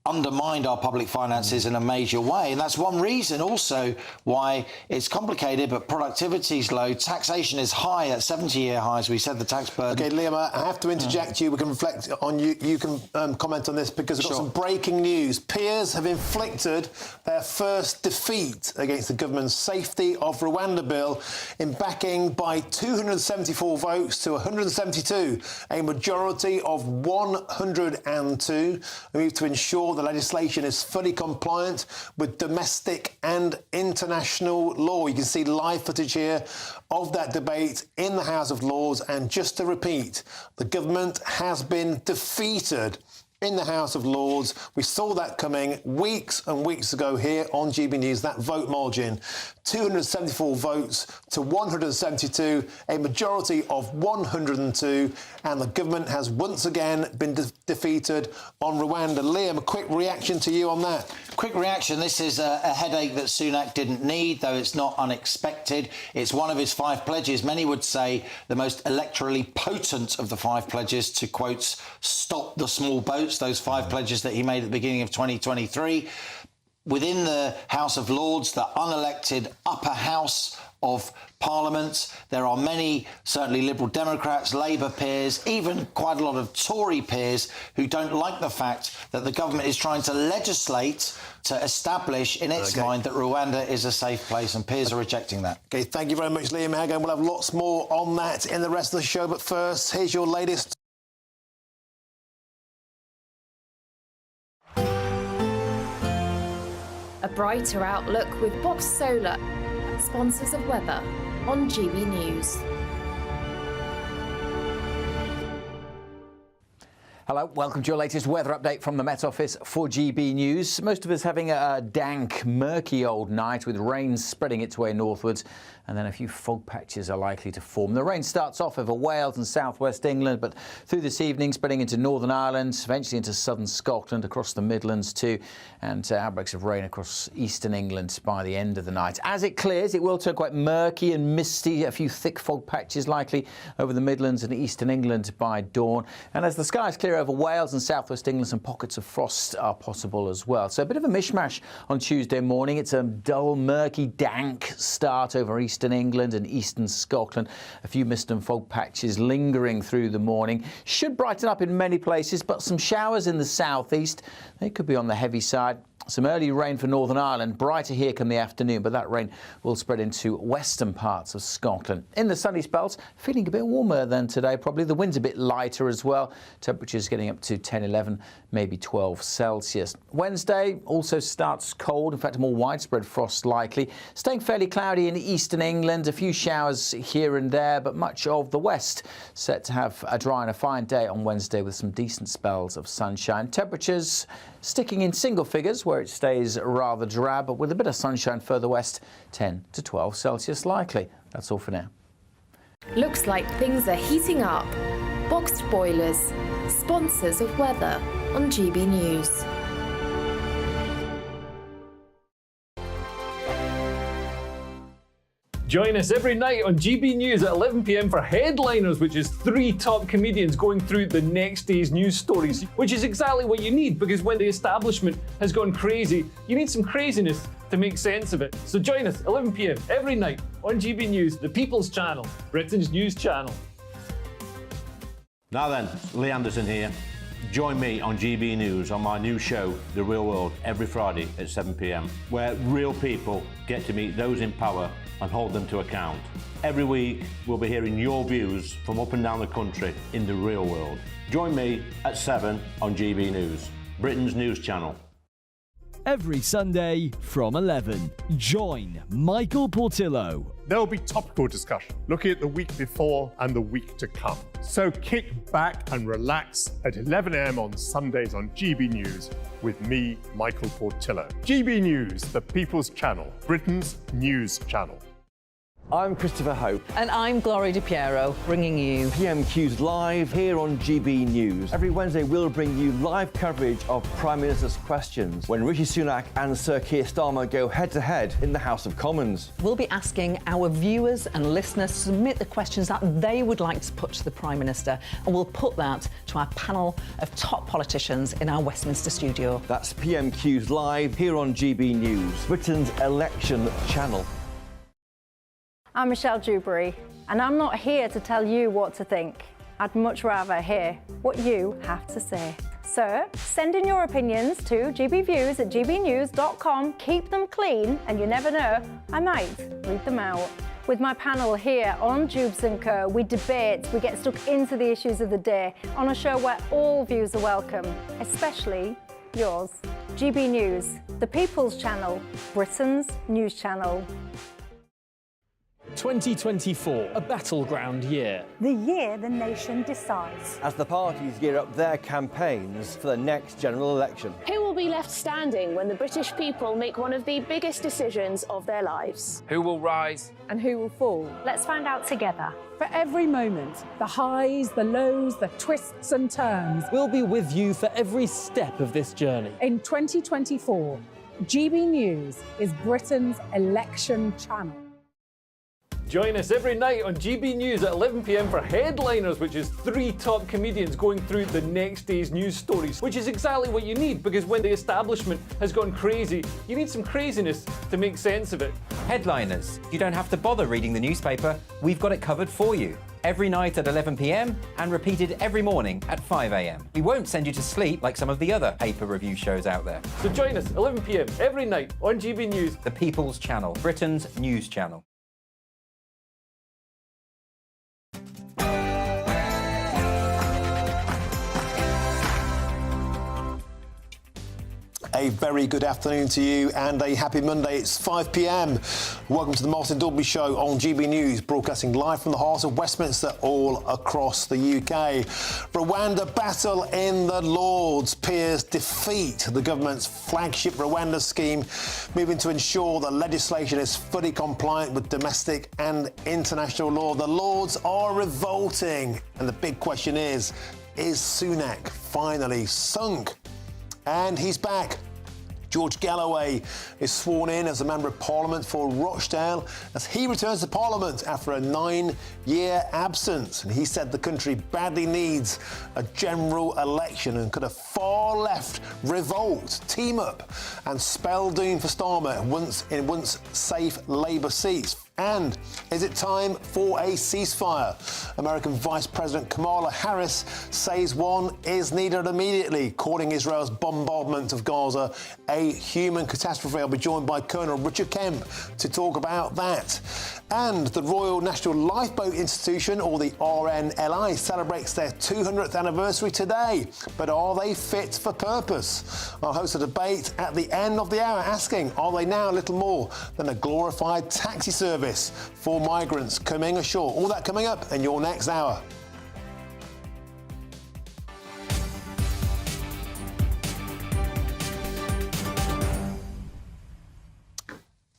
undermined our public finances in a major way. And that's one reason also why it's complicated, but productivity is low. Taxation is high at 70-year highs. We said the tax burden. OK, Liam, I have to interject you. We can reflect on you. You can comment on this because we've got some breaking news. Peers have inflicted their first defeat against the government's Safety of Rwanda bill in backing by 274 votes to 172, a majority of 102. We need to ensure the legislation is fully compliant with domestic and international law. You can see live footage here of that debate in the House of Lords. And just to repeat, the government has been defeated in the House of Lords. We saw that coming weeks and weeks ago here on GB News, that vote margin. 274 votes to 172, a majority of 102, and the government has once again been defeated on Rwanda. Liam, a quick reaction to you on that. Quick reaction. This is a headache that Sunak didn't need, though it's not unexpected. It's one of his 5 pledges. Many would say the most electorally potent of the 5 pledges to, quote, stop the small boats, those 5 pledges that he made at the beginning of 2023. Within the House of Lords, the unelected upper house of Parliament, there are many, certainly Liberal Democrats, Labour peers, even quite a lot of Tory peers who don't like the fact that the government is trying to legislate to establish in its mind that Rwanda is a safe place, and peers are rejecting that. OK, thank you very much, Liam Hagan. We'll have lots more on that in the rest of the show, but first, here's your latest. A brighter outlook with Box Solar, sponsors of weather on GB News. Hello, welcome to your latest weather update from the Met Office for GB News. Most of us having a dank, murky old night with rain spreading its way northwards, and then a few fog patches are likely to form. The rain starts off over Wales and southwest England, but through this evening spreading into Northern Ireland, eventually into southern Scotland, across the Midlands too, and outbreaks of rain across eastern England by the end of the night. As it clears, it will turn quite murky and misty, a few thick fog patches likely over the Midlands and eastern England by dawn. And as the skies clear clear over Wales and southwest England. Some pockets of frost are possible as well. So a bit of a mishmash on Tuesday morning. It's a dull, murky, dank start over eastern England and eastern Scotland. A few mist and fog patches lingering through the morning. Should brighten up in many places, but some showers in the southeast. They could be on the heavy side. Some early rain for Northern Ireland, brighter here come the afternoon, but that rain will spread into western parts of Scotland. In the sunny spells, feeling a bit warmer than today, probably. The wind's a bit lighter as well. Temperatures getting up to 10, 11, maybe 12 Celsius. Wednesday also starts cold, in fact, a more widespread frost likely. Staying fairly cloudy in eastern England, a few showers here and there, but much of the west set to have a dry and a fine day on Wednesday with some decent spells of sunshine. Temperatures sticking in single figures where it stays rather drab, but with a bit of sunshine further west, 10 to 12 Celsius likely. That's all for now. Looks like things are heating up. Boxed boilers, sponsors of weather on GB News. Join us every night on GB News at 11 p.m. for Headliners, which is 3 top comedians going through the next day's news stories, which is exactly what you need, because when the establishment has gone crazy, you need some craziness to make sense of it. So join us 11 p.m. every night on GB News, the People's Channel, Britain's news channel. Now then, Lee Anderson here. Join me on GB News on my new show, The Real World, every Friday at 7 p.m, where real people get to meet those in power and hold them to account. Every week, we'll be hearing your views from up and down the country in the real world. Join me at 7 on GB News, Britain's news channel. Every Sunday from 11, join Michael Portillo. There'll be topical discussion, looking at the week before and the week to come. So kick back and relax at 11 a.m. on Sundays on GB News with me, Michael Portillo. GB News, the People's Channel, Britain's news channel. I'm Christopher Hope. And I'm Gloria Di Piero, bringing you PMQ's live here on GB News. Every Wednesday, we'll bring you live coverage of Prime Minister's questions when Rishi Sunak and Sir Keir Starmer go head-to-head in the House of Commons. We'll be asking our viewers and listeners to submit the questions that they would like to put to the Prime Minister, and we'll put that to our panel of top politicians in our Westminster studio. That's PMQ's live here on GB News, Britain's election channel. I'm Michelle Dewberry, and I'm not here to tell you what to think. I'd much rather hear what you have to say. So send in your opinions to gbviews@gbnews.com. Keep them clean, and you never know, I might read them out. With my panel here on Jubes & Co, we debate, we get stuck into the issues of the day on a show where all views are welcome, especially yours. GB News, the People's Channel, Britain's news channel. 2024, a battleground year. The year the nation decides. As the parties gear up their campaigns for the next general election. Who will be left standing when the British people make one of the biggest decisions of their lives? Who will rise? And who will fall? Let's find out together. For every moment, the highs, the lows, the twists and turns. We'll be with you for every step of this journey. In 2024, GB News is Britain's election channel. Join us every night on GB News at 11 p.m. for Headliners, which is 3 top comedians going through the next day's news stories, which is exactly what you need, because when the establishment has gone crazy, you need some craziness to make sense of it. Headliners. You don't have to bother reading the newspaper. We've got it covered for you. Every night at 11 p.m. and repeated every morning at 5 a.m. We won't send you to sleep like some of the other paper review shows out there. So join us 11 p.m. every night on GB News, the People's Channel, Britain's news channel. A very good afternoon to you and a happy Monday. It's 5 p.m. Welcome to the Martin Daubney Show on GB News, broadcasting live from the heart of Westminster all across the UK. Rwanda battle in the Lords. Peers defeat the government's flagship Rwanda scheme, moving to ensure that legislation is fully compliant with domestic and international law. The Lords are revolting. And the big question is Sunak finally sunk? And he's back. George Galloway is sworn in as a Member of Parliament for Rochdale as he returns to Parliament after a 9-year absence. And he said the country badly needs a general election and could a far-left revolt team up and spell doom for Starmer in once safe Labour seats. And is it time for a ceasefire? American Vice President Kamala Harris says one is needed immediately, calling Israel's bombardment of Gaza a human catastrophe. I'll be joined by Colonel Richard Kemp to talk about that. And the Royal National Lifeboat Institution, or the RNLI, celebrates their 200th anniversary today. But are they fit for purpose? I'll host a debate at the end of the hour asking, are they now a little more than a glorified taxi service for migrants coming ashore? All that coming up in your next hour.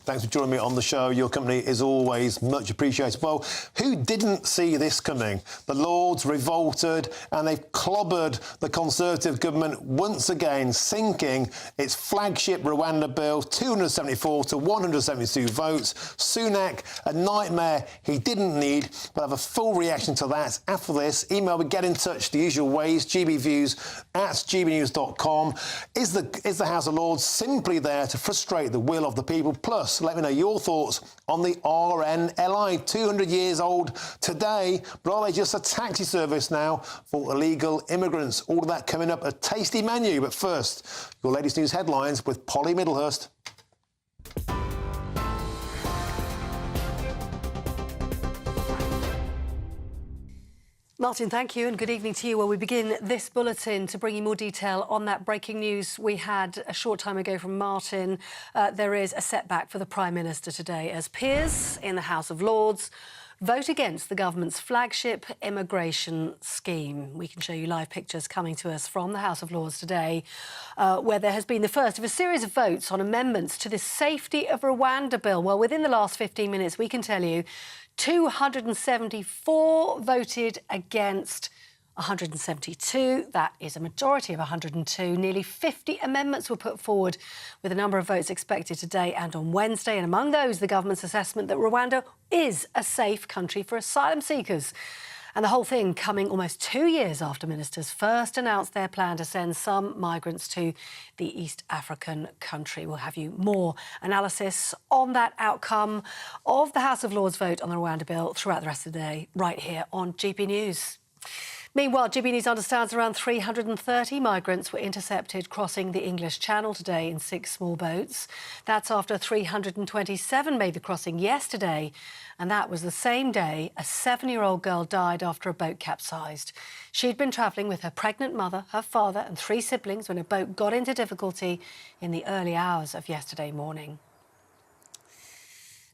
Thanks for joining me on the show. Your company is always much appreciated. Well, who didn't see this coming? The Lords revolted and they've clobbered the Conservative government once again, sinking its flagship Rwanda bill, 274 to 172 votes. Sunak, a nightmare he didn't need. We'll have a full reaction to that after this. Email, get in touch the usual ways, gbviews@gbnews.com. Is the House of Lords simply there to frustrate the will of the people? Plus, let me know your thoughts on the RNLI, 200 years old today, but are they just a taxi service now for illegal immigrants? All of that coming up, a tasty menu. But first, your latest news headlines with Polly Middlehurst. Martin, thank you and good evening to you. Well, we begin this bulletin to bring you more detail on that breaking news we had a short time ago from Martin. There is a setback for the Prime Minister today as peers in the House of Lords vote against the government's flagship immigration scheme. We can show you live pictures coming to us from the House of Lords today, where there has been the first of a series of votes on amendments to the Safety of Rwanda bill. Well, within the last 15 minutes, we can tell you 274 voted against 172. That is a majority of 102. Nearly 50 amendments were put forward, with a number of votes expected today and on Wednesday. And among those, the government's assessment that Rwanda is a safe country for asylum seekers. And the whole thing coming almost 2 years after ministers first announced their plan to send some migrants to the East African country. We'll have you more analysis on that outcome of the House of Lords vote on the Rwanda bill throughout the rest of the day, right here on GB News. Meanwhile, GB News understands around 330 migrants were intercepted crossing the English Channel today in 6 small boats. That's after 327 made the crossing yesterday. And that was the same day a 7-year-old girl died after a boat capsized. She'd been travelling with her pregnant mother, her father and 3 siblings when a boat got into difficulty in the early hours of yesterday morning.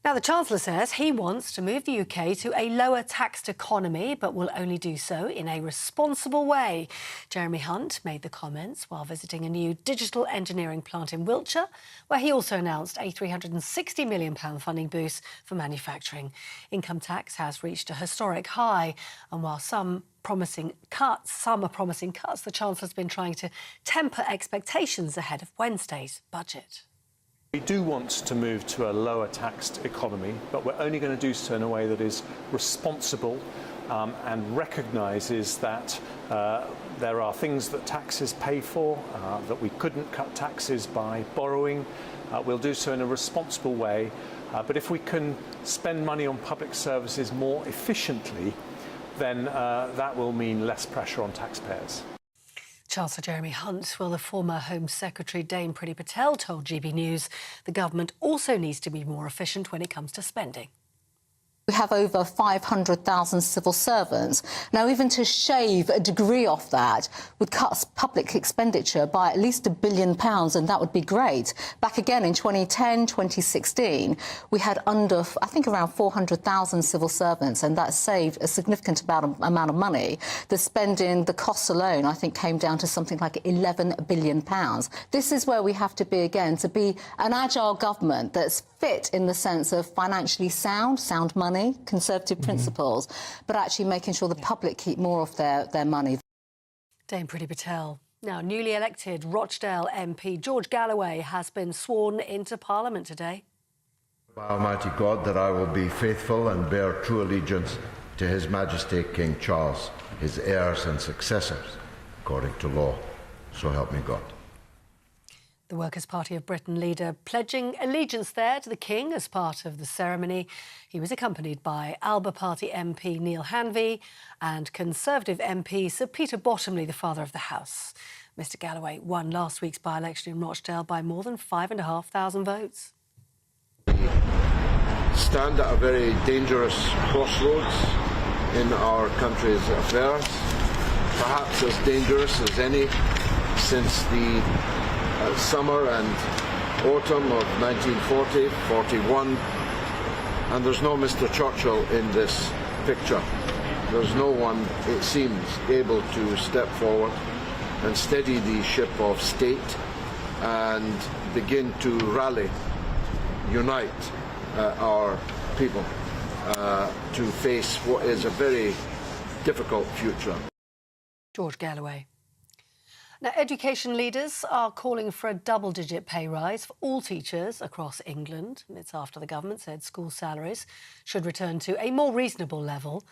Now, the Chancellor says he wants to move the UK to a lower taxed economy, but will only do so in a responsible way. Jeremy Hunt made the comments while visiting a new digital engineering plant in Wiltshire, where he also announced a £360 million funding boost for manufacturing. Income tax has reached a historic high, and while some are promising cuts, the Chancellor's been trying to temper expectations ahead of Wednesday's budget. We do want to move to a lower taxed economy, but we're only going to do so in a way that is responsible and recognises that there are things that taxes pay for, that we couldn't cut taxes by borrowing. We'll do so in a responsible way, but if we can spend money on public services more efficiently, then that will mean less pressure on taxpayers. Chancellor Jeremy Hunt. Well, the former Home Secretary Dame Priti Patel told GB News the government also needs to be more efficient when it comes to spending. We have over 500,000 civil servants. Now, even to shave a degree off that would cut public expenditure by at least £1 billion, and that would be great. Back again in 2010, 2016, we had I think around 400,000 civil servants, and that saved a significant amount of money. The spending, the costs alone, I think, came down to something like £11 billion. This is where we have to be again, to be an agile government that's fit in the sense of financially sound money, conservative principles, but actually making sure the public keep more of their money. Dame Priti Patel. Now, newly elected Rochdale MP George Galloway has been sworn into Parliament today. By Almighty God, that I will be faithful and bear true allegiance to His Majesty King Charles, his heirs and successors, according to law. So help me God. The Workers' Party of Britain leader pledging allegiance there to the King as part of the ceremony. He was accompanied by Alba Party MP Neil Hanvey and Conservative MP Sir Peter Bottomley, the Father of the House. Mr Galloway won last week's by-election in Rochdale by more than 5,500 votes. Stand at a very dangerous crossroads in our country's affairs, perhaps as dangerous as any since the summer and autumn of 1940, 41, and there's no Mr Churchill in this picture. There's no one, it seems, able to step forward and steady the ship of state and begin to rally, unite our people to face what is a very difficult future. George Galloway. Now, education leaders are calling for a double-digit pay rise for all teachers across England. It's after the government said school salaries should return to a more reasonable level.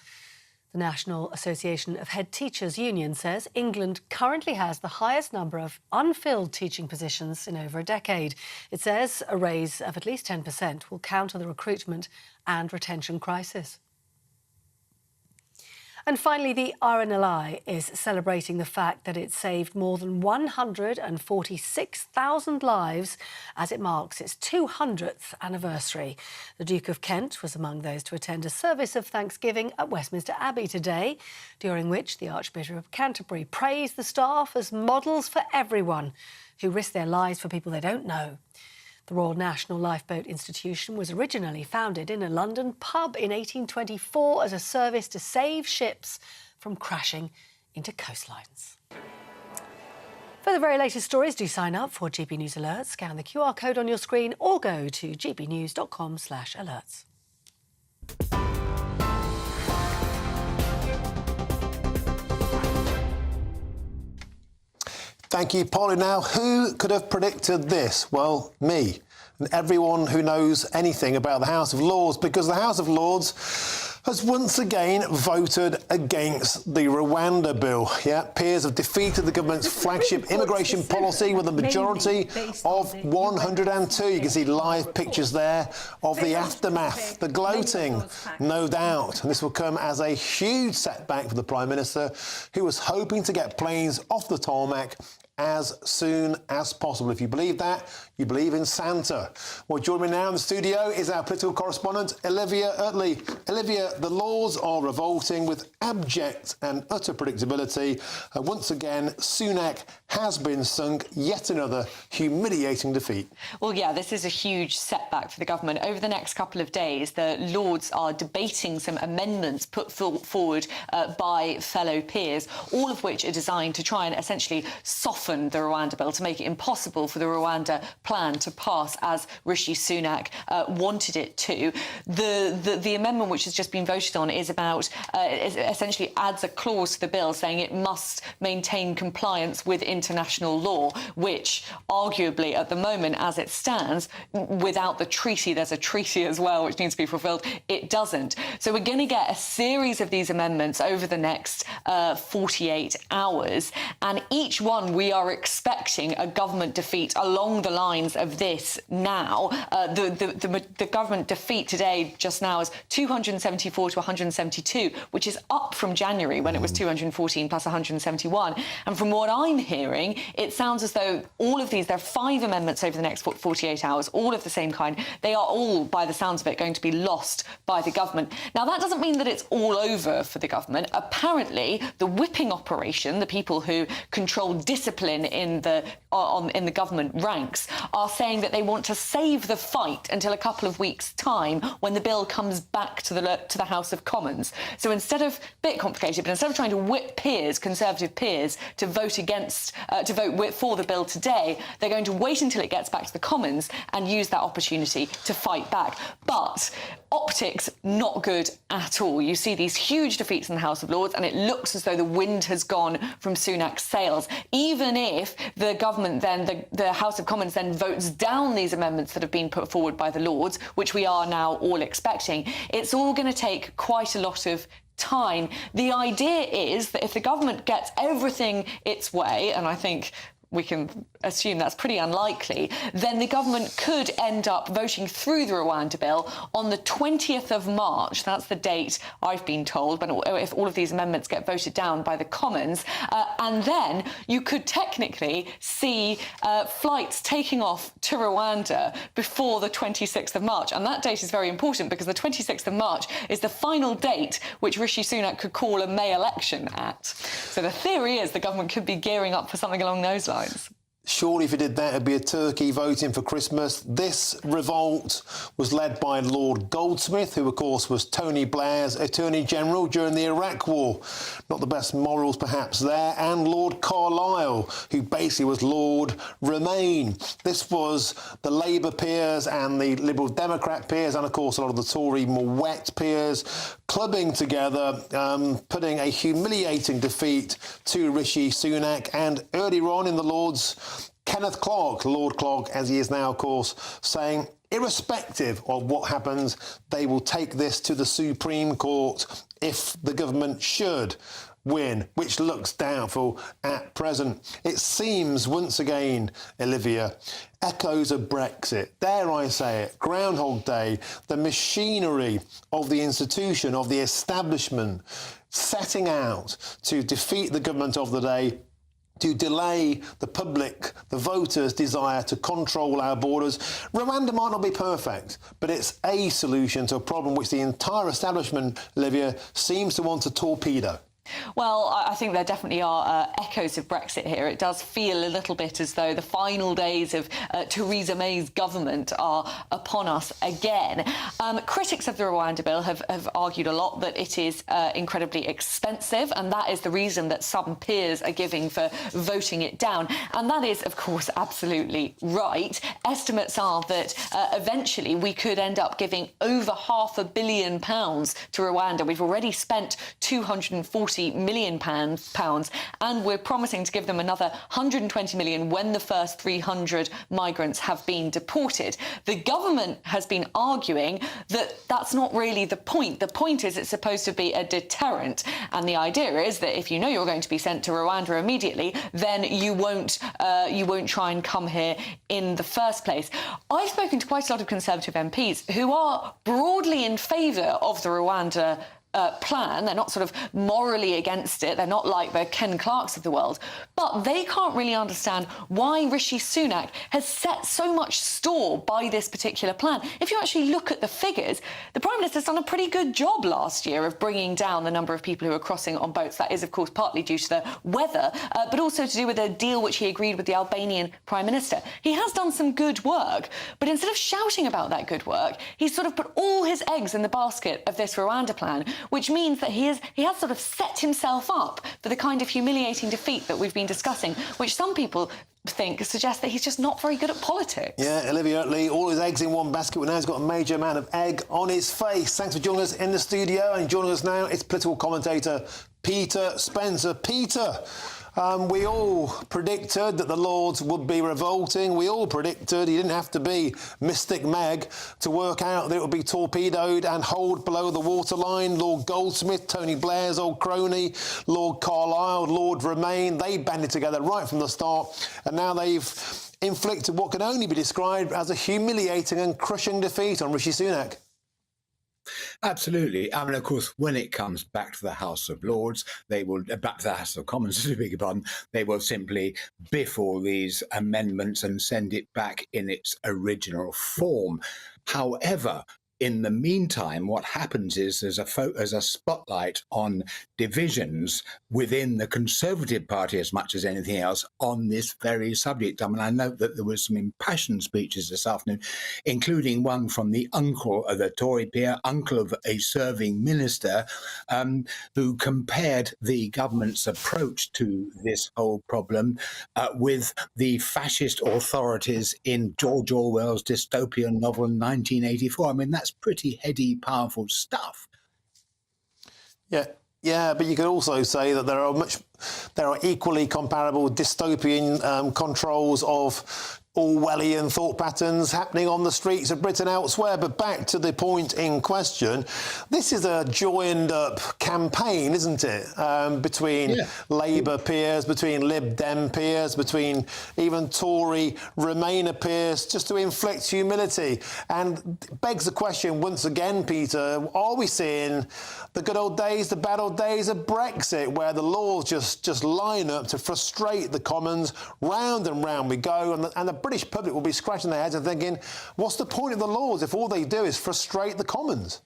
The National Association of Head Teachers Union says England currently has the highest number of unfilled teaching positions in over a decade. It says a raise of at least 10% will counter the recruitment and retention crisis. And finally, the RNLI is celebrating the fact that it saved more than 146,000 lives as it marks its 200th anniversary. The Duke of Kent was among those to attend a service of thanksgiving at Westminster Abbey today, during which the Archbishop of Canterbury praised the staff as models for everyone who risk their lives for people they don't know. The Royal National Lifeboat Institution was originally founded in a London pub in 1824 as a service to save ships from crashing into coastlines. For the very latest stories, do sign up for GB News Alerts, scan the QR code on your screen or go to gbnews.com/alerts. Thank you, Polly. Now, who could have predicted this? Well, me and everyone who knows anything about the House of Lords, because the House of Lords has once again voted against the Rwanda bill. Yeah, peers have defeated the government's flagship immigration policy with a majority of 102. You can see live pictures there of the aftermath, the gloating, no doubt. And this will come as a huge setback for the Prime Minister, who was hoping to get planes off the tarmac as soon as possible. If you believe that, you believe in Santa. Well, joining me now in the studio is our political correspondent, Olivia Utley. Olivia, the Lords are revolting with abject and utter predictability. Once again, Sunak has been sunk. Yet another humiliating defeat. Well, yeah, this is a huge setback for the government. Over the next couple of days, the Lords are debating some amendments put forward by fellow peers, all of which are designed to try and essentially soften the Rwanda bill, to make it impossible for the Rwanda plan to pass as Rishi Sunak wanted it to. The amendment which has just been voted on is about, essentially adds a clause to the bill saying it must maintain compliance with international law, which arguably at the moment as it stands, without the treaty, there's a treaty as well which needs to be fulfilled, it doesn't. So we're going to get a series of these amendments over the next 48 hours, and each one we are expecting a government defeat along the lines of this now. The government defeat today just now is 274 to 172, which is up from January when it was 214 plus 171. And from what I'm hearing, it sounds as though all of these, there are 5 amendments over the next 48 hours, all of the same kind. They are all, by the sounds of it, going to be lost by the government. Now, that doesn't mean that it's all over for the government. Apparently, the whipping operation, the people who control discipline in the government ranks, are saying that they want to save the fight until a couple of weeks' time when the bill comes back to the House of Commons. So instead of, bit complicated, but instead of trying to whip peers, Conservative peers, to vote for the bill today, they're going to wait until it gets back to the Commons and use that opportunity to fight back. But optics, not good at all. You see these huge defeats in the House of Lords, and it looks as though the wind has gone from Sunak's sails. Even even if the government then, the House of Commons then votes down these amendments that have been put forward by the Lords, which we are now all expecting, it's all going to take quite a lot of time. The idea is that if the government gets everything its way, and I think we can assume that's pretty unlikely, then the government could end up voting through the Rwanda bill on the 20th of March. That's the date I've been told, but if all of these amendments get voted down by the Commons. And then you could technically see flights taking off to Rwanda before the 26th of March. And that date is very important because the 26th of March is the final date which Rishi Sunak could call a May election at. So the theory is the government could be gearing up for something along those lines. Surely if it did that, it'd be a turkey voting for Christmas. This revolt was led by Lord Goldsmith, who, of course, was Tony Blair's Attorney General during the Iraq War. Not the best morals, perhaps, there. And Lord Carlisle, who basically was Lord Remain. This was the Labour peers and the Liberal Democrat peers, and, of course, a lot of the Tory, more wet peers, clubbing together, putting a humiliating defeat to Rishi Sunak. And earlier on in the Lords, Kenneth Clarke, Lord Clarke, as he is now, of course, saying, irrespective of what happens, they will take this to the Supreme Court if the government should win, which looks doubtful at present. It seems, once again, Olivia, echoes of Brexit, dare I say it, Groundhog Day, the machinery of the institution, of the establishment, setting out to defeat the government of the day, to delay the public, the voters' desire to control our borders. Rwanda might not be perfect, but it's a solution to a problem which the entire establishment, Olivia, seems to want to torpedo. Well, I think there definitely are echoes of Brexit here. It does feel a little bit as though the final days of Theresa May's government are upon us again. Critics of the Rwanda bill have argued a lot that it is incredibly expensive, and that is the reason that some peers are giving for voting it down. And that is, of course, absolutely right. Estimates are that eventually we could end up giving over £500 million to Rwanda. We've already spent £240 million, and we're promising to give them another 120 million when the first 300 migrants have been deported. The government has been arguing that that's not really the point. The point is it's supposed to be a deterrent, and the idea is that if you know you're going to be sent to Rwanda immediately, then you won't try and come here in the first place. I've spoken to quite a lot of Conservative MPs who are broadly in favour of the Rwanda plan. They're not sort of morally against it. They're not like the Ken Clarks of the world. But they can't really understand why Rishi Sunak has set so much store by this particular plan. If you actually look at the figures, the Prime Minister's done a pretty good job last year of bringing down the number of people who are crossing on boats. That is, of course, partly due to the weather, but also to do with a deal which he agreed with the Albanian Prime Minister. He has done some good work, but instead of shouting about that good work, he's sort of put all his eggs in the basket of this Rwanda plan, which means that he has sort of set himself up for the kind of humiliating defeat that we've been discussing, which some people think suggests that he's just not very good at politics. Yeah, Olivia Lee, all his eggs in one basket. Well, now he's got a major amount of egg on his face. Thanks for joining us in the studio. And joining us now is political commentator Peter Spencer. Peter, we all predicted that the Lords would be revolting. We all predicted he didn't have to be Mystic Meg to work out that it would be torpedoed and holed below the waterline. Lord Goldsmith, Tony Blair's old crony, Lord Carlisle, Lord Remain, they banded together right from the start, and now they've inflicted what can only be described as a humiliating and crushing defeat on Rishi Sunak. Absolutely. I mean, of course, when it comes back to the House of Lords, they will, back to the House of Commons, to beg your pardon, they will simply biff all these amendments and send it back in its original form. However, in the meantime, what happens is there's a spotlight on divisions within the Conservative Party as much as anything else on this very subject. I mean, I know that there were some impassioned speeches this afternoon, including one from the uncle of the Tory peer, uncle of a serving minister, who compared the government's approach to this whole problem with the fascist authorities in George Orwell's dystopian novel 1984. I mean, that's pretty heady, powerful stuff. Yeah, but you could also say that there are much There are equally comparable dystopian controls of Orwellian thought patterns happening on the streets of Britain elsewhere. But back to the point in question, this is a joined-up campaign, isn't it, between Labour peers, between Lib Dem peers, between even Tory Remainer peers, just to inflict humility. And begs the question once again, Peter, are we seeing the good old days, the bad old days of Brexit, where the laws just line up to frustrate the Commons? Round and round we go, and the British public will be scratching their heads and thinking, what's the point of the laws if all they do is frustrate the Commons?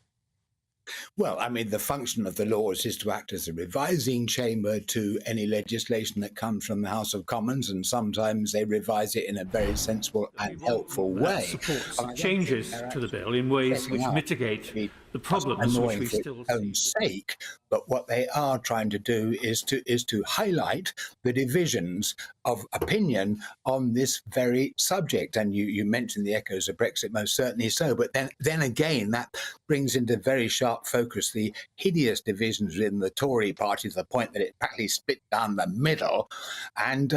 Well, I mean, the function of the laws is to act as a revising chamber to any legislation that comes from the House of Commons, and sometimes they revise it in a very sensible and helpful way. Supports changes to the bill in ways which mitigate the problems which we still see. Own sake, but what they are trying to do is to highlight the divisions of opinion on this very subject. And you mentioned the echoes of Brexit, most certainly so. But then again, that brings into very sharp focus the hideous divisions within the Tory party, to the point that it practically split down the middle. And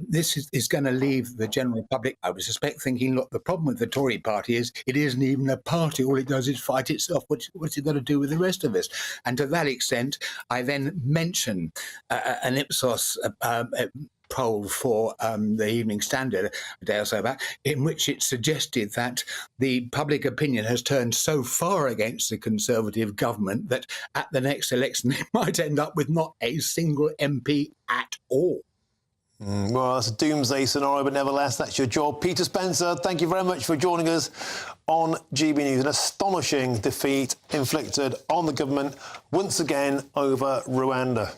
this is going to leave the general public, I would suspect, thinking, look, the problem with the Tory party is it isn't even a party. All it does is fight itself. What's it got to do with the rest of us? And to that extent, I then mention an Ipsos poll for the Evening Standard a day or so back, in which it suggested that the public opinion has turned so far against the Conservative government that at the next election it might end up with not a single MP at all. Well, that's a doomsday scenario, but nevertheless, that's your job. Peter Spencer, thank you very much for joining us on GB News. An astonishing defeat inflicted on the government once again over Rwanda.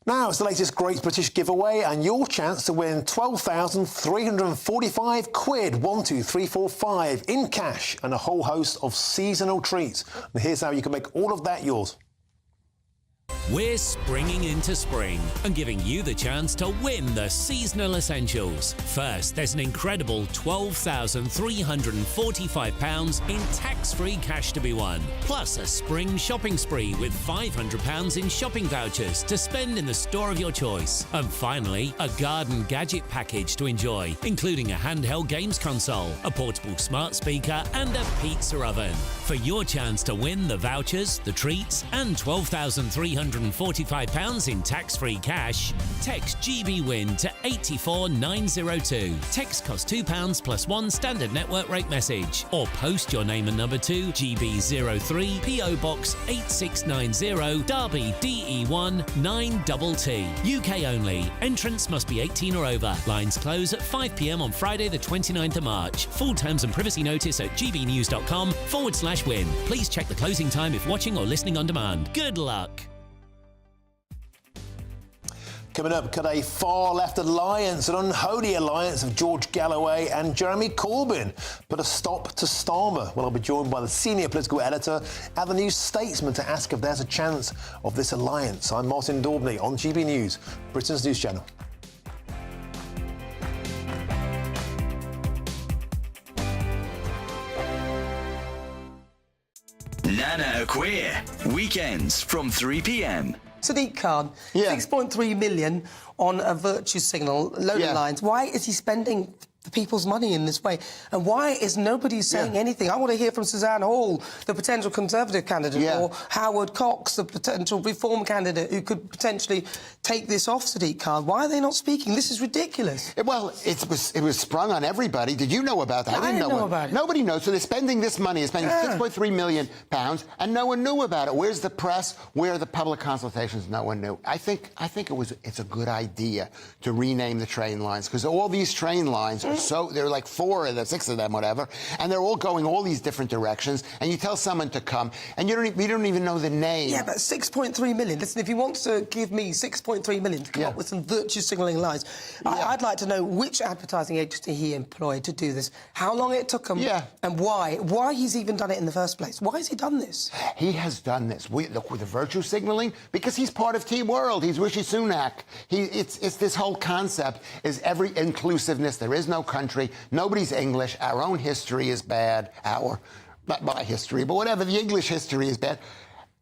Now, it's the latest Great British giveaway and your chance to win 12,345 quid, 1, 2, 3, 4, 5 in cash and a whole host of seasonal treats. And here's how you can make all of that yours. We're springing into spring and giving you the chance to win the seasonal essentials. First, there's an incredible £12,345 in tax-free cash to be won, plus a spring shopping spree with £500 in shopping vouchers to spend in the store of your choice. And finally, a garden gadget package to enjoy, including a handheld games console, a portable smart speaker and a pizza oven. For your chance to win the vouchers, the treats and £12,345 in tax-free cash, text GBWIN to 84902. Text costs £2 plus one standard network rate message, or post your name and number to GB03 PO Box 8690 Derby DE1 9TT. UK only. Entrance must be 18 or over. Lines close at 5 p.m. on Friday the 29th of March. Full terms and privacy notice at gbnews.com/win. Please check the closing time if watching or listening on demand. Good luck. Coming up, could a far-left alliance, an unholy alliance of George Galloway and Jeremy Corbyn put a stop to Starmer? Well, I'll be joined by the senior political editor at the New Statesman to ask if there's a chance of this alliance. I'm Martin Daubney on GB News, Britain's news channel. Nana Queer, weekends from 3 p.m. Sadiq Khan, 6.3 million on a virtue signal, loading lines. Why is he spending the people's money in this way? And why is nobody saying anything? I want to hear from Suzanne Hall, the potential Conservative candidate, or Howard Cox, the potential Reform candidate who could potentially take this off Sadiq Khan. Why are they not speaking? This is ridiculous. Well, it was sprung on everybody. Did you know about that? I didn't know about it. Nobody knows. So they're spending this money. They're spending £6.3 million, and no one knew about it. Where's the press? Where are the public consultations? No one knew. I think it's a good idea to rename the train lines, because all these train lines are so, there are like 4 of them, 6 of them, whatever, and they're all going all these different directions, and you tell someone to come, and you don't even know the name. Yeah, but 6.3 million. Listen, if you want to give me 6.3 million to come up with some virtue signalling lines, I'd like to know which advertising agency he employed to do this, how long it took him, and why he's even done it in the first place. Why has he done this? He has done this. Look, with the virtue signalling, because he's part of T-World. He's Rishi Sunak. It's this whole concept is every inclusiveness. There is no country. Nobody's English. Our own history is bad. Not my history, but whatever. The English history is bad.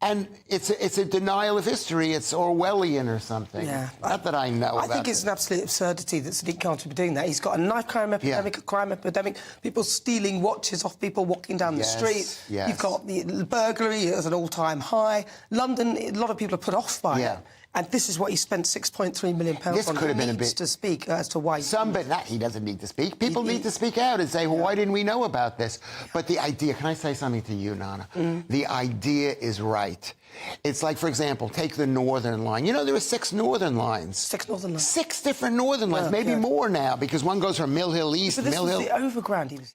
And it's a denial of history. It's Orwellian or something. Yeah. Not that I know I about think it's an absolute absurdity that Sadiq Khan should be doing that. He's got a knife crime epidemic, a crime epidemic, people stealing watches off people walking down the street. Yes. You've got the burglary at an all-time high. London, a lot of people are put off by it. And this is what he spent £6.3 million on. This could have been a bit to speak as to why. But he doesn't need to speak. People need to speak out and say, well, why didn't we know about this? But the idea, can I say something to you, Nana? The idea is right. It's like, for example, take the Northern Line. You know, there were 6 Northern Lines. 6 Northern Lines. 6 different Northern Lines, maybe more now, because one goes from Mill Hill East to Mill Hill. This was the overground he was...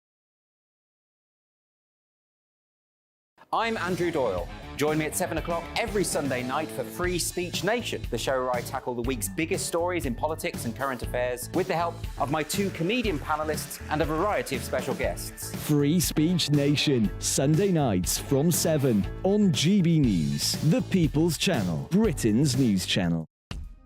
I'm Andrew Doyle. Join me at 7 o'clock every Sunday night for Free Speech Nation, the show where I tackle the week's biggest stories in politics and current affairs with the help of my 2 comedian panellists and a variety of special guests. Free Speech Nation, Sunday nights from 7 on GB News, the People's Channel, Britain's news channel.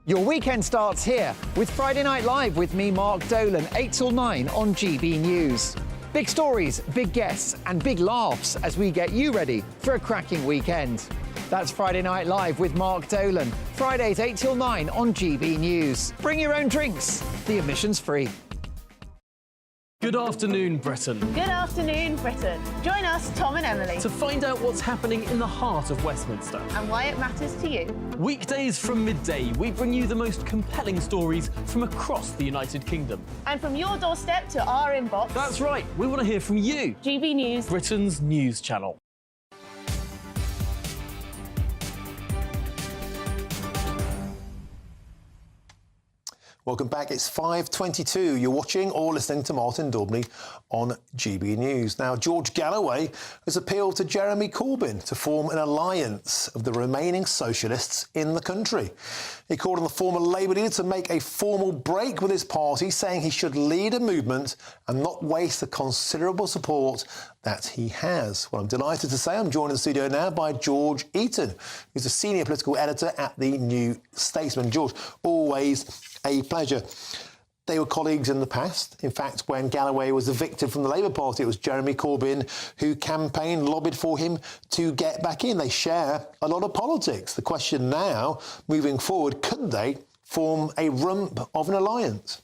Your weekend starts here with Friday Night Live with me, Mark Dolan, 8 till 9 on GB News. Big stories, big guests and big laughs as we get you ready for a cracking weekend. That's Friday Night Live with Mark Dolan, Fridays 8 till 9 on GB News. Bring your own drinks, the admission's free. Good afternoon, Britain. Good afternoon, Britain. Join us, Tom and Emily, To find out what's happening in the heart of Westminster. and why it matters to you. Weekdays from midday, we bring you the most compelling stories from across the United Kingdom. And from your doorstep to our inbox. That's right, we want to hear from you. GB News, Britain's news channel. Welcome back. It's 5:22. You're watching or listening to Martin Daubney on GB News. Now, George Galloway has appealed to Jeremy Corbyn to form an alliance of the remaining socialists in the country. He called on the former Labour leader to make a formal break with his party, saying he should lead a movement and not waste the considerable support that he has. Well, I'm delighted to say I'm joined in the studio now by George Eaton, who's a senior political editor at the New Statesman. George, always a pleasure. They were colleagues in the past. In fact, when Galloway was evicted from the Labour Party, it was Jeremy Corbyn who campaigned, lobbied for him to get back in. They share a lot of politics. The question now, moving forward, could they form a rump of an alliance?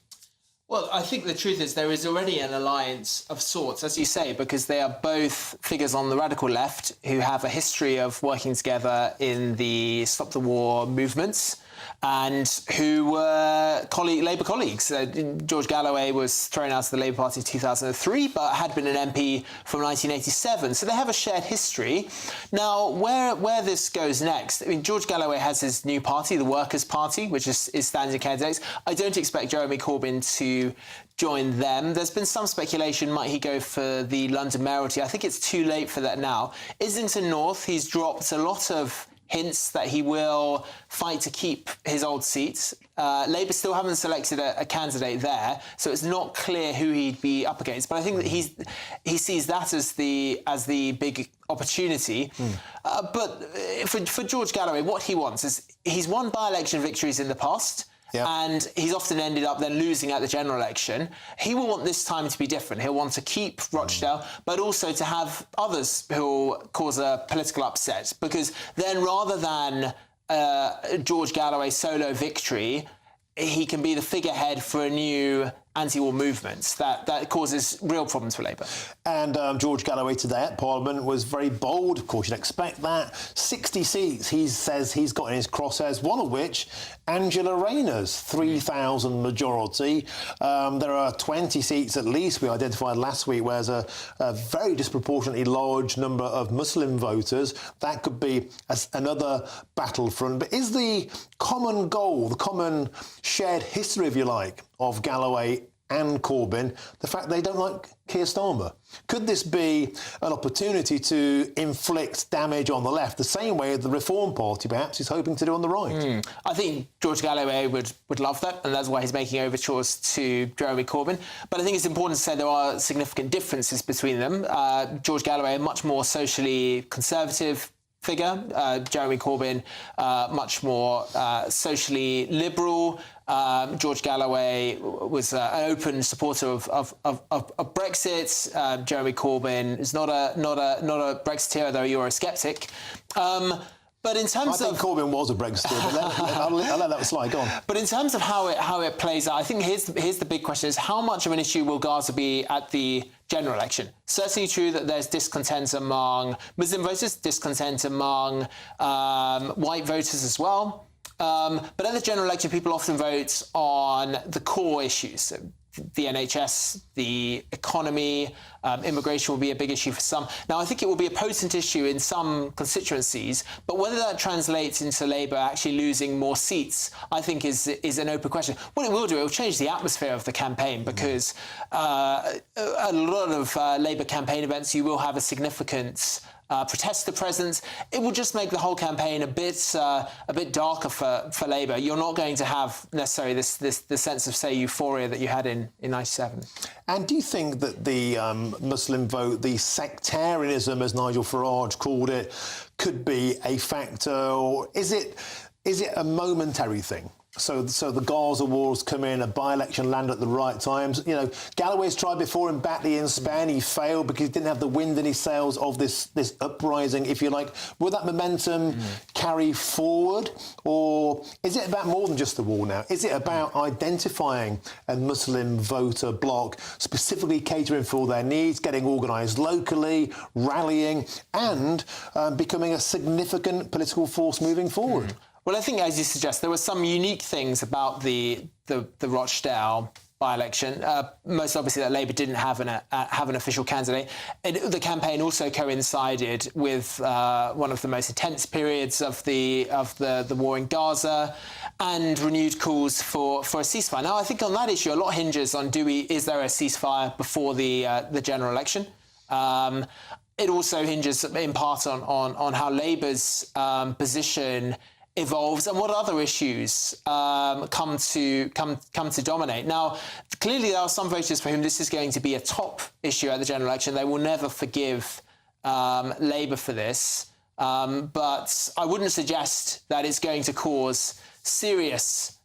Well, I think the truth is there is already an alliance of sorts, as you say, because they are both figures on the radical left who have a history of working together in the Stop the War movements and who were Labour colleagues. George Galloway was thrown out of the Labour Party in 2003, but had been an MP from 1987. So they have a shared history. Now, where this goes next, I mean, George Galloway has his new party, the Workers' Party, which is standing candidates. I don't expect Jeremy Corbyn to join them. There's been some speculation, might he go for the London mayoralty? I think it's too late for that now. Islington North, he's dropped a lot of hints that he will fight to keep his old seats. Labour still haven't selected a candidate there, so it's not clear who he'd be up against. But I think that he sees that as the big opportunity. But for George Galloway, what he wants is he's won by-election victories in the past. Yep. And he's often ended up then losing at the general election. He will want this time to be different. He'll want to keep Rochdale, but also to have others who will cause a political upset. Because then rather than George Galloway's solo victory, he can be the figurehead for a new anti-war movement that causes real problems for Labour. And George Galloway today at Parliament was very bold. Of course, you'd expect that. 60 seats he says he's got in his crosshairs, one of which Angela Rayner's 3,000 majority. There are 20 seats at least we identified last week where there's a very disproportionately large number of Muslim voters. That could be another battlefront. But is the common goal, the common shared history, if you like, of Galloway and Corbyn, the fact they don't like Keir Starmer? Could this be an opportunity to inflict damage on the left, the same way the Reform Party perhaps is hoping to do on the right? I think George Galloway would love that, and that's why he's making overtures to Jeremy Corbyn. But I think it's important to say there are significant differences between them. George Galloway, a much more socially conservative figure. Jeremy Corbyn, much more socially liberal. George Galloway was an open supporter of Brexit. Jeremy Corbyn is not a Brexiteer, though a Eurosceptic. But in terms I think Corbyn was a Brexiteer, but I'll let that slide. Go on. But in terms of how it plays out, I think here's the big question: is how much of an issue will Gaza be at the general election? Certainly true that there's discontent among Muslim voters, discontent among white voters as well. But at the general election, people often vote on the core issues. So the NHS, the economy, immigration will be a big issue for some. Now, I think it will be a potent issue in some constituencies, but whether that translates into Labour actually losing more seats, I think is an open question. What it will do, it will change the atmosphere of the campaign, because a lot of Labour campaign events, you will have a significant protester presence. It will just make the whole campaign a bit darker for Labour. You're not going to have necessarily the sense of, say, euphoria that you had in 97. And do you think that the Muslim vote, the sectarianism, as Nigel Farage called it, could be a factor, or is it a momentary thing? So the Gaza wars come in, a by-election land at the right times. You know, Galloway's tried before in Batley in Spain. He failed because he didn't have the wind in his sails of this uprising, if you like. Will that momentum carry forward? Or is it about more than just the war now? Is it about identifying a Muslim voter bloc, specifically catering for their needs, getting organised locally, rallying, and becoming a significant political force moving forward? Well, I think, as you suggest, there were some unique things about the Rochdale by-election. Most obviously that Labour didn't have an official candidate. The campaign also coincided with one of the most intense periods of the war in Gaza, and renewed calls for a ceasefire. Now, I think on that issue, a lot hinges on is there a ceasefire before the general election? It also hinges in part on how Labour's position evolves and what other issues come to dominate. Now, clearly there are some voters for whom this is going to be a top issue at the general election. They will never forgive Labour for this, but I wouldn't suggest that it's going to cause serious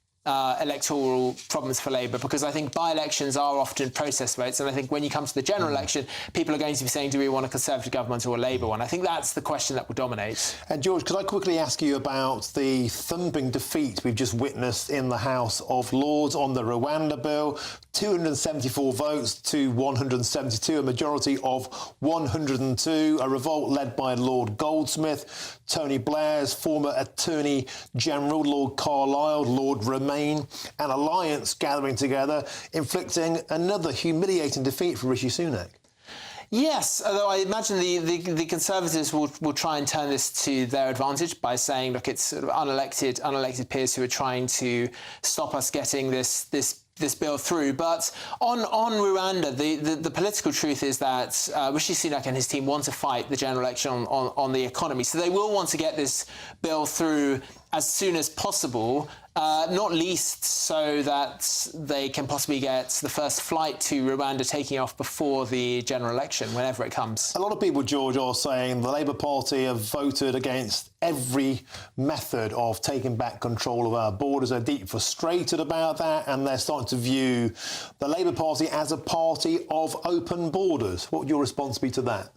electoral problems for Labour, because I think by-elections are often process votes, and I think when you come to the general election, people are going to be saying, do we want a Conservative government or a Labour one? I think that's the question that will dominate. And George, could I quickly ask you about the thumping defeat we've just witnessed in the House of Lords on the Rwanda bill? 274 votes to 172, a majority of 102, a revolt led by Lord Goldsmith, Tony Blair's former Attorney General, Lord Carlisle, Lord Remain, an alliance gathering together, inflicting another humiliating defeat for Rishi Sunak. Yes, although I imagine the Conservatives will try and turn this to their advantage by saying, look, it's sort of unelected peers who are trying to stop us getting this bill through. But on Rwanda, the political truth is that Rishi Sunak and his team want to fight the general election on the economy. So they will want to get this bill through as soon as possible, not least so that they can possibly get the first flight to Rwanda taking off before the general election, whenever it comes. A lot of people, George, are saying the Labour Party have voted against every method of taking back control of our borders. They're deeply frustrated about that, and they're starting to view the Labour Party as a party of open borders. What would your response be to that?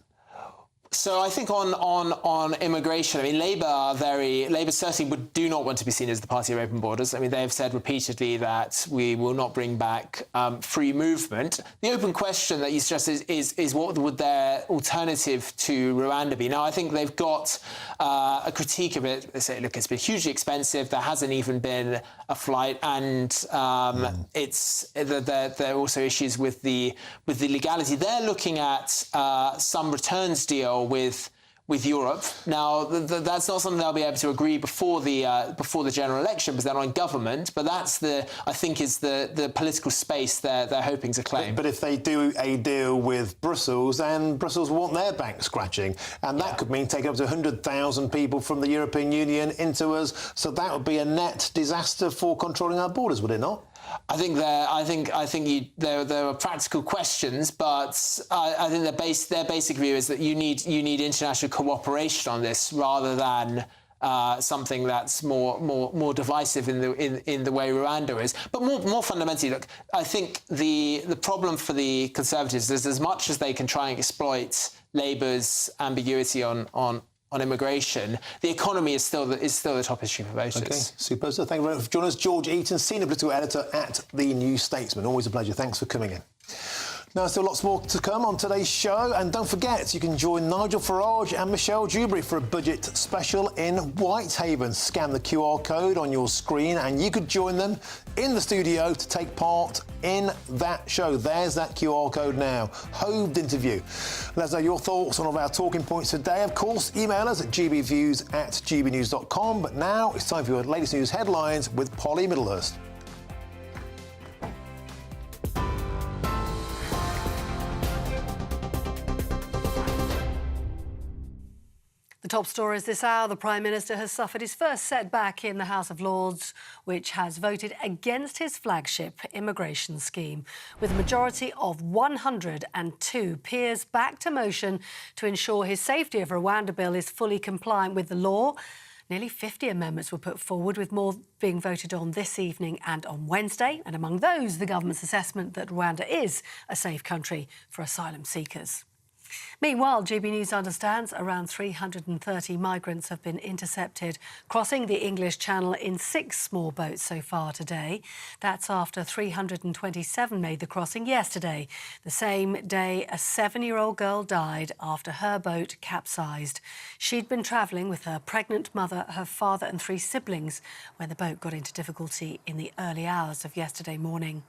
So I think on immigration, I mean, Labour certainly do not want to be seen as the party of open borders. I mean, they have said repeatedly that we will not bring back free movement. The open question that you suggest is what would their alternative to Rwanda be? Now, I think they've got a critique of it. They say, look, it's been hugely expensive. There hasn't even been a flight, and there are also issues with the legality. They're looking at some returns deal with Europe. Now, that's not something they'll be able to agree before the general election, because they're not in government. But that's I think is the political space they're hoping to claim. But if they do a deal with Brussels, then Brussels want their back scratching, and that could mean taking up to 100,000 people from the European Union into us. So that would be a net disaster for controlling our borders, would it not? I think there are practical questions, but I think their basic view is that you need international cooperation on this rather than something that's more divisive in the way Rwanda is. But more fundamentally, look, I think the problem for the Conservatives is, as much as they can try and exploit Labour's ambiguity on on immigration, the economy is still the top issue for voters. OK, super. So thank you very much for joining us. George Eaton, Senior Political Editor at The New Statesman. Always a pleasure. Thanks for coming in. Now, still lots more to come on today's show. And don't forget, you can join Nigel Farage and Michelle Dewberry for a budget special in Whitehaven. Scan the QR code on your screen and you could join them in the studio to take part in that show. There's that QR code now. Hoved interview. Let us know your thoughts on all of our talking points today. Of course, email us at gbviews@gbnews.com. But now it's time for your latest news headlines with Polly Middlehurst. The top stories this hour: the Prime Minister has suffered his first setback in the House of Lords, which has voted against his flagship immigration scheme, with a majority of 102 peers back to motion to ensure his Safety of Rwanda bill is fully compliant with the law. Nearly 50 amendments were put forward, with more being voted on this evening and on Wednesday, and among those, the government's assessment that Rwanda is a safe country for asylum seekers. Meanwhile, GB News understands around 330 migrants have been intercepted crossing the English Channel in 6 small boats so far today. That's after 327 made the crossing yesterday, the same day a 7-year-old girl died after her boat capsized. She'd been travelling with her pregnant mother, her father and 3 siblings when the boat got into difficulty in the early hours of yesterday morning.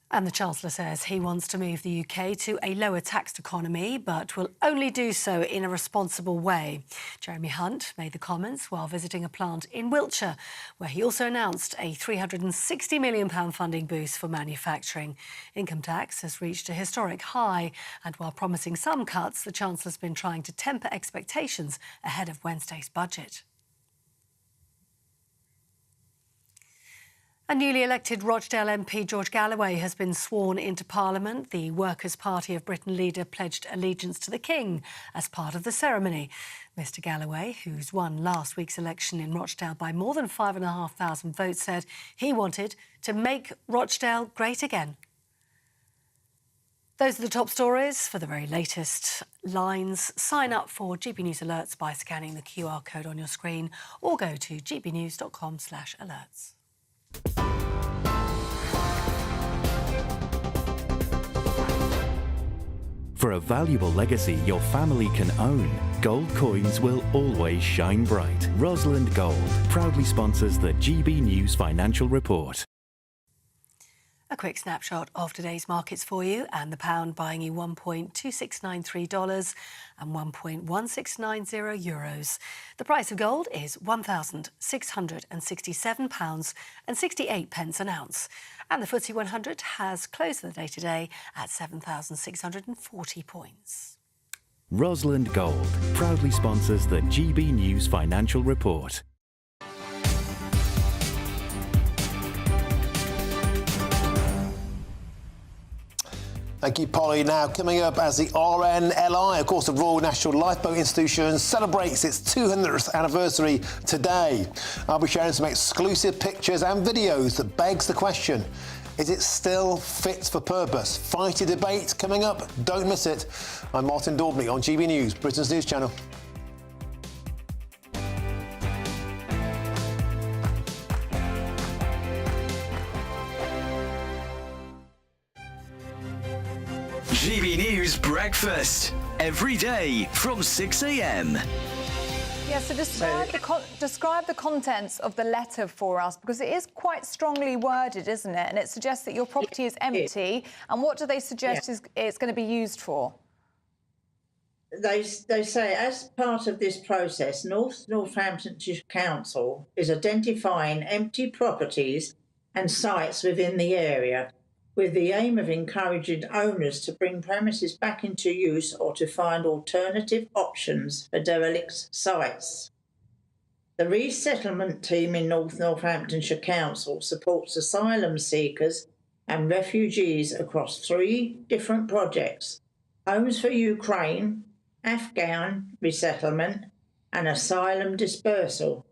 And the Chancellor says he wants to move the UK to a lower taxed economy, but will only do so in a responsible way. Jeremy Hunt made the comments while visiting a plant in Wiltshire, where he also announced a £360 million funding boost for manufacturing. Income tax has reached a historic high, and while promising some cuts, the Chancellor's been trying to temper expectations ahead of Wednesday's budget. A newly elected Rochdale MP George Galloway has been sworn into Parliament. The Workers' Party of Britain leader pledged allegiance to the King as part of the ceremony. Mr Galloway, who's won last week's election in Rochdale by more than 5,500 votes, said he wanted to make Rochdale great again. Those are the top stories. For the very latest lines, sign up for GB News Alerts by scanning the QR code on your screen or go to gbnews.com/alerts. For a valuable legacy your family can own, gold coins will always shine bright. Rosalind Gold proudly sponsors the GB News Financial Report. A quick snapshot of today's markets for you, and the pound buying you $1.2693 and €1.1690. The price of gold is £1,667.68 an ounce. And the FTSE 100 has closed the day today at 7,640 points. Rosalind Gold proudly sponsors the GB News Financial Report. Thank you, Polly. Now, coming up, as the RNLI, of course, the Royal National Lifeboat Institution, celebrates its 200th anniversary today. I'll be sharing some exclusive pictures and videos that begs the question, is it still fit for purpose? Fighty debate coming up. Don't miss it. I'm Martin Daubney on GB News, Britain's news channel. GB News Breakfast, every day from 6 a.m. Yeah, so describe the contents of the letter for us, because it is quite strongly worded, isn't it? And it suggests that your property is empty. And what do they suggest it's going to be used for? They say, as part of this process, Northamptonshire Council is identifying empty properties and sites within the area, with the aim of encouraging owners to bring premises back into use or to find alternative options for derelict sites. The resettlement team in Northamptonshire Council supports asylum seekers and refugees across 3 different projects: Homes for Ukraine, Afghan resettlement and asylum dispersal.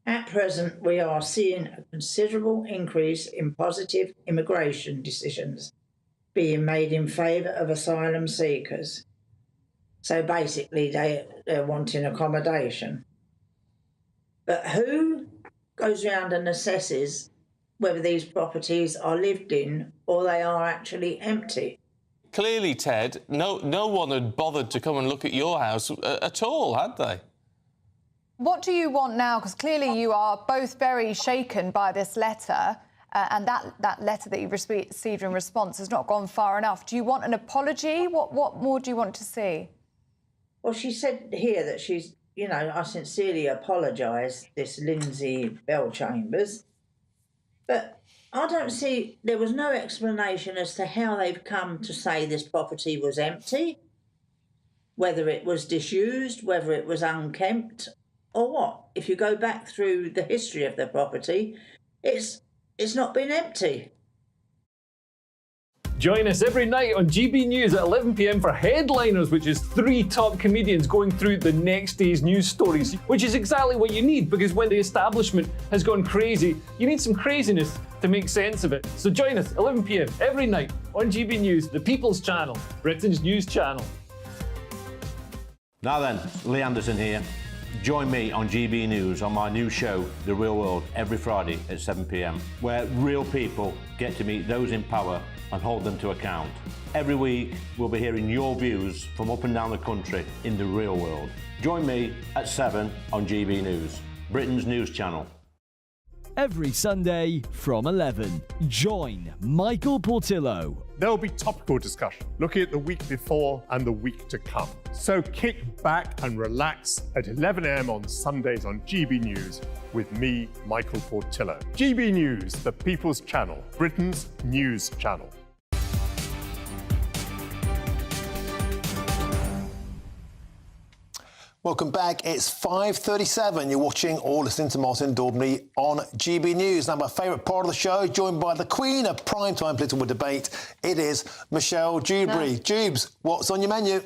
At present, we are seeing a considerable increase in positive immigration decisions being made in favour of asylum seekers. So basically they're wanting accommodation. But who goes around and assesses whether these properties are lived in or they are actually empty? Clearly, Ted, no one had bothered to come and look at your house at all, had they? What do you want now? Because clearly you are both very shaken by this letter, and that letter that you received in response has not gone far enough. Do you want an apology? What more do you want to see? Well, she said here that she's, you know, I sincerely apologise, this Lindsay Bellchambers, but I don't see, there was no explanation as to how they've come to say this property was empty, whether it was disused, whether it was unkempt, or what. If you go back through the history of the property, it's not been empty. Join us every night on GB News at 11 p.m. for Headliners, which is 3 top comedians going through the next day's news stories, which is exactly what you need, because when the establishment has gone crazy, you need some craziness to make sense of it. So join us 11 p.m. every night on GB News, the People's Channel, Britain's news channel. Now then, Lee Anderson here. Join me on GB News on my new show, The Real World, every Friday at 7 p.m, where real people get to meet those in power and hold them to account. Every week, we'll be hearing your views from up and down the country in the real world. Join me at 7 on GB News, Britain's news channel. Every Sunday from 11, join Michael Portillo. There will be topical discussion, looking at the week before and the week to come. So kick back and relax at 11 a.m. on Sundays on GB News with me, Michael Portillo. GB News, the People's Channel, Britain's news channel. Welcome back. It's 5:37. You're watching or listening to Martin Daubney on GB News. Now, my favourite part of the show, joined by the queen of primetime political debate, it is Michelle Dewberry. Jubes, what's on your menu?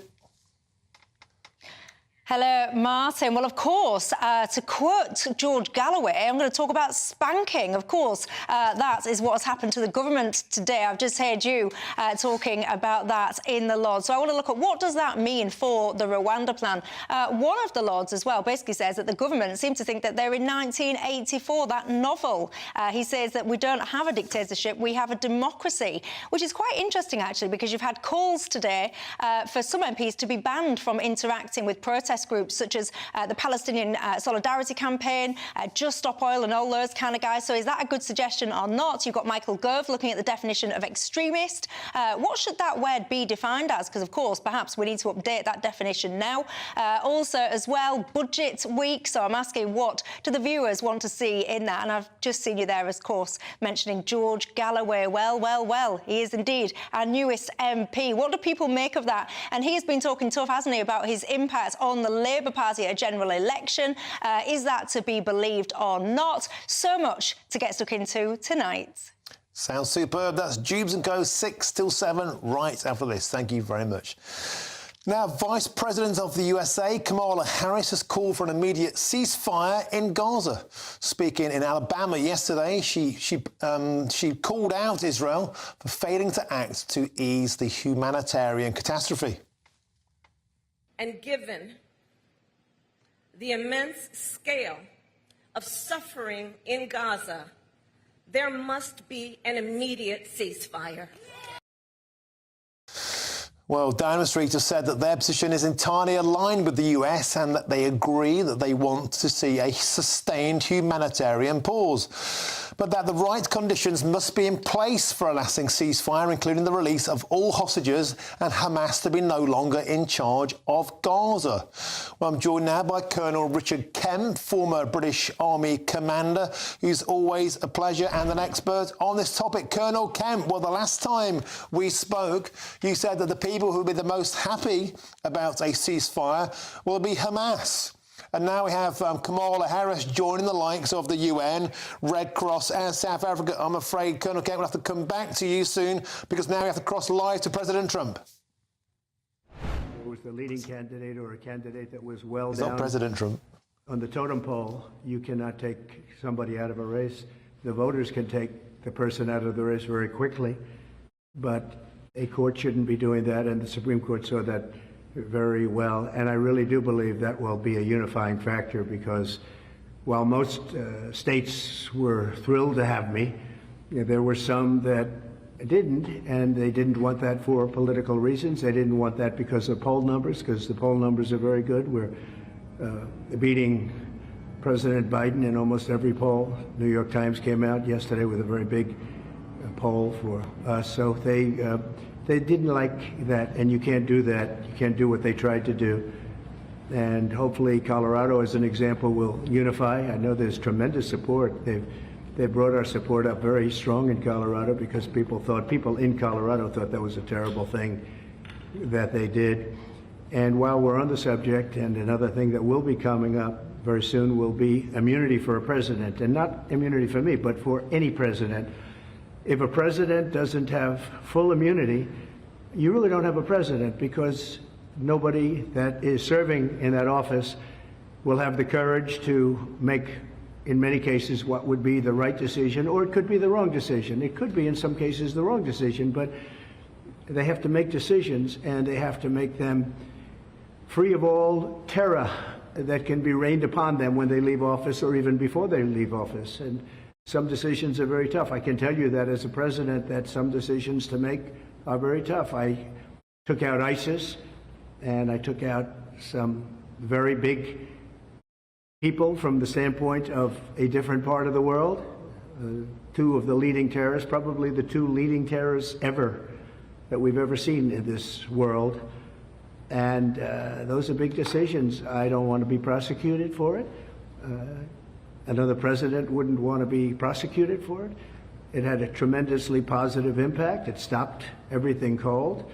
Hello, Martin. Well, of course, to quote George Galloway, I'm going to talk about spanking. Of course, that is what has happened to the government today. I've just heard you talking about that in the Lords. So I want to look at what does that mean for the Rwanda plan. One of the Lords as well basically says that the government seems to think that they're in 1984, that novel. He says that we don't have a dictatorship, we have a democracy, which is quite interesting, actually, because you've had calls today for some MPs to be banned from interacting with protest groups such as the Palestinian Solidarity Campaign, Just Stop Oil and all those kind of guys. So is that a good suggestion or not? You've got Michael Gove looking at the definition of extremist. What should that word be defined as? Because, of course, perhaps we need to update that definition now. Also, as well, budget week. So I'm asking, what do the viewers want to see in that? And I've just seen you there, of course, mentioning George Galloway. Well, he is indeed our newest MP. What do people make of that? And he has been talking tough, hasn't he, about his impact on the Labour Party at a general election. Is that to be believed or not? So much to get stuck into tonight. Sounds superb. That's Jubes & Co. 6 till 7 right after this. Thank you very much. Now, Vice President of the USA, Kamala Harris, has called for an immediate ceasefire in Gaza. Speaking in Alabama yesterday, she called out Israel for failing to act to ease the humanitarian catastrophe. And given the immense scale of suffering in Gaza, there must be an immediate ceasefire. Well, demonstrators said that their position is entirely aligned with the US and that they agree that they want to see a sustained humanitarian pause, but that the right conditions must be in place for a lasting ceasefire, including the release of all hostages and Hamas to be no longer in charge of Gaza. Well, I'm joined now by Colonel Richard Kemp, former British Army commander, who's always a pleasure and an expert on this topic. Colonel Kemp, well, the last time we spoke, you said that the people who will be the most happy about a ceasefire will be Hamas. And now we have Kamala Harris joining the likes of the UN, Red Cross and South Africa. I'm afraid, Colonel Kemp, we'll have to come back to you soon because now we have to cross live to President Trump. It was the leading candidate or a candidate that was well It's down. not President Trump. On the totem pole, you cannot take somebody out of a race. The voters can take the person out of the race very quickly, but a court shouldn't be doing that, and the Supreme Court saw that very well, and I really do believe that will be a unifying factor, because while most states were thrilled to have me, there were some that didn't, and they didn't want that for political reasons. They didn't want that because of poll numbers, because the poll numbers are very good. We're beating President Biden in almost every poll. New York Times came out yesterday with a very big poll for us. So they didn't like that, and you can't do that. You can't do what they tried to do. And hopefully Colorado, as an example, will unify. I know there's tremendous support. They've brought our support up very strong in Colorado, because people in Colorado thought that was a terrible thing that they did. And while we're on the subject, and another thing that will be coming up very soon will be immunity for a president, and not immunity for me, but for any president. If a president doesn't have full immunity, you really don't have a president, because nobody that is serving in that office will have the courage to make, in many cases, what would be the right decision, or it could be the wrong decision. It could be, in some cases, the wrong decision, but they have to make decisions, and they have to make them free of all terror that can be rained upon them when they leave office, or even before they leave office. And some decisions are very tough. I can tell you that as a president, that some decisions to make are very tough. I took out ISIS, and I took out some very big people from the standpoint of a different part of the world. Two of the leading terrorists, probably the two leading terrorists ever that we've ever seen in this world. And those are big decisions. I don't want to be prosecuted for it. Another president wouldn't want to be prosecuted for it. It had a tremendously positive impact. It stopped everything cold.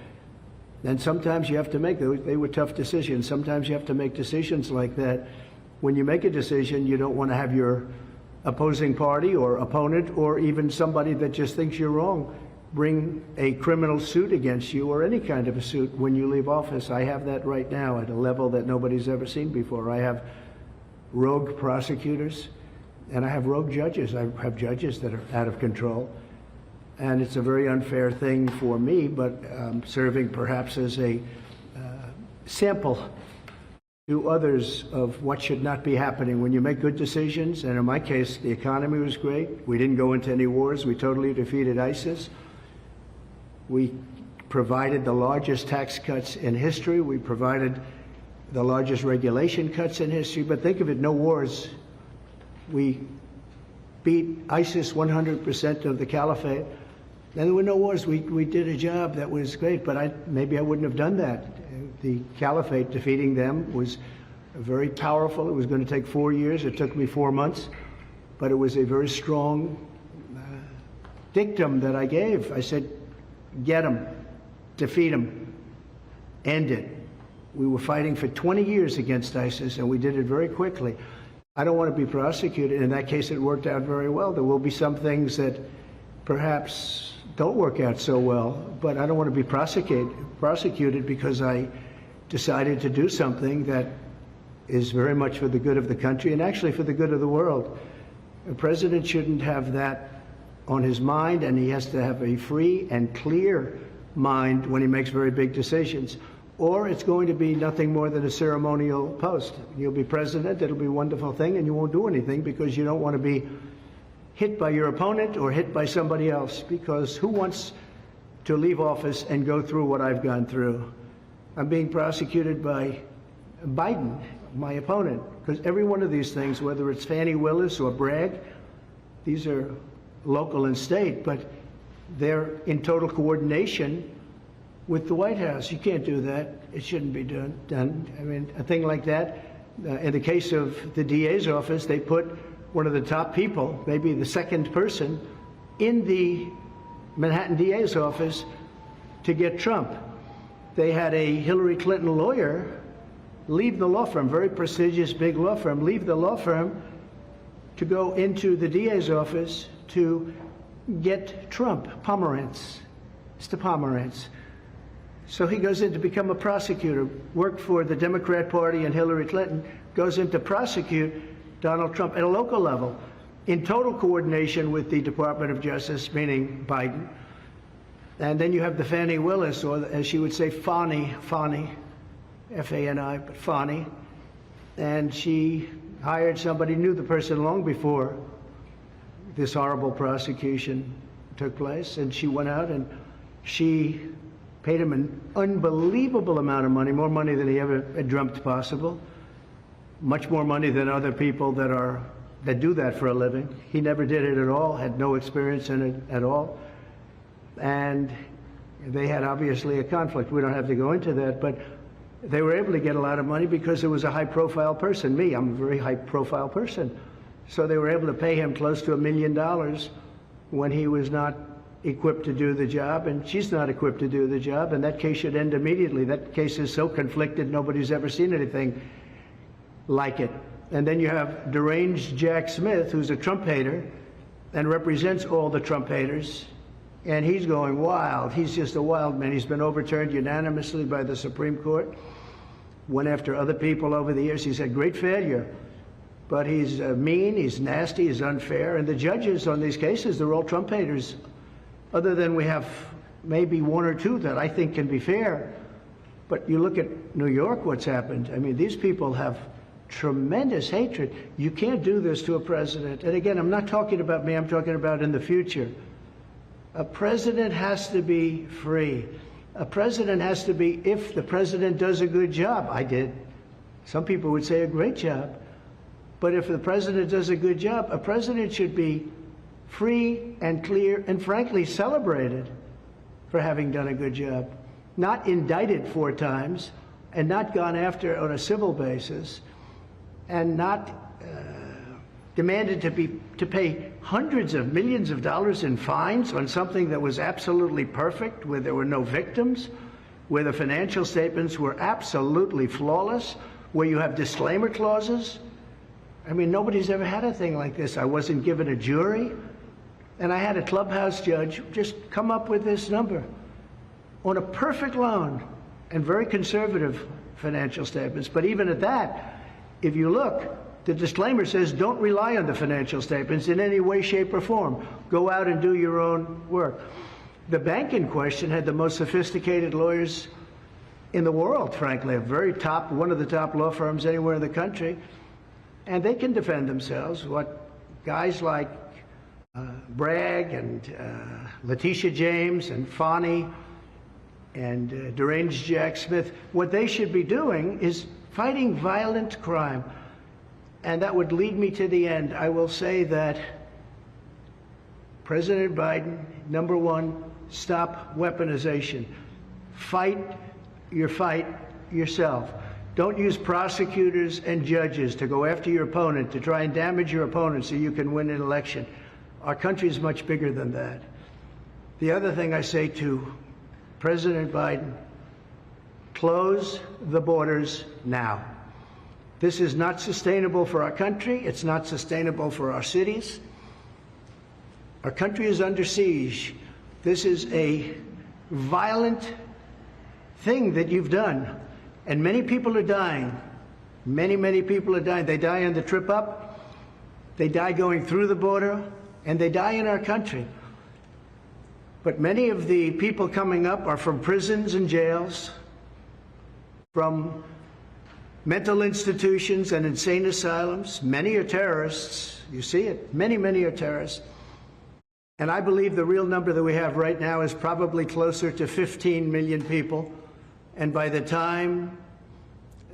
And sometimes you have to make, they were tough decisions. Sometimes you have to make decisions like that. When you make a decision, you don't want to have your opposing party or opponent, or even somebody that just thinks you're wrong, bring a criminal suit against you, or any kind of a suit when you leave office. I have that right now at a level that nobody's ever seen before. I have rogue prosecutors, and I have rogue judges. I have judges that are out of control. And it's a very unfair thing for me, but serving perhaps as a sample to others of what should not be happening when you make good decisions. And in my case, the economy was great. We didn't go into any wars. We totally defeated ISIS. We provided the largest tax cuts in history. We provided the largest regulation cuts in history. But think of it, no wars. We beat ISIS 100% of the caliphate. And there were no wars. We did a job that was great, but maybe I wouldn't have done that. The caliphate, defeating them, was very powerful. It was going to take 4 years. It took me 4 months. But it was a very strong dictum that I gave. I said, get them, defeat them, end it. We were fighting for 20 years against ISIS, and we did it very quickly. I don't want to be prosecuted. In that case, it worked out very well. There will be some things that perhaps don't work out so well, but I don't want to be prosecuted because I decided to do something that is very much for the good of the country and actually for the good of the world. A president shouldn't have that on his mind, and he has to have a free and clear mind when he makes very big decisions, or it's going to be nothing more than a ceremonial post. You'll be president, it'll be a wonderful thing, and you won't do anything because you don't want to be hit by your opponent or hit by somebody else, because who wants to leave office and go through what I've gone through? I'm being prosecuted by Biden, my opponent, because every one of these things, whether it's Fannie Willis or Bragg, these are local and state, but they're in total coordination with the White House. You can't do that. It shouldn't be done. I mean, a thing like that. In the case of the DA's office, they put one of the top people, maybe the second person, in the Manhattan DA's office to get Trump. They had a Hillary Clinton lawyer leave the law firm, very prestigious big law firm, leave the law firm to go into the DA's office to get Trump, Pomerantz, Mr. Pomerantz. So he goes in to become a prosecutor, worked for the Democrat Party and Hillary Clinton, goes in to prosecute Donald Trump at a local level, in total coordination with the Department of Justice, meaning Biden. And then you have the Fannie Willis, or as she would say, Fani, F-A-N-I, but Fani. And she hired somebody, knew the person long before this horrible prosecution took place. And she went out and she paid him an unbelievable amount of money, more money than he ever had dreamt possible, much more money than other people that do that for a living. He never did it at all, had no experience in it at all. And they had obviously a conflict. We don't have to go into that, but they were able to get a lot of money because it was a high-profile person. Me, I'm a very high-profile person. So they were able to pay him close to $1 million when he was not equipped to do the job, and she's not equipped to do the job, and that case should end immediately. That case is so conflicted, nobody's ever seen anything like it. And then you have deranged Jack Smith, who's a Trump hater and represents all the Trump haters. And he's going wild. He's just a wild man. He's been overturned unanimously by the Supreme Court. Went after other people over the years. He's had great failure. But he's mean, he's nasty, he's unfair. And the judges on these cases, they're all Trump haters. Other than we have maybe one or two that I think can be fair. But you look at New York, what's happened. I mean, these people have tremendous hatred. You can't do this to a president. And again, I'm not talking about me, I'm talking about in the future. A president has to be free. A president has to be, if the president does a good job, I did. Some people would say a great job. But if the president does a good job, a president should be free and clear and frankly celebrated for having done a good job. Not indicted 4 times and not gone after on a civil basis and not demanded to pay hundreds of millions of dollars in fines on something that was absolutely perfect, where there were no victims, where the financial statements were absolutely flawless, where you have disclaimer clauses. I mean, nobody's ever had a thing like this. I wasn't given a jury, and I had a clubhouse judge just come up with this number on a perfect loan and very conservative financial statements. But even at that, if you look, the disclaimer says don't rely on the financial statements in any way, shape, or form. Go out and do your own work. The bank in question had the most sophisticated lawyers in the world, frankly, one of the top law firms anywhere in the country, and they can defend themselves. What guys like Bragg and Letitia James and Fani and deranged Jack Smith, what they should be doing is fighting violent crime. And that would lead me to the end. I will say that President Biden, number one, stop weaponization. Fight your fight yourself. Don't use prosecutors and judges to go after your opponent, to try and damage your opponent so you can win an election. Our country is much bigger than that. The other thing I say to President Biden, close the borders now. This is not sustainable for our country. It's not sustainable for our cities. Our country is under siege. This is a violent thing that you've done. And many people are dying. Many, many people are dying. They die on the trip up. They die going through the border. And they die in our country. But many of the people coming up are from prisons and jails, from mental institutions and insane asylums. Many are terrorists. You see it. Many, many are terrorists. And I believe the real number that we have right now is probably closer to 15 million people. And by the time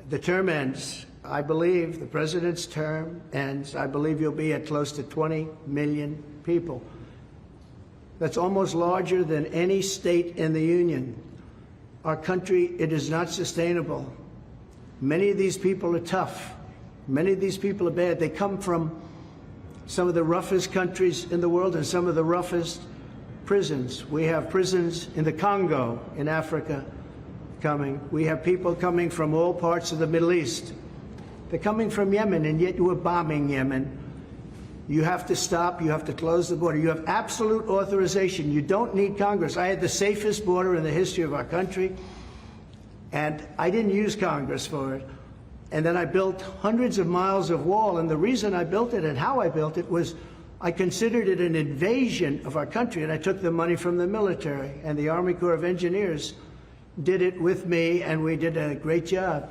the term ends, I believe the president's term ends, I believe you'll be at close to 20 million people. That's almost larger than any state in the union. Our country, it is not sustainable. Many of these people are tough. Many of these people are bad. They come from some of the roughest countries in the world and some of the roughest prisons. We have prisons in the Congo, in Africa, coming. We have people coming from all parts of the Middle East. They're coming from Yemen, and yet you are bombing Yemen. You have to stop. You have to close the border. You have absolute authorization. You don't need Congress. I had the safest border in the history of our country. And I didn't use Congress for it. And then I built hundreds of miles of wall. And the reason I built it and how I built it was I considered it an invasion of our country. And I took the money from the military and the Army Corps of Engineers did it with me, and we did a great job.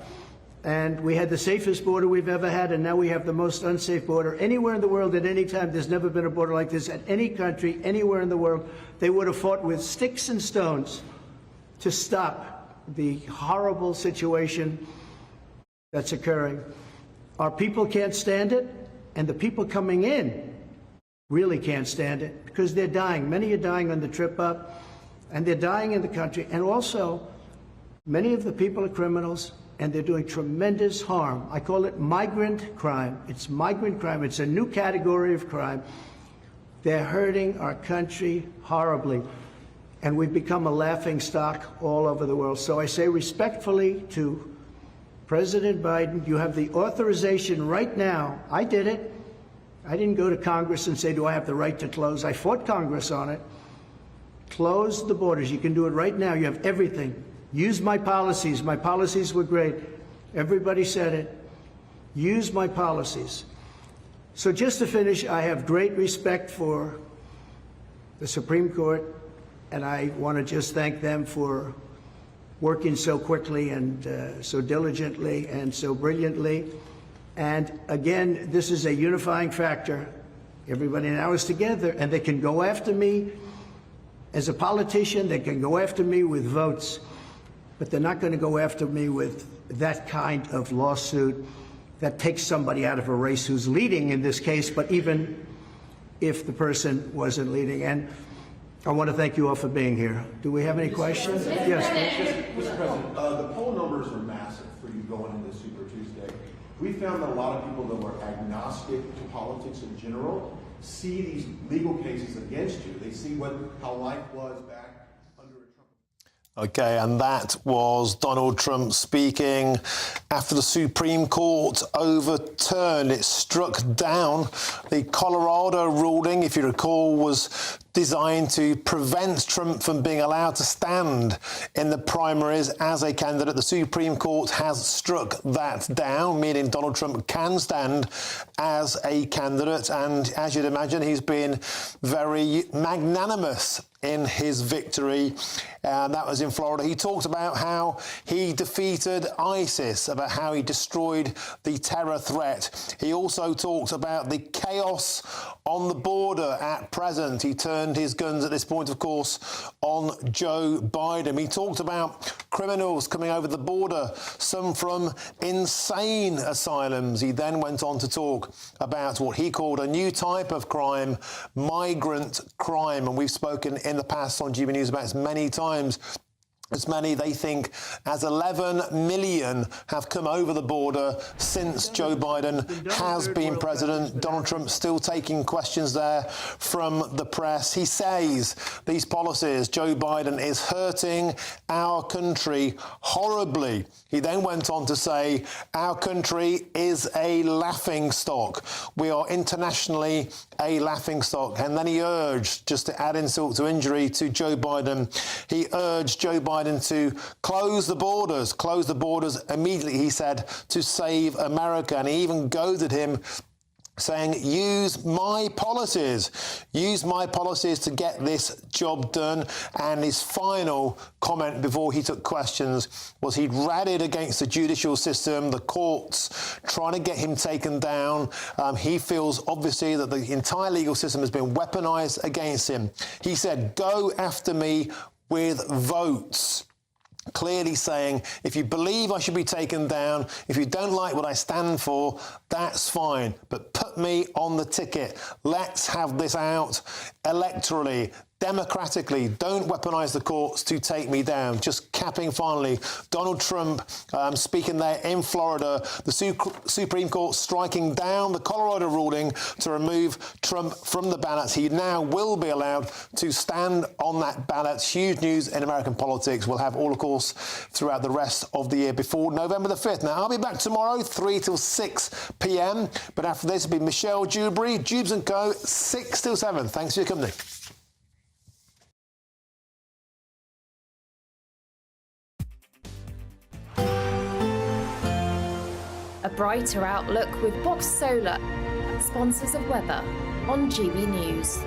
And we had the safest border we've ever had, and now we have the most unsafe border anywhere in the world at any time. There's never been a border like this at any country, anywhere in the world. They would have fought with sticks and stones to stop the horrible situation that's occurring. Our people can't stand it, and the people coming in really can't stand it because they're dying. Many are dying on the trip up, and they're dying in the country. And also, many of the people are criminals, and they're doing tremendous harm. I call it migrant crime. It's migrant crime. It's a new category of crime. They're hurting our country horribly, and we've become a laughing stock all over the world. So I say respectfully to President Biden, you have the authorization right now. I did it. I didn't go to Congress and say, do I have the right to close? I fought Congress on it. Close the borders. You can do it right now. You have everything. Use my policies. My policies were great. Everybody said it. Use my policies. So just to finish, I have great respect for the Supreme Court, and I want to just thank them for working so quickly and so diligently and so brilliantly. And again, this is a unifying factor. Everybody now is together, and they can go after me as a politician. They can go after me with votes. But they're not going to go after me with that kind of lawsuit that takes somebody out of a race who's leading in this case, but even if the person wasn't leading. And I want to thank you all for being here. Do we have any questions? Yes. Mr. President, the poll numbers are massive for you going into Super Tuesday. We found that a lot of people that were agnostic to politics in general see these legal cases against you. They see how life was back. OK, and that was Donald Trump speaking after the Supreme Court overturned. It struck down the Colorado ruling, if you recall, was designed to prevent Trump from being allowed to stand in the primaries as a candidate. The Supreme Court has struck that down, meaning Donald Trump can stand as a candidate. And as you'd imagine, he's been very magnanimous in his victory, and that was in Florida. He talked about how he defeated ISIS, about how he destroyed the terror threat. He also talked about the chaos on the border at present. He turned his guns at this point, of course, on Joe Biden. He talked about criminals coming over the border, some from insane asylums. He then went on to talk about what he called a new type of crime, migrant crime, and we've spoken in the past on GB News about as many times. As many, they think, as 11 million have come over the border since Joe Biden has been president. Donald Trump still taking questions there from the press. He says these policies, Joe Biden is hurting our country horribly. He then went on to say our country is a laughingstock. We are internationally a laughingstock. And then he urged, just to add insult to injury to Joe Biden, he urged Joe Biden to close the borders immediately, he said, to save America. And he even goaded him, saying, use my policies to get this job done. And his final comment before he took questions was he'd rallied against the judicial system, the courts, trying to get him taken down. He feels, obviously, that the entire legal system has been weaponized against him. He said, go after me with votes. Clearly saying, if you believe I should be taken down, if you don't like what I stand for, that's fine, but put me on the ticket. Let's have this out electorally, democratically. Don't weaponize the courts to take me down. Just capping finally, Donald Trump speaking there in Florida, the Supreme Court striking down the Colorado ruling to remove Trump from the ballot. He now will be allowed to stand on that ballot. Huge news in American politics. We'll have all, of course, throughout the rest of the year before November the 5th. Now, I'll be back tomorrow, 3 till 6 p.m. But after this will be Michelle Dewberry, Jubes & Co., 6 till 7. Thanks for your company. A brighter outlook with Box Solar, sponsors of weather on GB News.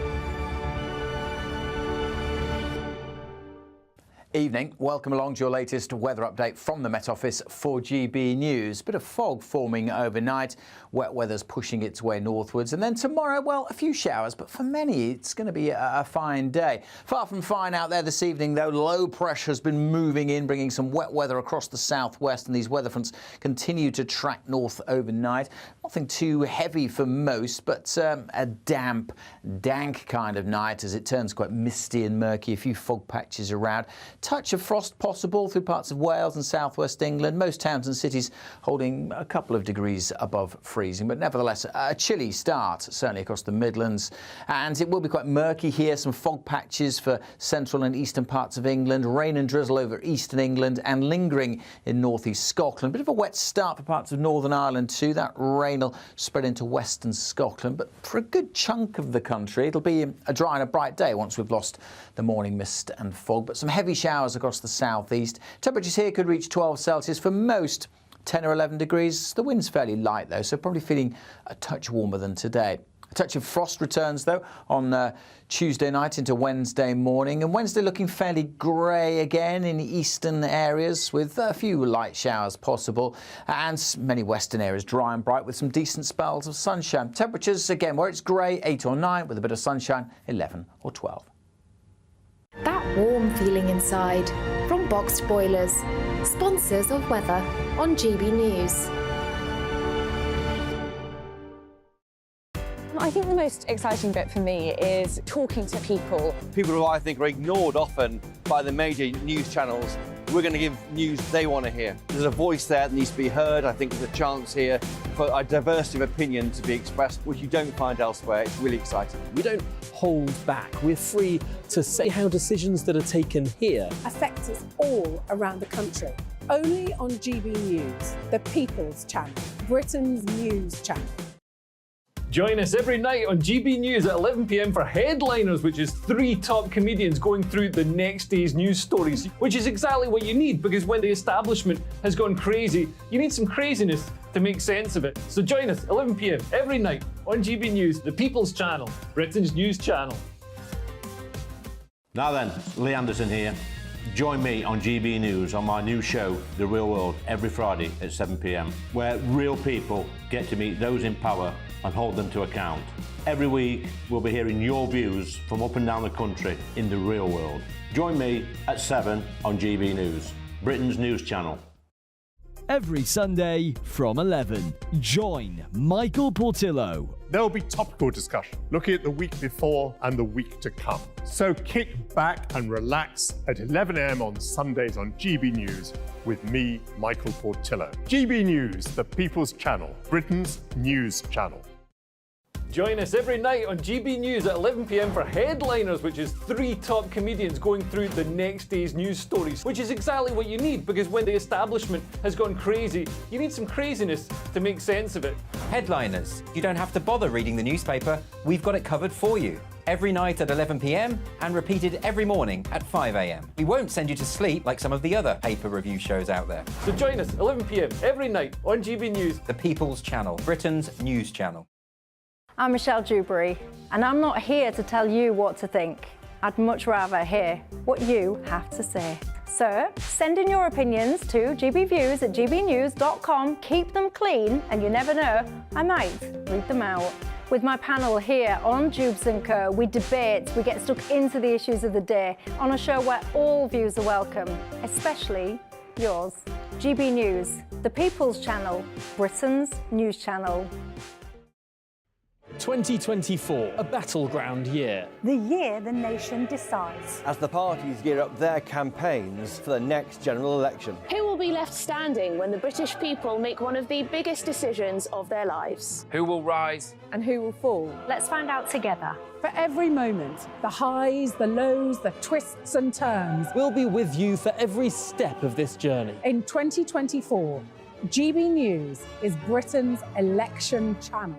Evening. Welcome along to your latest weather update from the Met Office for GB News. Bit of fog forming overnight. Wet weather's pushing its way northwards. And then tomorrow, well, a few showers, but for many, it's going to be a fine day. Far from fine out there this evening, though. Low pressure has been moving in, bringing some wet weather across the southwest, and these weather fronts continue to track north overnight. Nothing too heavy for most, but a damp, dank kind of night as it turns quite misty and murky. A few fog patches around. Touch of frost possible through parts of Wales and southwest England. Most towns and cities holding a couple of degrees above freezing, but nevertheless a chilly start, certainly across the Midlands. And it will be quite murky here. Some fog patches for central and eastern parts of England. Rain and drizzle over eastern England and lingering in northeast Scotland. Bit of a wet start for parts of Northern Ireland too. That rain will spread into western Scotland, but for a good chunk of the country it'll be a dry and a bright day once we've lost the morning mist and fog. But some heavy showers across the southeast. Temperatures here could reach 12 Celsius for most, 10 or 11 degrees. The wind's fairly light though, so probably feeling a touch warmer than today. A touch of frost returns though on Tuesday night into Wednesday morning, and Wednesday looking fairly grey again in eastern areas with a few light showers possible, and many western areas dry and bright with some decent spells of sunshine. Temperatures again where it's grey 8 or 9, with a bit of sunshine 11 or 12. That warm feeling inside from Boxed Boilers, sponsors of weather on GB News. I think the most exciting bit for me is talking to people. People who I think are ignored often by the major news channels. We're going to give news they want to hear. There's a voice there that needs to be heard. I think there's a chance here for a diversity of opinion to be expressed, which you don't find elsewhere. It's really exciting. We don't hold back. We're free to say how decisions that are taken here affect us all around the country. Only on GB News, the People's Channel, Britain's news channel. Join us every night on GB News at 11 p.m. for Headliners, which is 3 top comedians going through the next day's news stories, which is exactly what you need, because when the establishment has gone crazy, you need some craziness to make sense of it. So join us 11 p.m. every night on GB News, the People's Channel, Britain's news channel. Now then, Lee Anderson here. Join me on GB News on my new show, The Real World, every Friday at 7 p.m, where real people get to meet those in power and hold them to account. Every week, we'll be hearing your views from up and down the country in the real world. Join me at 7 on GB News, Britain's news channel. Every Sunday from 11, join Michael Portillo. There will be topical discussion, looking at the week before and the week to come. So kick back and relax at 11 a.m. on Sundays on GB News with me, Michael Portillo. GB News, the People's Channel, Britain's news channel. Join us every night on GB News at 11 p.m. for Headliners, which is 3 top comedians going through the next day's news stories, which is exactly what you need, because when the establishment has gone crazy, you need some craziness to make sense of it. Headliners. You don't have to bother reading the newspaper. We've got it covered for you. Every night at 11 p.m. and repeated every morning at 5 a.m. We won't send you to sleep like some of the other paper review shows out there. So join us 11 p.m. every night on GB News, the People's Channel, Britain's news channel. I'm Michelle Dewberry, and I'm not here to tell you what to think. I'd much rather hear what you have to say. So send in your opinions to gbviews@gbnews.com. Keep them clean, and you never know, I might read them out. With my panel here on Jubes & Co, we debate, we get stuck into the issues of the day on a show where all views are welcome, especially yours. GB News, the People's Channel, Britain's news channel. 2024, a battleground year. The year the nation decides. As the parties gear up their campaigns for the next general election. Who will be left standing when the British people make one of the biggest decisions of their lives? Who will rise? And who will fall? Let's find out together. For every moment, the highs, the lows, the twists and turns. We'll be with you for every step of this journey. In 2024, GB News is Britain's election channel.